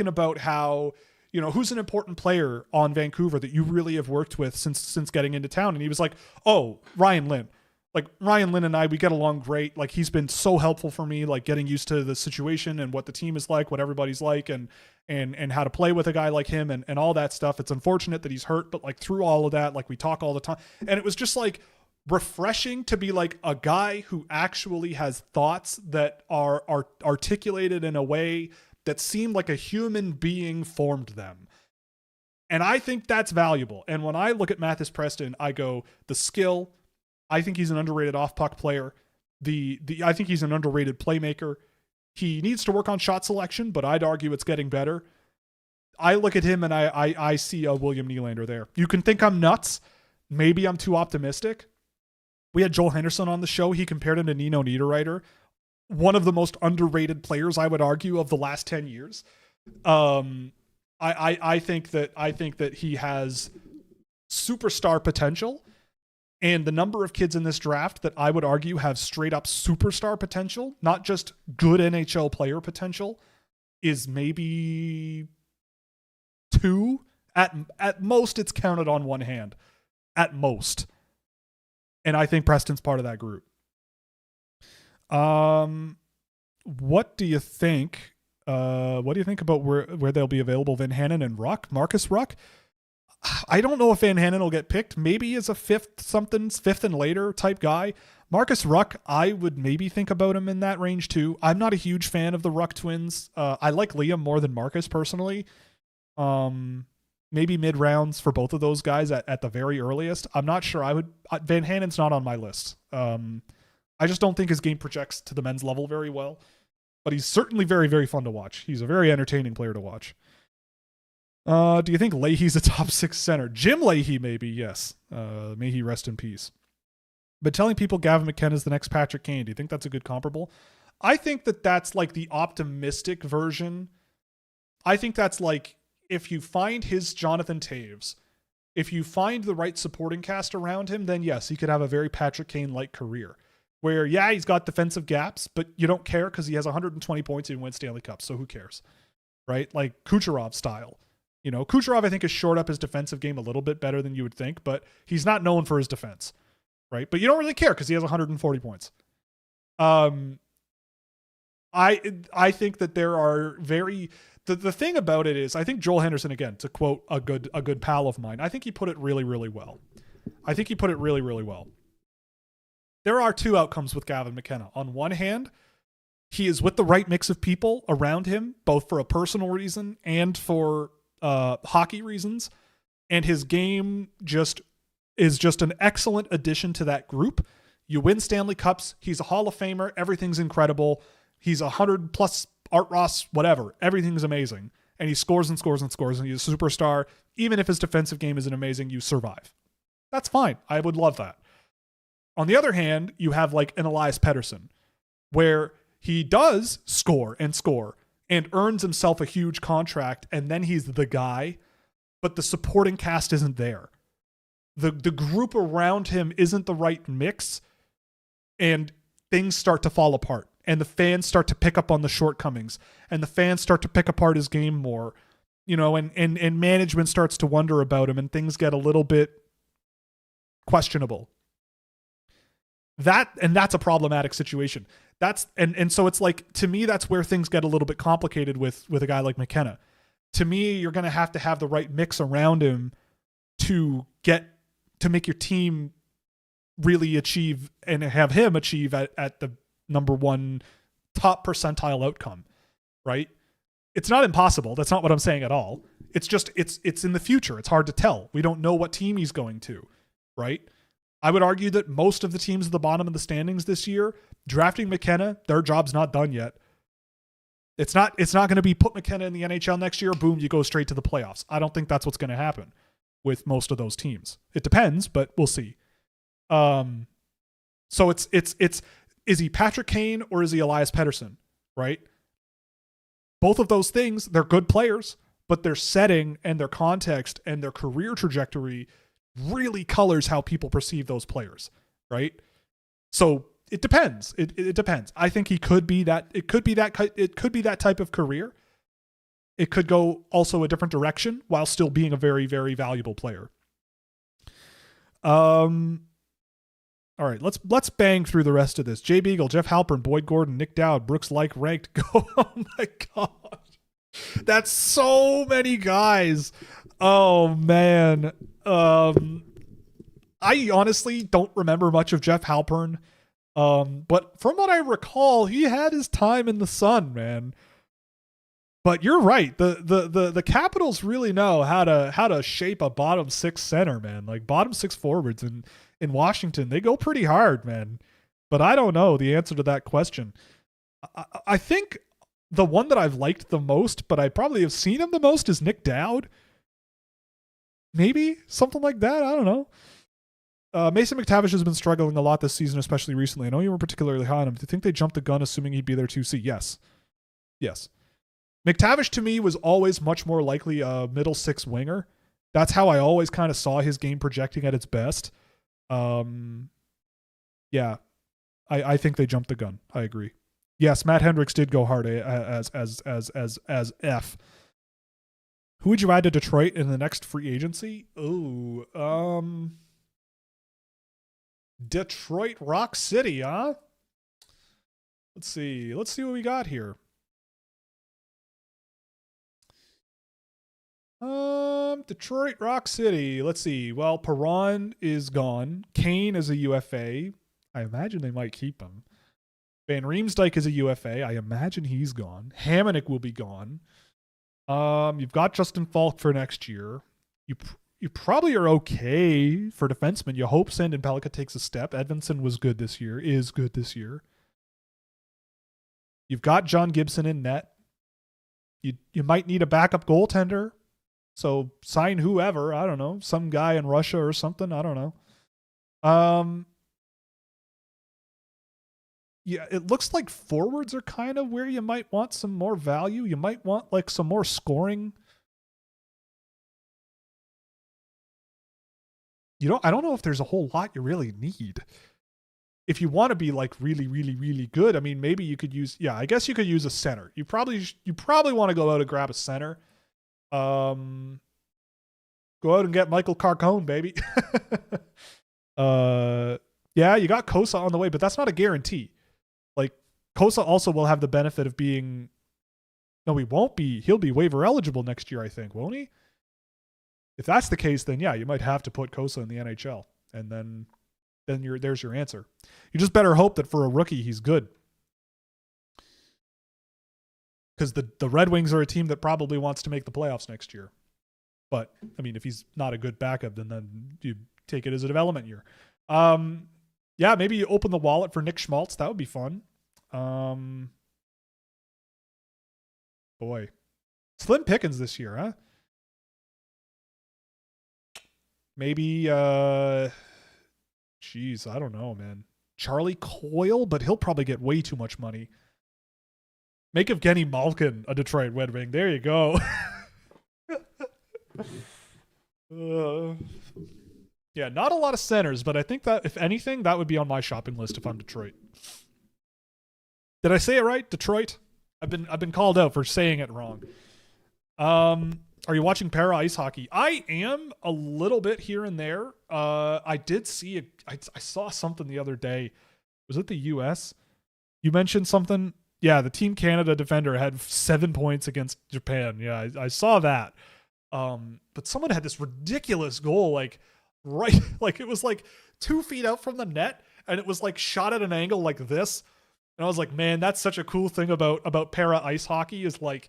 about how, who's an important player on Vancouver that you really have worked with since getting into town. And he was like, oh, Ryan Lynn. Ryan Lynn and I, we get along great. He's been so helpful for me, getting used to the situation and what the team is like, what everybody's like, and how to play with a guy like him and all that stuff. It's unfortunate that he's hurt, but through all of that, we talk all the time. And it was just refreshing to be a guy who actually has thoughts that are articulated in a way that seemed like a human being formed them. And I think that's valuable. And when I look at Mathis Preston, I go, the skill, I think he's an underrated off-puck player. I think he's an underrated playmaker. He needs to work on shot selection, but I'd argue it's getting better. I look at him and I see a William Nylander there. You can think I'm nuts. Maybe I'm too optimistic. We had Joel Henderson on the show. He compared him to Nino Niederreiter, one of the most underrated players, I would argue, of the last 10 years. I think that he has superstar potential, and the number of kids in this draft that I would argue have straight up superstar potential, not just good NHL player potential, is maybe 2. At most, it's counted on one hand. At most. And I think Preston's part of that group. What do you think? What do you think about where they'll be available? Van Hanen and Ruck, Marcus Ruck. I don't know if Van Hanen will get picked. Maybe as a fifth and later type guy. Marcus Ruck, I would maybe think about him in that range too. I'm not a huge fan of the Ruck twins. I like Liam more than Marcus personally. Maybe mid rounds for both of those guys at the very earliest. I'm not sure. Van Hanen's not on my list. I just don't think his game projects to the men's level very well. But he's certainly very, very fun to watch. He's a very entertaining player to watch. Do you think Leahy's a top 6 center? Jim Leahy, maybe, yes. May he rest in peace. But telling people Gavin McKenna is the next Patrick Kane, do you think that's a good comparable? I think that's like the optimistic version. I think that's like if you find his Jonathan Taves, if you find the right supporting cast around him, then yes, he could have a very Patrick Kane-like career. Where, yeah, he's got defensive gaps, but you don't care because he has 120 points and wins Stanley Cups, so who cares? Right? Like Kucherov style. You know, Kucherov, I think, has shored up his defensive game a little bit better than you would think, but he's not known for his defense. Right? But you don't really care because he has 140 points. I think that there are the thing about it is, I think Joel Henderson, again, to quote a good pal of mine, I think he put it really, really well. There are 2 outcomes with Gavin McKenna. On one hand, he is with the right mix of people around him, both for a personal reason and for hockey reasons. And his game is just an excellent addition to that group. You win Stanley Cups. He's a Hall of Famer. Everything's incredible. He's 100 plus Art Ross, whatever. Everything's amazing. And he scores and scores and scores. And he's a superstar. Even if his defensive game isn't amazing, you survive. That's fine. I would love that. On the other hand, you have like an Elias Pettersson, where he does score and earns himself a huge contract, and then he's the guy, but the supporting cast isn't there. The group around him isn't the right mix, and things start to fall apart, and the fans start to pick up on the shortcomings, and the fans start to pick apart his game more, you know, and management starts to wonder about him, and things get a little bit questionable. That's a problematic situation. So it's like, to me, that's where things get a little bit complicated with a guy like McKenna. To me, you're going to have the right mix around him to make your team really achieve and have him achieve at the number 1 top percentile outcome, right? It's not impossible. That's not what I'm saying at all. It's just, it's in the future. It's hard to tell. We don't know what team he's going to, right? I would argue that most of the teams at the bottom of the standings this year, drafting McKenna, their job's not done yet. It's not going to be put McKenna in the NHL next year, boom, you go straight to the playoffs. I don't think that's what's going to happen with most of those teams. It depends, but we'll see. So it's is he Patrick Kane or is he Elias Pettersson, right? Both of those things, they're good players, but their setting and their context and their career trajectory really colors how people perceive those players, right? So it depends. It depends. I think he could be that. It could be that type of career. It could go also a different direction while still being a very, very valuable player. All right, let's bang through the rest of this. Jay Beagle, Jeff Halpern, Boyd Gordon, Nick Dowd, Brooks Like ranked. Go. Oh my God. That's so many guys. Oh man. I honestly don't remember much of Jeff Halpern. But from what I recall, he had his time in the sun, man. But you're right. The Capitals really know how to shape a bottom 6 center, man. Like bottom 6 forwards in Washington, they go pretty hard, man. But I don't know the answer to that question. I think The one that I've liked the most, but I probably have seen him the most, is Nick Dowd. Maybe something like that. I don't know. Mason McTavish has been struggling a lot this season, especially recently. I know you were particularly high on him. Do you think they jumped the gun assuming he'd be their 2C? Yes. Yes. McTavish to me was always much more likely a middle six winger. That's how I always kind of saw his game projecting at its best. Yeah. I think they jumped the gun. I agree. Yes, Matt Hendricks did go hard as F. Who would you add to Detroit in the next free agency? Detroit Rock City, huh? Let's see what we got here. Detroit Rock City. Let's see. Well, Perron is gone. Kane is a UFA. I imagine they might keep him. Van Riemsdyk is a UFA. I imagine he's gone. Hamonic will be gone. You've got Justin Falk for next year. You probably are okay for defensemen. You hope Sandin Pellikka takes a step. Edvinsson was good this year. Is good this year. You've got John Gibson in net. You might need a backup goaltender. So sign whoever. I don't know. Some guy in Russia or something. I don't know. Yeah, it looks like forwards are kind of where you might want some more value. You might want like some more scoring. I don't know if there's a whole lot you really need. If you want to be like really, really, really good, I mean, maybe you could use, I guess you could use a center. You probably want to go out and grab a center. Go out and get Michael Carcone, baby. Yeah, you got Kosa on the way, but that's not a guarantee. Like, Kosa also will have the benefit of being, no, he won't be. He'll be waiver eligible next year, I think, won't he? If that's the case, then yeah, you might have to put Kosa in the NHL, and then there's your answer. You just better hope that for a rookie he's good, because the Red Wings are a team that probably wants to make the playoffs next year. But I mean, if he's not a good backup, then you take it as a development year. Yeah, maybe you open the wallet for Nick Schmaltz. That would be fun. Boy, slim pickings this year, huh? Maybe, geez, I don't know, man. Charlie Coyle, but he'll probably get way too much money. Make Evgeny Malkin a Detroit Red Wing. There you go. Yeah, not a lot of centers, but I think that, if anything, that would be on my shopping list if I'm Detroit. Did I say it right? Detroit? I've been called out for saying it wrong. Are you watching para ice hockey? I am a little bit here and there. I did see I saw something the other day. Was it the US? You mentioned something. Yeah, the Team Canada defender had 7 points against Japan. Yeah, I saw that. But someone had this ridiculous goal, like right, like it was like 2 feet out from the net, and it was like shot at an angle like this. And I was like, man, that's such a cool thing about para ice hockey is like,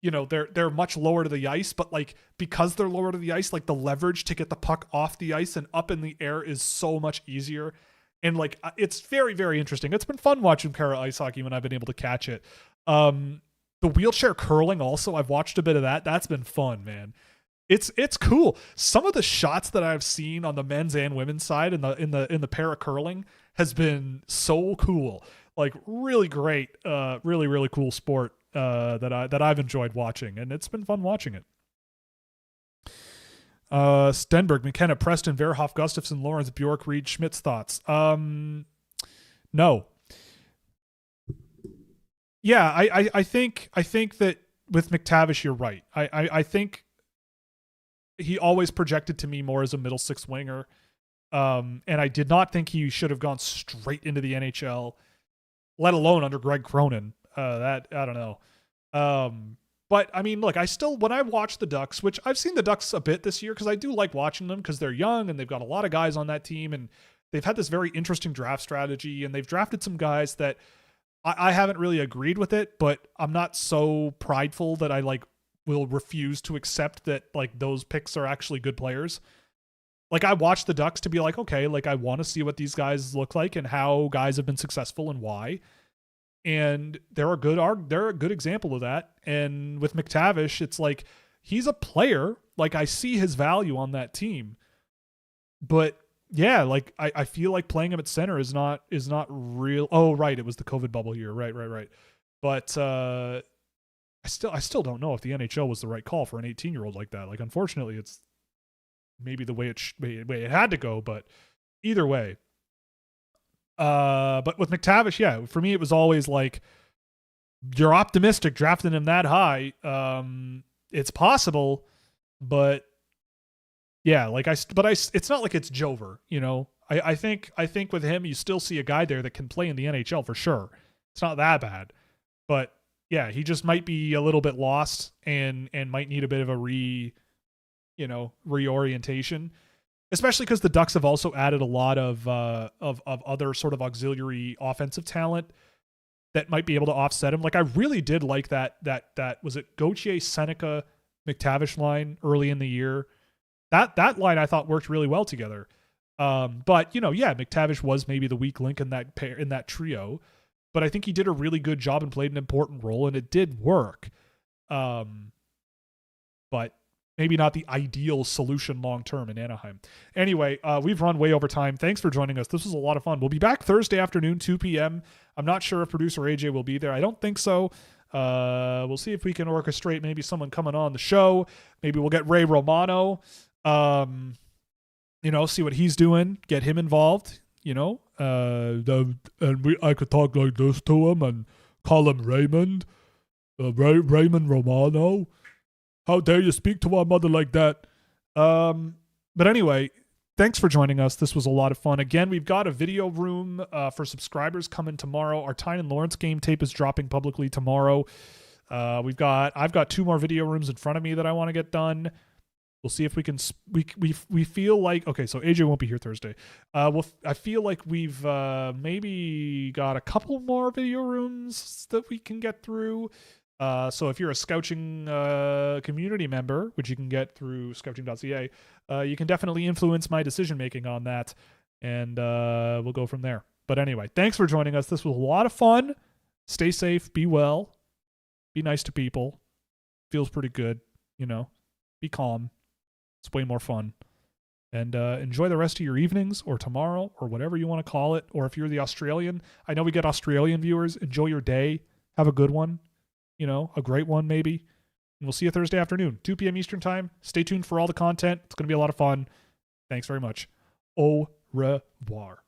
they're much lower to the ice, but like because they're lower to the ice, like the leverage to get the puck off the ice and up in the air is so much easier. And like it's very, very interesting. It's been fun watching para ice hockey when I've been able to catch it. The wheelchair curling also, I've watched a bit of that. That's been fun, man. It's cool. Some of the shots that I've seen on the men's and women's side in the para curling has been so cool. Like really great, really, really cool sport that I've enjoyed watching, and it's been fun watching it. Stenberg, McKenna, Preston, Verhoff, Gustafsson, Lawrence, Bjork, Reed, Schmidt's thoughts. No. Yeah, I think that with McTavish, you're right. I think he always projected to me more as a middle six winger. And I did not think he should have gone straight into the NHL, let alone under Greg Cronin. That I don't know. But I mean, look, when I watch the Ducks, which I've seen the Ducks a bit this year because I do like watching them because they're young and they've got a lot of guys on that team and they've had this very interesting draft strategy and they've drafted some guys that I haven't really agreed with it, but I'm not so prideful that I like will refuse to accept that like those picks are actually good players. Like I watch the Ducks to be like, okay, like I want to see what these guys look like and how guys have been successful and why. And they're a good example of that. And with McTavish, it's like he's a player. Like I see his value on that team. But yeah, like I feel like playing him at center is not real. Oh, right. It was the COVID bubble year. Right. But I still don't know if the NHL was the right call for an 18-year-old like that. Like, unfortunately, it's maybe the way it had to go, but either way. But with McTavish, yeah, for me, it was always like, you're optimistic drafting him that high. It's possible, but yeah, like it's not like it's Jover, you know. I think with him, you still see a guy there that can play in the NHL for sure. It's not that bad, but yeah, he just might be a little bit lost and might need a bit of a reorientation, especially because the Ducks have also added a lot of other sort of auxiliary offensive talent that might be able to offset him. Like I really did like that was it Gauthier, Seneca, McTavish line early in the year. That line I thought worked really well together. But McTavish was maybe the weak link in that trio, but I think he did a really good job and played an important role, and it did work. But maybe not the ideal solution long-term in Anaheim. Anyway, we've run way over time. Thanks for joining us. This was a lot of fun. We'll be back Thursday afternoon, 2 p.m. I'm not sure if producer AJ will be there. I don't think so. We'll see if we can orchestrate maybe someone coming on the show. Maybe we'll get Ray Romano, see what he's doing, get him involved, I could talk like this to him and call him Raymond, Raymond Romano. How dare you speak to our mother like that? But anyway, thanks for joining us. This was a lot of fun. Again, we've got a video room for subscribers coming tomorrow. Our Tyne and Lawrence game tape is dropping publicly tomorrow. I've got 2 more video rooms in front of me that I want to get done. We'll see if we can. We feel like, okay, so AJ won't be here Thursday. I feel like we've maybe got a couple more video rooms that we can get through. So if you're a Scouching community member, which you can get through scouching.ca, you can definitely influence my decision making on that, and we'll go from there. But anyway, thanks for joining us. This was a lot of fun. Stay safe. Be well. Be nice to people. Feels pretty good. Be calm. It's way more fun. And enjoy the rest of your evenings or tomorrow or whatever you want to call it. Or if you're the Australian, I know we get Australian viewers. Enjoy your day. Have a good one. A great one maybe. And we'll see you Thursday afternoon, 2 p.m. Eastern time. Stay tuned for all the content. It's going to be a lot of fun. Thanks very much. Au revoir.